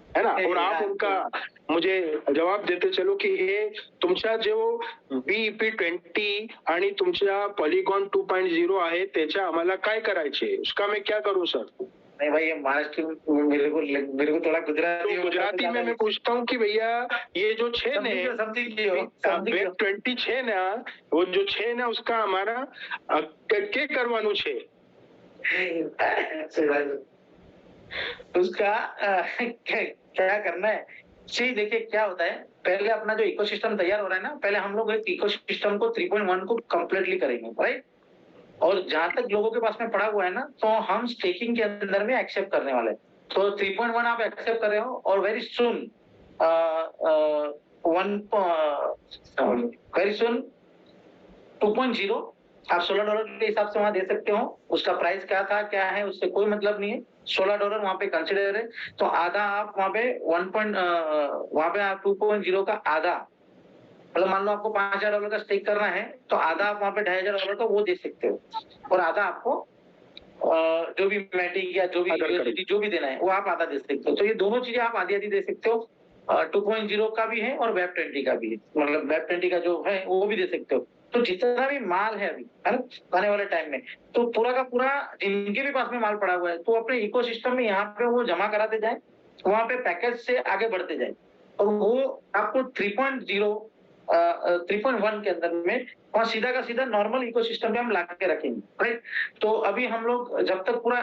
है ना, और आप उनका मुझे जवाब देते चलो कि हे तुमचा जो BEP20 आणि तुमचा पॉलीगॉन 2.0 आहे त्याच्या आम्हाला काय करायचे, उसका मैं क्या करूं सर? नहीं भाई, ये महाराष्ट्र मेरे को थोड़ा गुजराती में मैं पूछता हूँ कि भैया ये जो चेन है BEP20 चेन है, वो जो चेन है उसका हमारा क्या करवानू छे, उसका क्या करना है। चीज देखिए क्या होता है, पहले अपना जो इकोसिस्टम तैयार हो रहा है ना, पहले हम लोग एक इकोसिस्टम को 3.1 को कंप्लीटली करेंगे, राइट। और जहां तक लोगों के पास में पड़ा हुआ है ना, तो हम स्टेकिंग के अंदर में एक्सेप्ट करने वाले हैं। तो 3.1 आप एक्सेप्ट कर रहे हो और वेरी सुन 2.0 आप $16 के हिसाब से वहां दे सकते हो। उसका प्राइस क्या था क्या है उससे कोई मतलब नहीं है, $16 वहां पे कंसिडर है। तो आधा आप वहां पे वहां पे आप 2.0 का आधा मतलब मान लो आपको $5,000 का स्टेक करना है तो आधा आप वहाँ पे $2,500 का वो दे सकते हो और आधा आपको जो भी मैटिक या जो भी USDT जो भी देना है वो आप आधा दे सकते हो। तो ये दोनों चीजें आप आधी आधी दे सकते हो। 2.0 का भी है और वेब 20 का भी है, मतलब वेब 20 का जो है वो भी दे सकते हो। तो जितना भी माल है अभी है ना आने वाले टाइम में, तो पूरा का पूरा जिनके भी पास में माल पड़ा हुआ है तो अपने इकोसिस्टम में यहाँ पे वो जमा कराते जाए, वहां पे पैकेज से आगे बढ़ते जाए और वो आपको 3.0 3.1 के अंदर में और सीधा का सीधा नॉर्मल इकोसिस्टम पे हम ला के रखेंगे, राइट। तो अभी हम लोग जब तक पूरा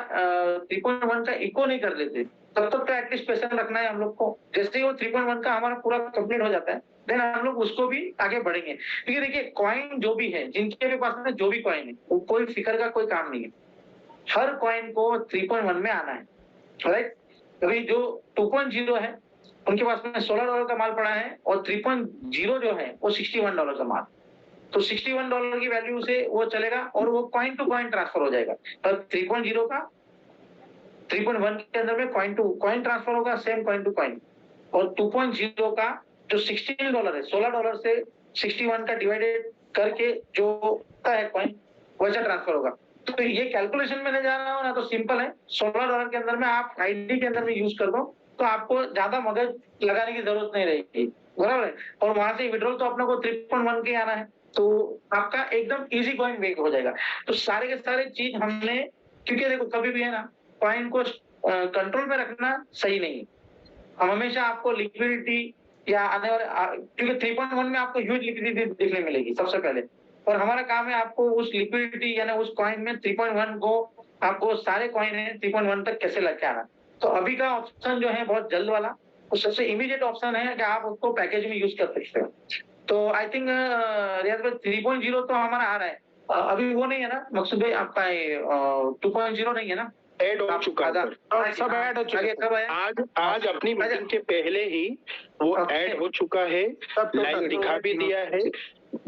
3.1 का इको नहीं कर लेते तब तक तो एटलीस्ट पैसा रखना है हम लोग को। जैसे ही वो 3.1 का हमारा पूरा कंप्लीट हो जाता है देन हम लोग उसको भी आगे बढ़ेंगे, क्योंकि देखिए कॉइन जो भी है जिनके भी पास में जो भी कॉइन है वो कोई फिक्र का कोई काम नहीं है, हर कॉइन को 3.1 में आना है, राइट। अभी जो 2.0 है उनके पास में $16 का माल पड़ा है और 3.0 जो है वो $61 का माल, तो $61 की वैल्यू से वो चलेगा और वो कॉइन टू कॉइन ट्रांसफर हो जाएगा। पर 3.0 का 3.1 के अंदर में कॉइन टू कॉइन ट्रांसफर होगा, सेम कॉइन टू कॉइन। और 2.0 का जो $16 है, $16 से 61 का डिवाइडेड करके जो होता है कॉइन वैसा ट्रांसफर होगा। तो ये कैलकुलेशन में जा रहा हूँ ना, तो सिंपल है, $16 के अंदर में आप आईडी के अंदर में यूज कर दो तो आपको ज्यादा मगज लगाने की जरूरत नहीं रहेगी, बराबर है। और वहां से विड्रॉल तो अपने को 3.1 के आना है तो आपका एकदम इजी कॉइन वेक हो जाएगा। तो सारे के सारे चीज हमने, क्योंकि देखो कभी भी है ना कॉइन को कंट्रोल में रखना सही नहीं है। हम हमेशा आपको लिक्विडिटी या आने वाले, क्योंकि 3.1 में आपको ह्यूज लिक्विडिटी देखने मिलेगी सबसे पहले, और हमारा काम है आपको उस लिक्विडिटी यानी उस कॉइन में 3.1 को आपको सारे कॉइन है 3.1 तक कैसे लेके आना। तो अभी का ऑप्शन जो है बहुत जल्द वाला, वो सबसे इमीडिएट ऑप्शन है कि आप उसको पैकेज में यूज कर सकते हो। तो आई थिंक रियाज भाई 3.0 तो हमारा आ रहा है, अभी वो नहीं है ना मकसूद भाई आपका 2.0 नहीं है ना, ऐड हो चुका है, सब ऐड हो चुका है। आज अपनी मीटिंग के पहले ही वो ऐड हो चुका है, लाइव दिखा भी दिया है।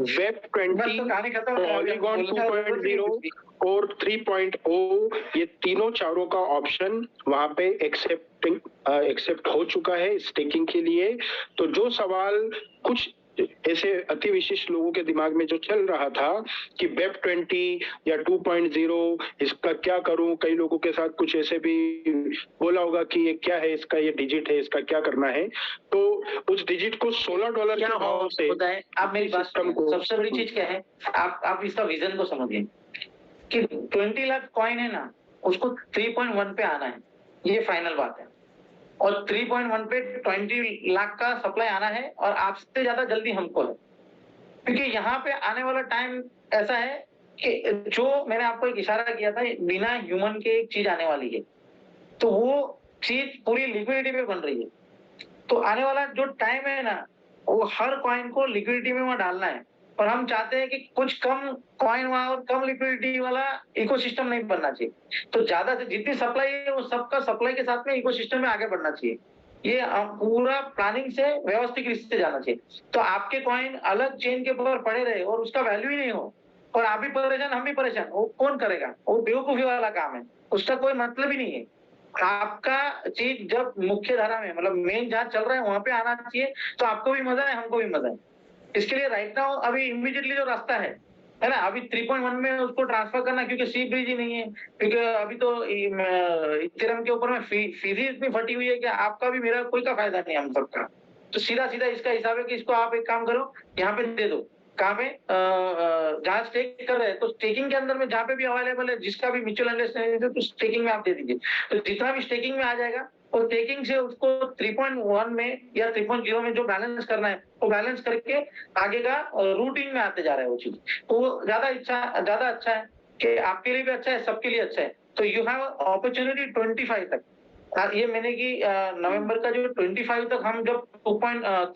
वेब 20, पॉलीगॉन 2.0 और 3.0 ये तीनों चारों का ऑप्शन वहां पे एक्सेप्ट हो चुका है स्टेकिंग के लिए। तो जो सवाल कुछ ऐसे अति विशिष्ट लोगों के दिमाग में जो चल रहा था कि वेब 20 या 2.0 इसका क्या करूं, कई लोगों के साथ कुछ ऐसे भी बोला होगा कि ये क्या है, इसका ये डिजिट है, इसका क्या करना है। तो उस डिजिट को $16 के भाव से होता है। आप मेरी बात को, सबसे बड़ी चीज क्या है, आप इसका विजन को समझिए कि 20 लाख कॉइन है ना, उसको 3.1 पे आना है, ये फाइनल बात है। और 3.1 पे 20 लाख का सप्लाई आना है और आपसे ज्यादा जल्दी हमको है, क्योंकि यहाँ पे आने वाला टाइम ऐसा है कि जो मैंने आपको एक इशारा किया था, बिना ह्यूमन के एक चीज आने वाली है, तो वो चीज पूरी लिक्विडिटी में बन रही है। तो आने वाला जो टाइम है ना, वो हर कॉइन को लिक्विडिटी में वहां डालना है, और हम चाहते हैं कि कुछ कम कॉइन वहां और कम लिक्विडिटी वाला इकोसिस्टम नहीं बनना चाहिए। तो ज्यादा से जितनी सप्लाई है वो सबका सप्लाई के साथ में इकोसिस्टम में आगे बढ़ना चाहिए। ये पूरा प्लानिंग से व्यवस्थित रूप से जाना चाहिए। तो आपके कॉइन अलग चेन के ऊपर पड़े रहे और उसका वैल्यू ही नहीं हो और आप भी परेशान हम भी परेशान, वो कौन करेगा? वो बेवकूफी वाला काम है, उसका कोई मतलब ही नहीं है। आपका चीज जब मुख्य धारा में, मतलब मेन जहां चल रहा है वहां पे आना चाहिए, तो आपको भी मजा है, हमको भी मजा है। इसके लिए राइट नाउ अभी इमीडिएटली जो रास्ता है ना, अभी 3.1 में उसको ट्रांसफर करना, क्योंकि सी ब्रिज ही नहीं है, क्योंकि अभी तो इथेरियम के ऊपर में फीस इतनी फटी हुई है कि आपका भी मेरा कोई का फायदा नहीं, हम सबका। तो सीधा सीधा इसका हिसाब है कि इसको आप एक काम करो, यहाँ पे दे दो, कहाँ पे जहाँ स्टेक कर रहे हैं, तो स्टेकिंग के अंदर में जहाँ पे भी अवेलेबल है, जिसका भी म्यूचुअल अंडरस्टैंडिंग है, तो स्टेकिंग में आप दे दीजिए। तो जितना भी स्टेकिंग में आ जाएगा और स्टेकिंग से उसको 3.1 में या 3.0 में जो बैलेंस करना है वो बैलेंस करके आगे का रूटिंग में आते जा रहा है वो चीज। तो ज्यादा अच्छा है कि आपके लिए भी अच्छा है, सबके लिए अच्छा है। तो यू हैव अपॉर्चुनिटी 25 तक, ये मैंने कि नवंबर का जो 25 तक हम जब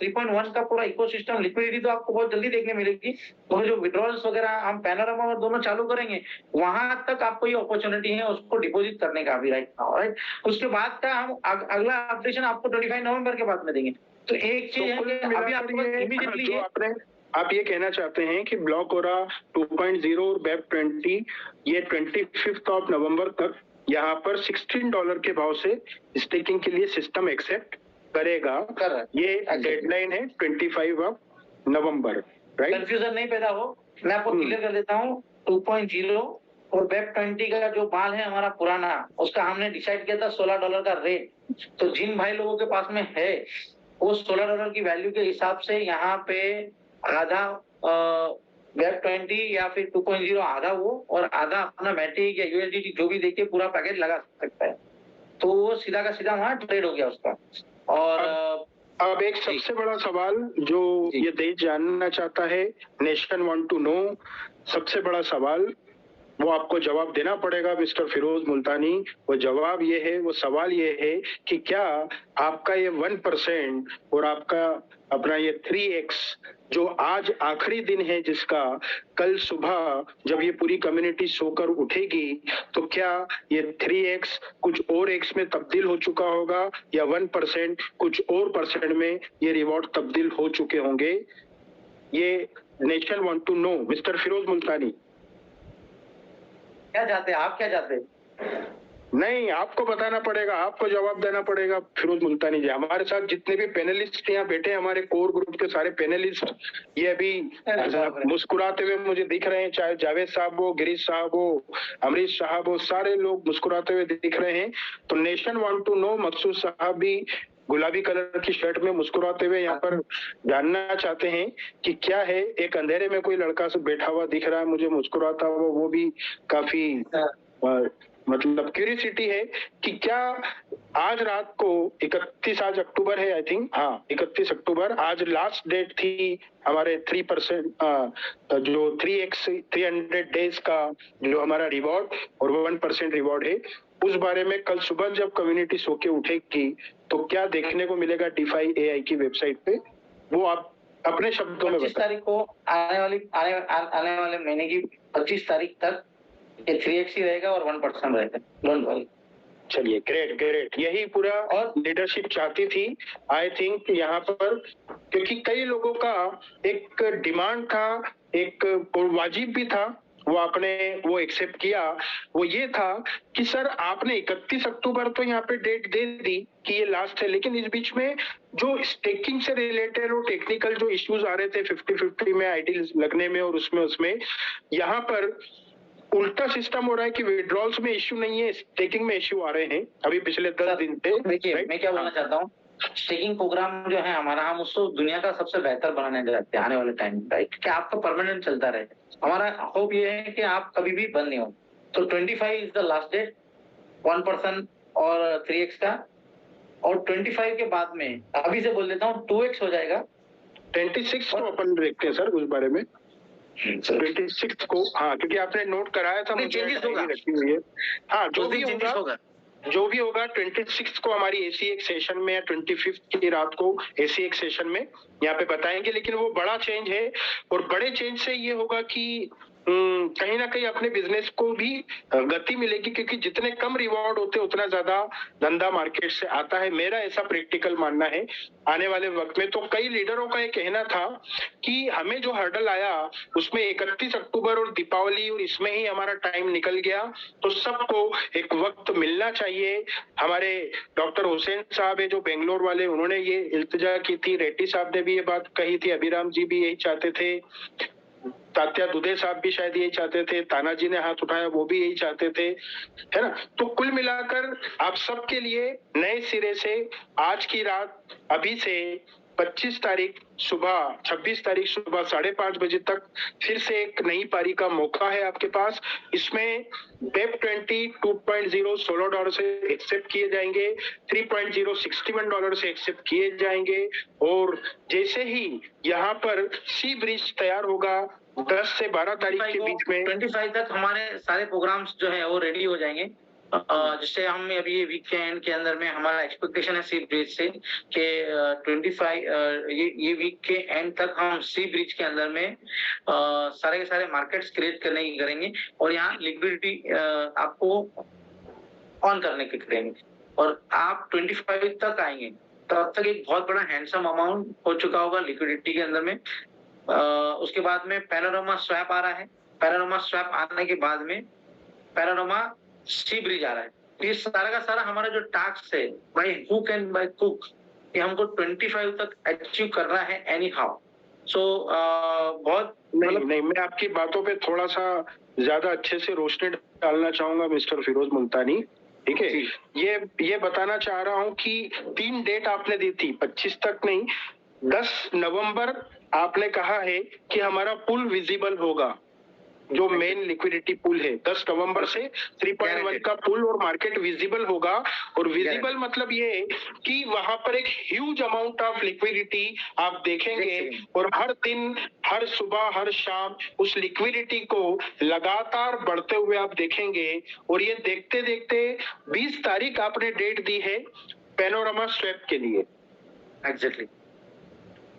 3.1 का पूरा इकोसिस्टम लिक्विडिटी तो आपको बहुत जल्दी देखने मिलेगी, तो जो विड्रॉल्स वगैरह हम पैनोरामा और दोनों चालू करेंगे, वहां तक आपको ये अपॉर्चुनिटी है उसको डिपॉजिट करने का भी, राइट। उसके बाद का हम अगला अपडेशन आपको 25 नवंबर के बाद में देंगे। तो एक चीज है कि अभी आपको इमीडिएटली आप ये कहना चाहते हैं कि ब्लॉक ओरा 2.0 और वेब 20 ये 25 ऑफ नवंबर तक यहाँ पर $16 के भाव से स्टेकिंग के लिए सिस्टम एक्सेप्ट करेगा। ये डेडलाइन है 25 ऑफ नवंबर, राइट? कंफ्यूजन नहीं पैदा हो, मैं आपको क्लियर कर देता हूँ। 2.0 और वेब 20 का जो माल है हमारा पुराना, उसका हमने डिसाइड किया था $16 का रेट। तो जिन भाई लोगों के पास में है वो $16 की वैल्यू के हिसाब से यहाँ पे आधा वेब 20 या फिर 2.0 आधा वो और आधा अपना मैटिक या यूएसडीटी जो भी देखिए पूरा पैकेज लगा सकता है। तो वो सीधा का सीधा वहाँ ट्रेड हो गया उसका। और अब एक सबसे बड़ा सवाल जो ये देश जानना चाहता है, नेशन वांट टू नो, सबसे बड़ा सवाल वो आपको जवाब देना पड़ेगा मिस्टर फिरोज मुल्तानी। वो जवाब ये है, वो सवाल ये है कि क्या आपका ये 1% और आपका अपना ये 3x जो आज आखिरी दिन है जिसका, कल सुबह जब ये पूरी कम्युनिटी सोकर उठेगी तो क्या ये 3x कुछ और x में तब्दील हो चुका होगा या 1% कुछ और % में ये रिवॉर्ड तब्दील हो चुके होंगे? ये nation want to know. Mister Firoz Multani, क्या चाहते हैं आप, क्या चाहते हैं? नहीं, आपको बताना पड़ेगा, आपको जवाब देना पड़ेगा फिरोज मुल्तानी जी। हमारे साथ जितने भी पैनलिस्ट यहाँ बैठे हैं, हमारे कोर ग्रुप के सारे पैनलिस्ट, ये अभी मुस्कुराते हुए मुझे दिख रहे हैं, चाहे जावेद साहब हो, गिरीश साहब हो, अमरीश साहब हो, सारे लोग मुस्कुराते हुए दिख रहे हैं। तो नेशन वांट टू नो, मकसूद साहब भी गुलाबी कलर की शर्ट में मुस्कुराते हुए यहाँ पर जानना चाहते हैं कि क्या है, एक अंधेरे में कोई लड़का से बैठा हुआ दिख रहा है मुझे मुस्कुराता हुआ, वो भी काफी मतलब क्यूरियोसिटी है कि क्या आज रात को 31 आज अक्टूबर है आई थिंक, हाँ 31 अक्टूबर आज लास्ट डेट थी हमारे 3% जो 3x 300 डेज का जो हमारा रिवॉर्ड और 1% रिवॉर्ड है, उस बारे में कल सुबह जब कम्युनिटी सो के उठेगी तो क्या देखने को मिलेगा डिफाई AI की वेबसाइट पे, वो आप अपने शब्दों में 25 तारीख को आने वाले महीने की 25 तारीख तक ये 3x ही रहेगा और 1% रहेगा, डोंट वरी। चलिए, ग्रेट, यही पूरा और लीडरशिप चाहती थी आई थिंक यहाँ पर, क्योंकि कई लोगों का एक डिमांड था, एक वाजिब भी था, वो आपने वो एक्सेप्ट किया। वो ये था कि सर आपने 31 अक्टूबर तो यहाँ पे डेट दे दी कि ये लास्ट है, लेकिन इस बीच में जो स्टेकिंग से रिलेटेड और टेक्निकल जो इश्यूज आ रहे थे 50-50 में आईडी लगने में और उसमें यहाँ पर उल्टा सिस्टम हो रहा है कि विड्रॉल्स में इश्यू नहीं है, स्टेकिंग में इश्यू आ रहे हैं अभी पिछले 10 दिन से। देखिए मैं क्या बोलना चाहता हूँ, स्टेकिंग प्रोग्राम जो है हमारा, हम उसको दुनिया का सबसे बेहतर बनाने जाते हैं आने वाले टाइम में, राइट? कि आपका परमानेंट चलता रहे। हमारा होप ये है कि आप कभी भी बंद नहीं हो। तो 25 इज द लास्ट डेट 1% और 3x का, और 25 के बाद में अभी से बोल देता हूँ 2x हो जाएगा। 26 को अपन देखते हैं सर उस बारे में, 26 को, हाँ क्योंकि आपने नोट कराया था मुझे रखी हुई है। हाँ जो भी होगा 26 को हमारी AC1 सेशन में या 25 की रात को AC1 सेशन में यहाँ पे बताएंगे, लेकिन वो बड़ा चेंज है और बड़े चेंज से ये होगा कि कहीं ना कहीं अपने बिजनेस को भी गति मिलेगी, क्योंकि जितने कम रिवॉर्ड होते उतना ज्यादा धंधा मार्केट से आता है, मेरा ऐसा प्रैक्टिकल मानना है आने वाले वक्त में। तो कई लीडरों का ये कहना था कि हमें जो हर्डल आया उसमें 31 अक्टूबर और दीपावली और इसमें ही हमारा टाइम निकल गया, तो सबको एक वक्त मिलना चाहिए। हमारे डॉक्टर हुसैन साहब है जो बेंगलोर वाले, उन्होंने ये इल्तिजा की थी, रेड्डी साहब ने भी ये बात कही थी, अभिराम जी भी यही चाहते थे, तात्या दुधे साहब भी शायद यही चाहते थे, तानाजी ने हाथ उठाया वो भी यही चाहते थे, है ना? तो कुल मिलाकर आप सबके लिए नए सिरे से आज की रात अभी से 25 तारीख सुबह 26 तारीख सुबह 5:30 बजे तक फिर से एक नई पारी का मौका है आपके पास। इसमें वेब 20 2.0 $16 से एक्सेप्ट किए जाएंगे, 3.0 $61 से एक्सेप्ट किए जाएंगे, और जैसे ही यहाँ पर सी ब्रिज तैयार होगा 10 से 12 तारीख के बीच में 25 तक हमारे सारे प्रोग्राम्स जो है वो रेडी हो जाएंगे, जिससे हम अभी वीक के एंड के अंदर में हमारा एक्सपेक्टेशन है सी ब्रिज से कि 25 ये वीक के एंड तक हम सी ब्रिज के अंदर में सारे के सारे मार्केट्स क्रिएट करने की करेंगे और यहाँ लिक्विडिटी आपको ऑन करने की करेंगे, और आप 25 तक आएंगे तब तक एक बहुत बड़ा हैंडसम अमाउंट हो चुका होगा लिक्विडिटी के अंदर में। उसके बाद में पैनोरामा स्वैप आ रहा है, पैनोरामा स्वैप आने के बाद में पैनोरामा सी ब्रिज आ रहा है। ये सारा का सारा हमारा जो टास्क है by hook and by cook, ये हमको 25 तक अचीव करना है एनी हाउ। सो बहुत नहीं, मैं आपकी बातों पे थोड़ा सा ज्यादा अच्छे से रोशनी डालना चाहूंगा मिस्टर फिरोज मुल्तानी, ठीक है। ये बताना चाह रहा हूं कि 3 डेट आपने दी थी, 25 तक नहीं, 10 नवंबर आपने कहा है कि हमारा पुल विजिबल होगा, जो मेन लिक्विडिटी पुल है 10 नवंबर से 3.1 का पुल और मार्केट विजिबल होगा। और विजिबल मतलब ये है कि वहां पर एक ह्यूज अमाउंट ऑफ लिक्विडिटी आप देखेंगे और हर दिन, हर सुबह, हर शाम उस लिक्विडिटी को लगातार बढ़ते हुए आप देखेंगे। और ये देखते देखते 20 तारीख आपने डेट दी है पैनोरामा स्वैप के लिए। एग्जैक्टली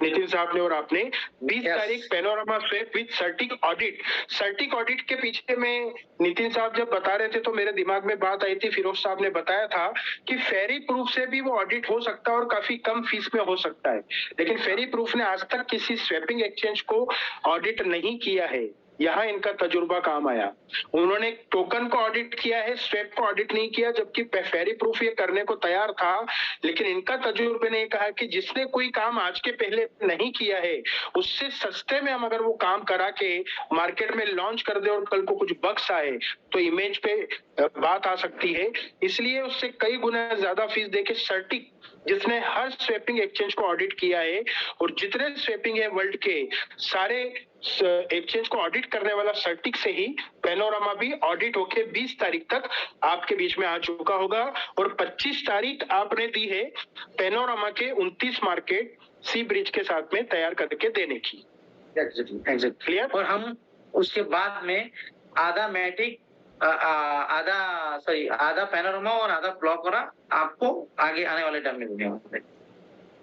नितिन साहब ने और आपने 20 तारीख panorama swap with सर्टिक audit. सर्टिक audit के पीछे में नितिन साहब जब बता रहे थे तो मेरे दिमाग में बात आई थी, फिरोज साहब ने बताया था कि फेरी प्रूफ से भी वो ऑडिट हो सकता है और काफी कम फीस में हो सकता है। लेकिन फेरी प्रूफ ने आज तक किसी स्वैपिंग एक्सचेंज को ऑडिट नहीं किया है, यहाँ इनका तजुर्बा काम आया। उन्होंने टोकन को ऑडिट किया है, स्वैप को ऑडिट नहीं किया, जबकि फेरी प्रूफ ये करने को तैयार था। लेकिन इनका तजुर्बे ने कहा कि जिसने कोई काम आज के पहले नहीं किया है उससे सस्ते में हम अगर वो काम करा के मार्केट में लॉन्च कर दे और कल को कुछ बग्स आए तो इमेज पे बात आ सकती है, इसलिए उससे कई गुना ज्यादा फीस देके सर्टिक, जिसने हर स्वैपिंग एक्सचेंज को ऑडिट किया है और जितने स्वैपिंग है वर्ल्ड के सारे एक्सचेंज को ऑडिट करने वाला सर्टिक से ही पैनोरामा भी ऑडिट होके 20 तारीख तक आपके बीच में आ चुका होगा। और 25 तारीख आपने दी है पैनोरामा के 29 मार्केट सी ब्रिज के साथ में तैयार करके देने की। क्लियर। और हम उसके बाद में आधा मैटिक, आधा पैनोरामा और आधा ब्लॉक और आपको आगे आने वाले टाइम में देने होंगे।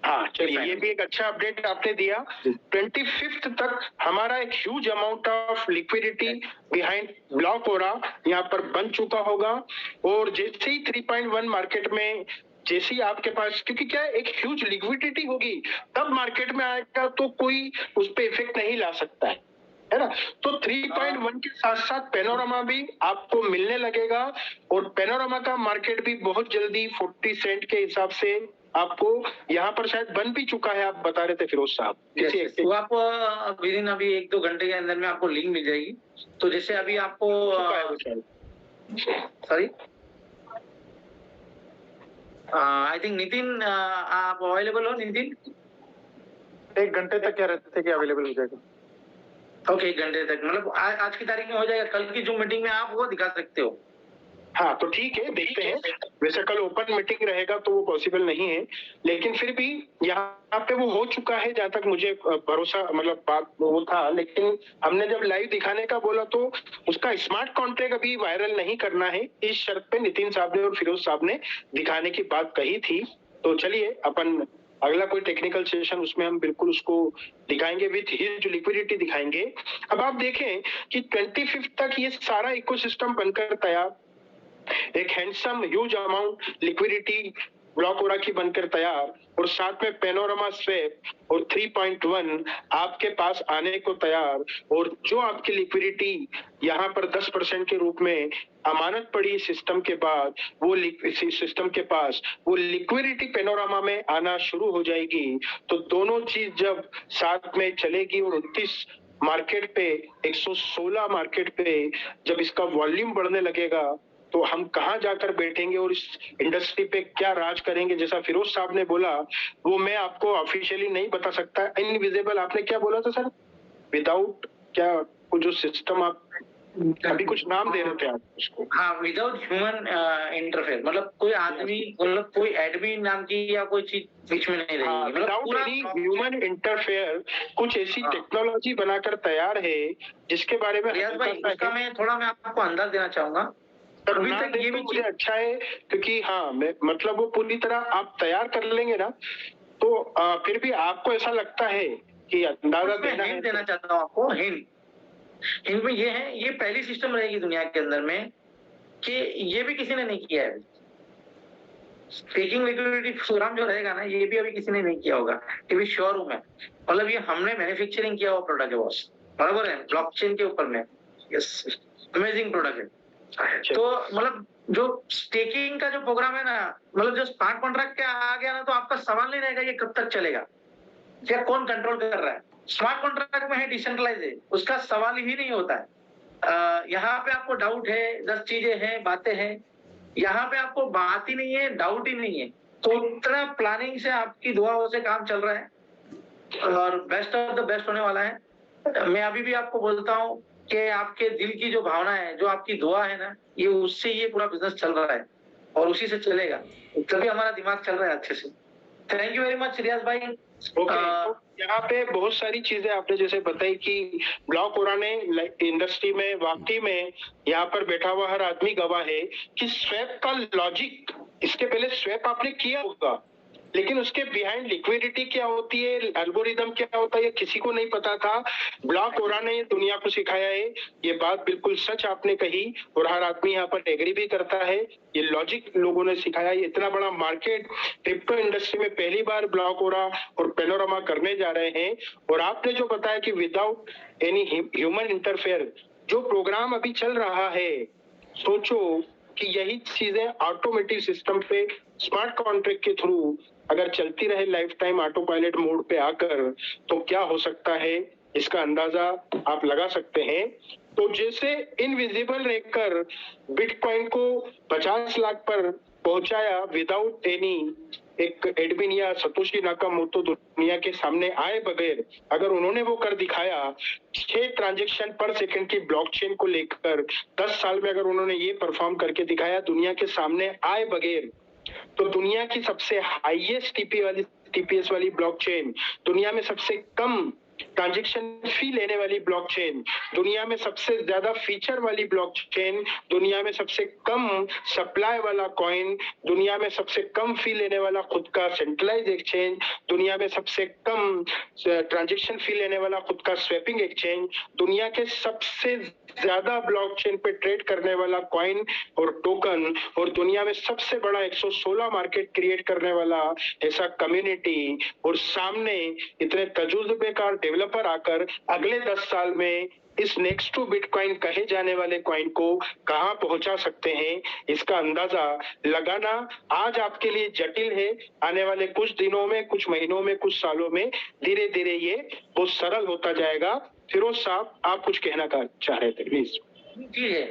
हाँ चलिए, ये भी एक अच्छा अपडेट आपने दिया। 25 तक हमारा एक huge amount of liquidity behind block हो रहा यहाँ पर बन चुका होगा। और जैसे ही 3.1 मार्केट में जैसे ही आपके पास, क्योंकि क्या एक ह्यूज लिक्विडिटी होगी तब मार्केट में आएगा तो कोई उस पर इफेक्ट नहीं ला सकता है ना। तो 3.1 के साथ साथ पैनोरामा भी आपको मिलने लगेगा और पैनोरामा का मार्केट भी बहुत जल्दी 40 सेंट के हिसाब से आपको यहाँ पर शायद बन भी चुका है, आप बता रहे थे फिरोज साहब। वो आपको विदिन अभी 1-2 घंटे के अंदर में आपको लिंक मिल जाएगी। तो जैसे अभी आपको सॉरी आई थिंक नितिन आप अवेलेबल हो? नितिन 1 घंटे तक कह रहे थे कि अवेलेबल हो जाएगा। ओके, 1 घंटे तक, मतलब आज की तारीख में हो जाएगा। कल की जो मीटिंग में आप वो दिखा सकते हो। हाँ तो ठीक है, देखते हैं। वैसे कल ओपन मीटिंग रहेगा तो वो पॉसिबल नहीं है, लेकिन फिर भी यहाँ पे वो हो चुका है जहाँ तक मुझे भरोसा, मतलब बात वो था। लेकिन हमने जब लाइव दिखाने का बोला तो उसका स्मार्ट कॉन्ट्रैक्ट अभी वायरल नहीं करना है, इस शर्त पे नितिन साहब ने और फिरोज साहब ने दिखाने की बात कही थी। तो चलिए अपन अगला कोई टेक्निकल सेशन उसमें हम बिल्कुल उसको दिखाएंगे, विथ हिज लिक्विडिटी दिखाएंगे। अब आप देखें कि 25 तक ये सारा इकोसिस्टम बनकर तैयार, एक handsome huge amount liquidity block Aura की बनकर तैयार और साथ में पैनोरामा स्वैप और 3.1 आपके पास आने को तैयार। और जो आपकी लिक्विडिटी यहाँ पर 10% के रूप में अमानत पड़ी सिस्टम के बाद, वो सिस्टम के पास वो लिक्विडिटी पैनोरामा में आना शुरू हो जाएगी। तो दोनों चीज जब साथ में चलेगी और 29 मार्केट पे 116 मार्केट पे जब इसका वॉल्यूम बढ़ने लगेगा तो हम कहां जाकर बैठेंगे और इस इंडस्ट्री पे क्या राज करेंगे। जैसा फिरोज साहब ने बोला वो मैं आपको ऑफिशियली नहीं बता सकता। इनविजिबल आपने क्या बोला था सर? विदाउट क्या वो जो सिस्टम आप अभी कुछ नाम दे रहे थे आप उसको? हाँ, विदाउट ह्यूमन इंटरफेयर, मतलब कोई आदमी, मतलब कोई एडमिन नाम की या कोई चीज बीच में नहीं रहेगी। विदाउट एनी ह्यूमन इंटरफेयर कुछ ऐसी टेक्नोलॉजी बनाकर तैयार है जिसके बारे में उसका मैं आपको अंदाज देना चाहूंगा। अभी तक ये भी मुझे अच्छा है क्योंकि हाँ मतलब वो पूरी तरह आप तैयार कर लेंगे ना तो फिर भी आपको ऐसा लगता है कि अंदाजा देना चाहता हूँ आपको। हिंट में ये है, ये पहली सिस्टम रहेगी दुनिया के अंदर में कि ये भी किसी ने नहीं किया है। स्टेकिंग लिक्विडिटी प्रोग्राम जो रहेगा ना, ये भी अभी किसी ने नहीं किया होगा, ये भी श्योर हूं मैं। मतलब ये हमने मैन्युफैक्चरिंग किया हुआ प्रोडक्ट है बॉस, बराबर है, ब्लॉकचेन के ऊपर में। यस, अमेजिंग प्रोडक्ट है। तो मतलब जो स्टेकिंग का जो प्रोग्राम है ना, मतलब जो स्मार्ट कॉन्ट्रैक्ट के आ गया ना, तो आपका सवाल नहीं रहेगा ये कब तक चलेगा या कौन कंट्रोल कर रहा है। स्मार्ट कॉन्ट्रैक्ट में है, डिसेंट्रलाइज है, उसका सवाल ही नहीं होता है। यहाँ पे आपको डाउट है, 10 चीजें हैं, बातें हैं, यहाँ पे आपको बात ही नहीं है, डाउट ही नहीं है। तो इतना प्लानिंग से, आपकी दुआओं से काम चल रहा है और बेस्ट ऑफ द बेस्ट होने वाला है। मैं अभी भी आपको बोलता हूँ कि आपके दिल की जो भावना है, जो आपकी दुआ है ना, ये उससे ये पूरा बिजनेस चल रहा है और उसी से चलेगा, तभी हमारा दिमाग चल रहा है अच्छे से। Thank you very much Riyaz भाई। यहाँ पे बहुत सारी चीजें आपने जैसे बताई कि ब्लॉक ओरा ने इंडस्ट्री में वाकई में यहाँ पर बैठा हुआ हर आदमी गवाह है कि स्वैप का लॉजिक, इसके पहले स्वैप आपने किया होगा, लेकिन उसके बिहाइंड लिक्विडिटी क्या होती है, एल्गोरिदम क्या होता है, ये किसी को नहीं पता था। ब्लॉक ओरा ने दुनिया को सिखाया है। ये बात बिल्कुल सच आपने कही और हर आदमी यहाँ पर एग्री भी करता है। ये लॉजिक लोगों ने सिखाया। ये इतना बड़ा मार्केट क्रिप्टो इंडस्ट्री में पहली बार ब्लॉक ओरा और पेनोरामा करने जा रहे हैं। और आपने जो बताया कि विदाउट एनी ह्यूमन इंटरफेयर जो प्रोग्राम अभी चल रहा है, सोचो कि यही चीजें ऑटोमेटिक सिस्टम पे स्मार्ट कॉन्ट्रैक्ट के थ्रू अगर चलती रहे life time auto pilot mode पे आकर, तो क्या हो सकता है, इसका अंदाजा आप लगा सकते हैं। तो जैसे इनविजिबल रहकर बिटकॉइन को 50 लाख पर पहुंचाया विदाउट एनी एक एडमिन या सतोशी नाकामोटो दुनिया के सामने आए बगैर, अगर उन्होंने वो कर दिखाया 6 ट्रांजैक्शन पर सेकंड की ब्लॉकचेन को लेकर 10 साल में अगर उन्होंने ये परफॉर्म करके दिखाया दुनिया के सामने आए बगैर, तो दुनिया की सबसे हाईएस्ट टीपीएस वाली ब्लॉकचेन, दुनिया में सबसे कम ट्रांजैक्शन फी लेने वाली ब्लॉकचेन, दुनिया में सबसे ज्यादा फीचर वाली ब्लॉकचेन, दुनिया में सबसे कम सप्लाई वाला कॉइन, दुनिया में सबसे कम फी लेने वाला खुद का सेंट्रलाइज एक्सचेंज, दुनिया में सबसे कम ट्रांजैक्शन फी लेने वाला खुद का स्वैपिंग एक्सचेंज, दुनिया के सबसे ज्यादा ब्लॉकचेन पे ट्रेड करने वाला कॉइन और टोकन, और दुनिया में सबसे बड़ा 116 मार्केट क्रिएट करने वाला ऐसा कम्युनिटी, और सामने इतने तजुर्बेकार डेवलपर आकर अगले 10 साल में इस नेक्स्ट टू बिटकॉइन कहे जाने वाले कॉइन को कहां पहुंचा सकते हैं, इसका अंदाजा लगाना आज आपके लिए जटिल है। आने वाले कुछ दिनों में, कुछ महीनों में, कुछ सालों में धीरे धीरे ये बहुत सरल होता जाएगा। फिरोज साहब, आप कुछ कहना चाह रहे थे, प्लीज। जी है,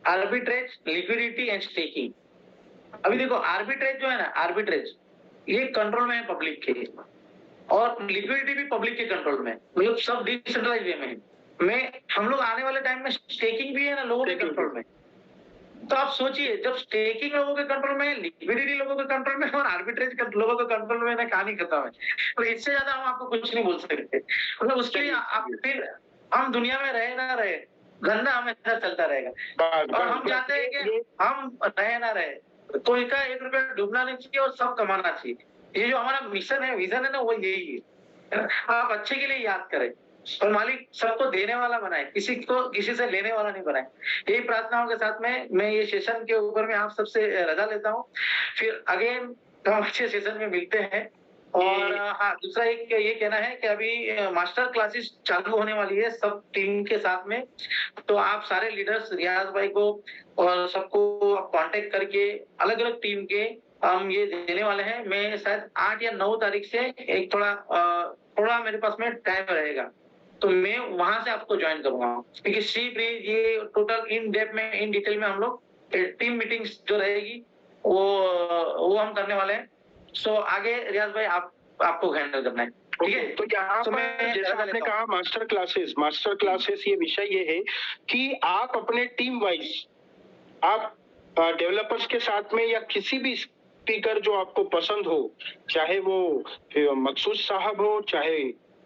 आर्बिट्रेज, लिक्विडिटी एंड स्टेकिंग। अभी देखो, आर्बिट्रेज जो है ना, आर्बिट्रेज ये कंट्रोल में है पब्लिक के, और लिक्विडिटी भी पब्लिक के कंट्रोल में, मतलब सब डिसेंट्रलाइज वे में है। हम लोग आने वाले टाइम में स्टेकिंग भी है ना लोगों के कंट्रोल में। तो आप सोचिए, जब स्टेकिंग लोगों के कंट्रोल में है, लिक्विडिटी लोगों के कंट्रोल में और आर्बिट्रेज लोगों के कंट्रोल में, ना कहानी खत्म है। तो इससे ज्यादा हम आपको कुछ नहीं बोल सकते। मतलब उसके लिए आप फिर हम दुनिया में रहे ना रहे, धंधा हमेशा चलता रहेगा। और हम चाहते हैं कि हम रहे ना रहे, कोई का 1 रुपया डूबना नहीं चाहिए और सब कमाना चाहिए। ये जो हमारा मिशन है, विजन है ना, वो यही है। आप अच्छे के लिए याद करें और मालिक सबको देने वाला बनाए, किसी को किसी से लेने वाला नहीं बनाए। यही प्रार्थनाओं के साथ में मैं ये सेशन के ऊपर में आप सबसे रजा लेता हूँ। फिर अगेन हम अच्छे सेशन में मिलते हैं। और हाँ, दूसरा एक ये कहना है कि अभी मास्टर क्लासेस चालू होने वाली है सब टीम के साथ में। तो आप सारे लीडर्स, रियाज भाई को और सबको कांटेक्ट करके अलग अलग टीम के हम ये देने वाले हैं। मैं शायद 8 या 9 तारीख से एक थोड़ा मेरे पास में टाइम रहेगा, तो मैं वहां से आपको ज्वाइन करूंगा, क्योंकि सी ब्रीज ये टोटल इन डेप्थ में, इन डिटेल में हम लोग टीम मीटिंग्स जो रहेगी वो हम करने वाले हैं। सो आगे रियाज भाई आपको हैंडल करना है, ठीक है। तो यहाँ पर जैसे आपने कहा मास्टर क्लासेस ये विषय ये है कि आप अपने टीम वाइज आप डेवलपर्स के साथ में या किसी भी स्पीकर जो आपको पसंद हो, चाहे वो मकसूद साहब हो, चाहे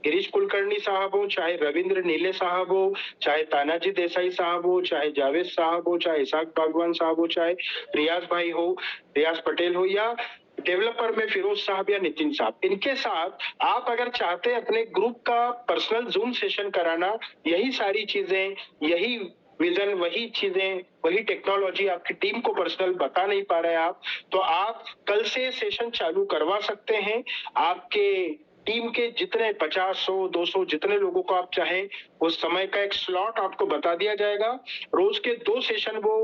गिरीश कुलकर्णी साहब हो, चाहे रविंद्र नीले साहब हो, चाहे तानाजी देसाई साहब हो, चाहे जावेद साहब हो, चाहे इसाक बागवान साहब हो, चाहे रियाज भाई हो, रियाज पटेल हो, या डेवलपर में फिरोज साहब या नितिन साहब, इनके साथ आप अगर चाहते हैं अपने ग्रुप का पर्सनल जूम सेशन कराना, यही सारी चीजें, यही विजन, वही चीजें, वही टेक्नोलॉजी आपकी टीम को पर्सनल बता नहीं पा रहे आप, तो आप कल से सेशन चालू करवा सकते हैं। आपके टीम के जितने 50, 100, 200 जितने लोगों को आप चाहें, उस समय का एक स्लॉट आपको बता दिया जाएगा। रोज के 2 सेशन वो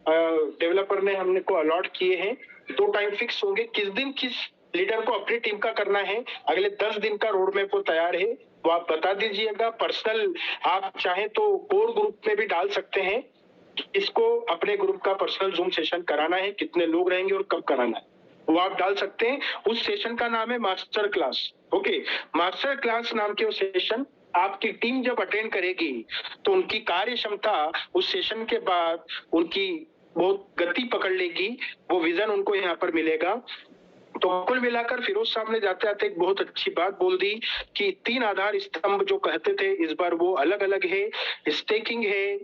डेवलपर ने हमने को अलॉट किए हैं। 2 टाइम फिक्स होंगे, किस दिन किस लीडर को अपनी टीम का करना है। अगले 10 दिन का रोड मैप वो तैयार है, वो आप बता दीजिएगा। पर्सनल आप चाहे तो कोर ग्रुप में भी डाल सकते हैं, इसको अपने ग्रुप का पर्सनल जूम सेशन कराना है, कितने लोग रहेंगे और कब कराना है वो आप डाल सकते हैं। उस सेशन का नाम है master class. Okay, master class नाम के उस सेशन आपकी टीम जब अटेंड करेगी तो उनकी कार्य क्षमता उस सेशन के बाद उनकी बहुत गति पकड़ लेगी, वो विजन उनको यहाँ पर मिलेगा। तो कुल मिलाकर फिरोज साहब ने जाते जाते एक बहुत अच्छी बात बोल दी कि 3 आधार स्तंभ जो कहते थे इस बार वो अलग अलग है, स्टेकिंग है,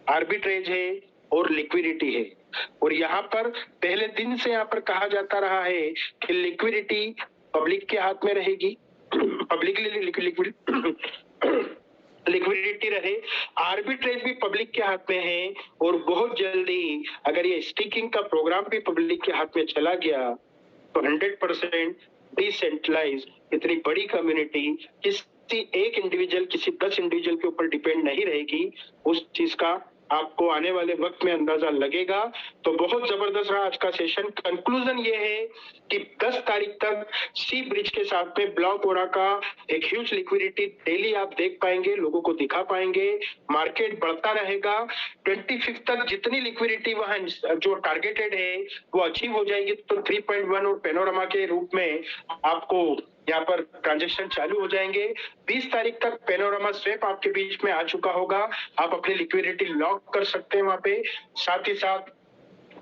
आर्बिट्रेज है और लिक्विडिटी है। और यहाँ पर पहले दिन से यहाँ पर कहा जाता रहा है कि लिक्विडिटी पब्लिक के हाथ में रहेगी, पब्लिक लिक्विडिटी रहे, आर्बिट्रेज भी पब्लिक के हाथ में है और बहुत जल्दी अगर ये स्टेकिंग का प्रोग्राम भी पब्लिक के हाथ में चला गया तो 100% डिसेंट्रलाइज इतनी बड़ी कम्युनिटी किसी एक इंडिविजुअल, किसी 10 इंडिविजुअल के ऊपर डिपेंड नहीं रहेगी। उस चीज का आपको आने वाले वक्त में अंदाजा लगेगा। तो बहुत जबरदस्त रहा आज का सेशन। कंक्लूजन ये है कि 10 तारीख तक सी ब्रिज के साथ में ब्लॉक ओरा का एक ह्यूज लिक्विडिटी डेली आप देख पाएंगे, लोगों को दिखा पाएंगे, मार्केट बढ़ता रहेगा। 25 तक जितनी लिक्विडिटी वहां जो टारगेटेड है वो अचीव हो जाएगी तो 3.1 और पेनोरमा के रूप में आपको यहाँ पर ट्रांजेक्शन चालू हो जाएंगे। 20 तारीख तक पेनोरमा स्वैप आपके बीच में आ चुका होगा, आप अपनी लिक्विडिटी लॉक कर सकते हैं वहां पे। साथ ही साथ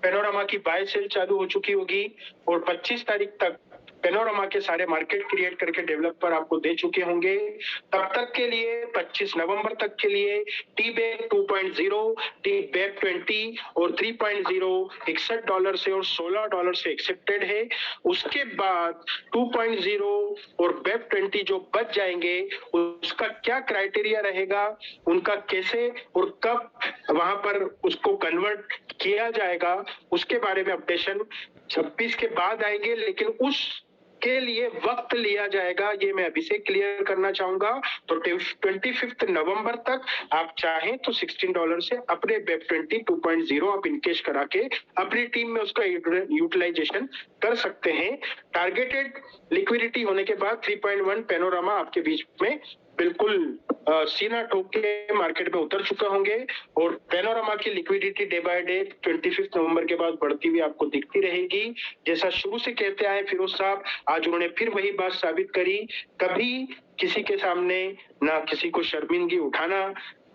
पेनोरमा की बाय सेल चालू हो चुकी होगी और 25 तारीख तक पेनोरमा के सारे मार्केट क्रिएट करके डेवलपर आपको दे चुके होंगे। तब तक के लिए 25 नवंबर तक के लिए टी-बैक 2.0, टी-बैक 20 और 3.0 $61 से और $16 से एक्सेप्टेड है। उसके बाद 2.0 और बैक 20 जो बच जाएंगे उसका क्या क्राइटेरिया रहेगा, उनका कैसे और कब वहां पर उसको कन्वर्ट किया जाएगा उसके बारे में अपडेशन 26 के बाद आएंगे, लेकिन उस के लिए वक्त लिया जाएगा, ये मैं अभी से क्लियर करना चाहूंगा। तो 25 नवंबर तक आप चाहें तो $16 से अपने वेब 20 2.0 आप इनकेश करा के अपनी टीम में उसका यूटिलाइजेशन कर सकते हैं। टारगेटेड लिक्विडिटी होने के बाद 3.1 पेनोरामा आपके बीच में बिल्कुल सीना ठोक के मार्केट में उतर चुके होंगे और पेनोरामा की लिक्विडिटी डे बाय डे 25 नवंबर के बाद बढ़ती हुई आपको दिखती रहेगी। जैसा शुरू से कहते आए फिरोज साहब, आज उन्होंने फिर वही बात साबित करी, कभी किसी के सामने ना किसी को शर्मिंदगी उठाना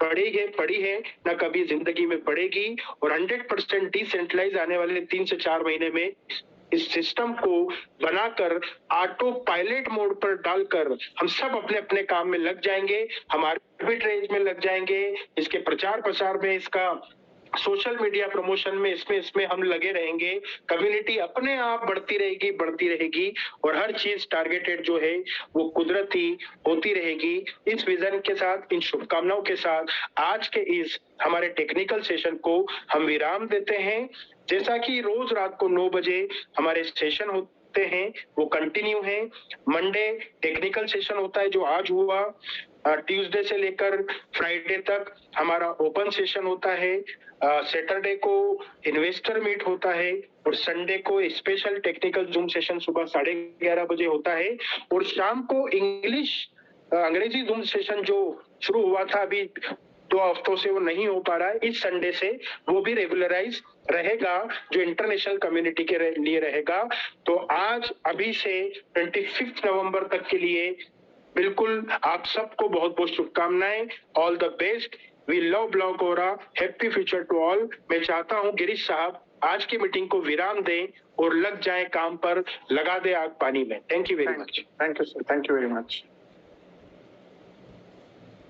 पड़ी है ना कभी जिंदगी में पड़ेगी। और 100% डिसेंट्रलाइज आने वाले 3 से 4 महीने में इस सिस्टम को बनाकर ऑटो पायलट मोड पर डालकर हम सब अपने अपने काम में लग जाएंगे, हम आर्बिट्रेज में लग जाएंगे, इसके प्रचार प्रसार में, इसका सोशल मीडिया प्रमोशन में, इसमें हम लगे रहेंगे। कम्युनिटी अपने आप बढ़ती रहेगी और हर चीज टारगेटेड जो है वो कुदरती होती रहेगी। इस विजन के साथ, इन शुभकामनाओं के साथ आज के इस हमारे टेक्निकल सेशन को हम विराम देते हैं। जैसा कि रोज रात को 9 बजे हमारे सेशन होते हैं वो कंटिन्यू है। मंडे टेक्निकल सेशन होता है जो आज हुआ, ट्यूसडे से लेकर फ्राइडे तक हमारा ओपन सेशन होता है, सैटरडे को इन्वेस्टर मीट होता है और संडे को स्पेशल टेक्निकल जूम सेशन सुबह 11:30 बजे होता है। और शाम को अंग्रेजी जूम सेशन जो शुरू हुआ था अभी 2 हफ्तों से वो नहीं हो पा रहा है, इस संडे से वो भी रेगुलराइज रहेगा जो इंटरनेशनल कम्युनिटी के लिए रहेगा। तो आज अभी से 25 नवंबर तक के लिए बिल्कुल आप सबको बहुत बहुत शुभकामनाएं। All the best, we love Block Ora, happy future to all. मैं चाहता हूं गिरीश साहब आज की मीटिंग को विराम दें और लग जाएं काम पर, लगा दे आग पानी में। Thank you very much. Thank you sir, thank you very much.